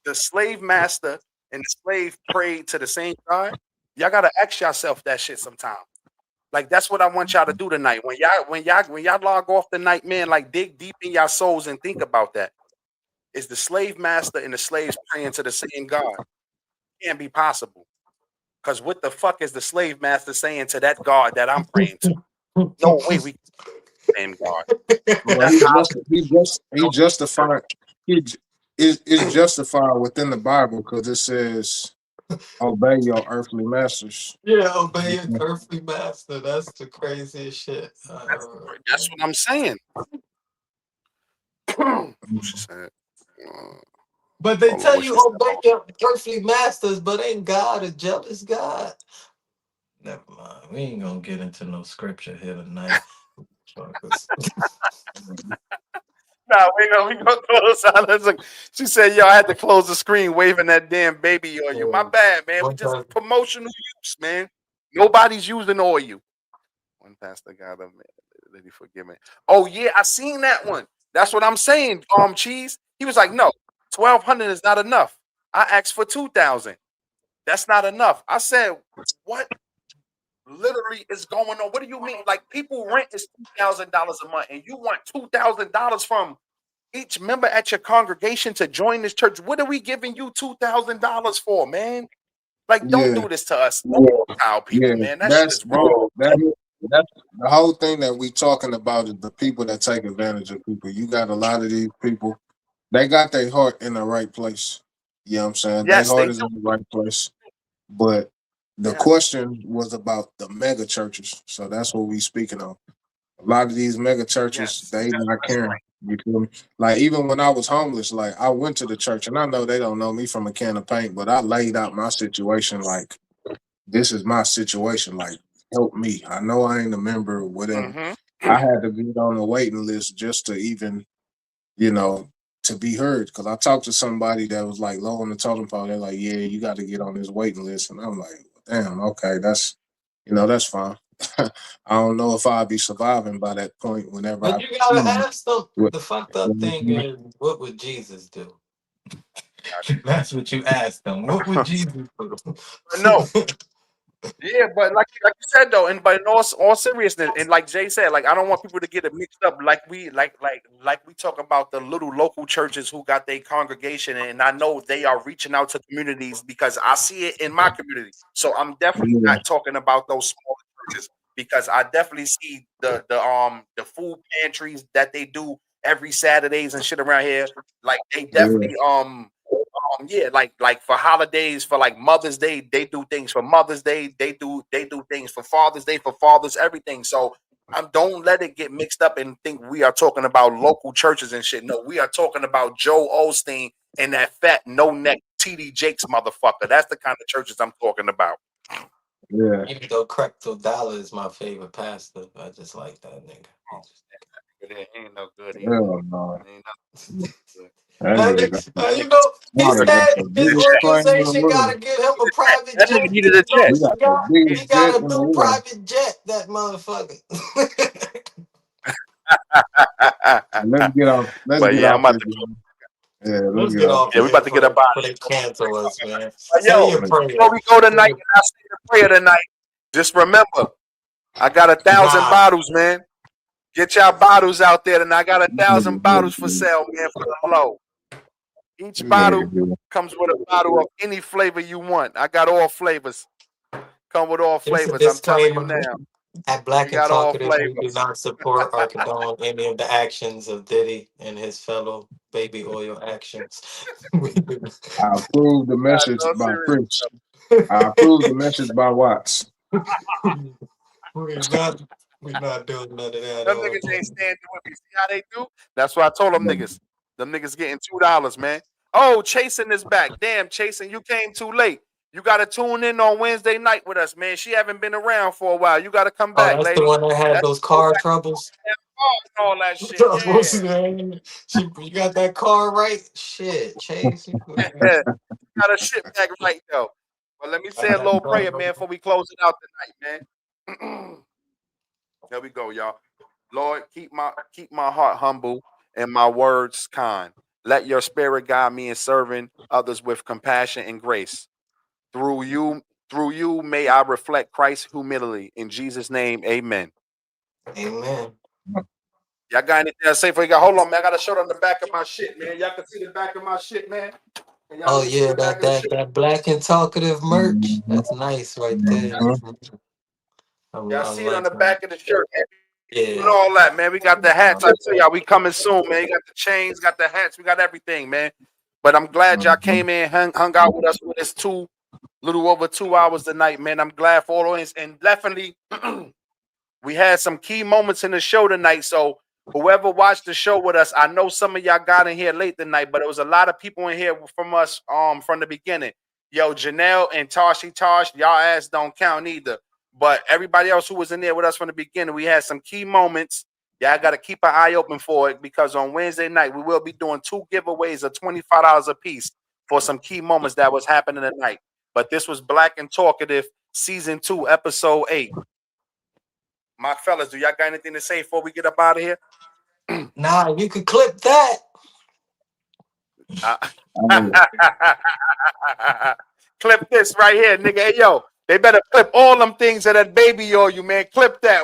the slave master and the slave prayed to the same God. Y'all gotta ask yourself that shit sometime. Like that's what I want y'all to do tonight. When y'all log off tonight, man, like dig deep in your souls and think about that. Is the slave master and the slaves praying to the same God? Can't be possible. Because what the fuck is the slave master saying to that God that I'm praying to? No way we can the same God. Well, That's how he justified he j- is justified within the Bible because it says obey your earthly masters. Yeah, obey your earthly master. That's the craziest shit I that's, ever heard. that's what I'm saying. Who she said? Uh, But they hold on, tell what you she said? obey your earthly masters, but ain't God a jealous God? Never mind. We ain't gonna get into no scripture here tonight. Fuckers. Nah, we gonna close out. She said, "Yo, I had to close the screen, waving that damn baby on you. My bad, man. We One just time, promotional use, man. Nobody's using all you." One pastor got him. Did he forgive me? Oh yeah, I seen that one. That's what I'm saying. Cheese. He was like, "No, 1,200 is not enough. I asked for 2,000. That's not enough." I said, "What literally is going on? What do you mean? Like people rent is $2,000 a month, and you want $2,000 from each member at your congregation to join this church? What are we giving you $2,000 for, man? Like, don't Yeah, do this to us, child yeah. people, man. That shit That's is wrong. that's the whole thing that we talking about is the people that take advantage of people. You got a lot of these people. They got their heart in the right place. You know what I'm saying? Their Yes, they heart is do. in the right place. But the Yes. question was about the mega churches. So that's what we speaking of. A lot of these mega churches, Yes. they not caring. You feel me? Like even when I was homeless, like I went to the church and I know they don't know me from a can of paint, but I laid out my situation like this is my situation. Like, help me. I know I ain't a member or whatever. Mm-hmm. I had to get on the waiting list just to even, you know, to be heard. Cause I talked to somebody that was like low on the totem pole. They're like, yeah, you got to get on this waiting list. And I'm like, damn, okay, that's fine. I don't know if I'll be surviving by that point whenever But I, you gotta ask them. with- The fucked up thing is, what would Jesus do? That's what you asked them. What would Jesus No. do? Yeah, but like you said though, and but in all seriousness, and like Jay said, like I don't want people to get it mixed up. Like we talk about the little local churches who got their congregation, and I know they are reaching out to communities because I see it in my community. So I'm definitely yeah, not talking about those small churches because I definitely see the food pantries that they do every Saturdays and shit around here. Like they yeah, definitely yeah, like for holidays, for like Mother's Day, they do things for Mother's Day. They do things for Father's Day, for fathers, everything. So don't let it get mixed up and think we are talking about local churches and shit. No, we are talking about Joe Osteen and that fat no neck TD Jakes motherfucker. That's the kind of churches I'm talking about. yeah. Even though Crecto Dollar is my favorite pastor, I just like that nigga. It ain't no good either. Hell no. It ain't nothing good. That nigga got You know, he Smarter got said the his biggest claim in the organization got world. to get him a private That jet. nigga needed a jet. We got the He biggest jet got a in the new world. private jet, that motherfucker. Let's get off. Let's But get yeah, I'm off about this. to. Man. Yeah, let's Let's get get off off Yeah, of we this. here about to get up before, out before of they cancel us, man. here. Say Yo, your before prayer. we go tonight, and I say the prayer tonight. Just remember, I got 1,000 Nah, bottles, man. Get y'all bottles out there, and I got 1,000 bottles for sale, man, for the low. Each bottle comes with a bottle of any flavor you want. I got all flavors. Come with all it's a flavors. I'm telling you disclaimer. now. At Black We and got all Talkative, we do flavors. not support or condone any of the actions of Diddy and his fellow baby oil actions. We do. I approve the Nah, message no by serious Chris. stuff. I approve the message by Watts. We're not, we're not doing none of that. Them niggas ain't standing with me. See how they do? That's what I told them niggas. Them niggas getting $2, man. Oh, Chasing is back. Damn, Chasing, you came too late. You got to tune in on Wednesday night with us, man. She haven't been around for a while. You got to come Oh, back, that's the lady. one that had That's those go car back troubles. and all that shit. Troubles, man. You got that car right? Shit, Chase. Yeah. Got a shit back right though. But let me say a little prayer, man, before we close it out tonight, man. There we go, y'all. Lord, keep my heart humble and my words kind. Let your spirit guide me in serving others with compassion and grace. Through you, through you, may I reflect Christ's humility. In Jesus' name, amen. Amen. Y'all got anything to say for you? Hold on, man. I gotta show them the back of my shit, man. Y'all can see the back of my shit, man. And y'all Oh let me see yeah, the back that of the that shit. that Black and Talkative merch. Mhm, That's nice right there. mhm. I'm, Y'all I'm see it on the liking. back of the shirt, man. Doing Yeah. all that, man. We got the hats. I tell y'all, we coming soon, man. You got the chains, got the hats, we got everything, man. But I'm glad y'all came in, hung out with us with this little over 2 hours tonight, man. I'm glad for all of this, and definitely we had some key moments in the show tonight. So whoever watched the show with us, I know some of y'all got in here late tonight, but it was a lot of people in here from us from the beginning. Yo, Janelle and Tosh, y'all ass don't count either. But everybody else who was in there with us from the beginning, we had some key moments. Y'all got to keep an eye open for it because on Wednesday night we will be doing 2 giveaways of $25 a piece for some key moments that was happening tonight. But this was Black and Talkative, season 2, episode 8. My fellas, do y'all got anything to say before we get up out of here? Nah, you could clip that. Clip this right here, nigga. Hey, yo, they better clip all them things of that baby oil, you man. Clip that.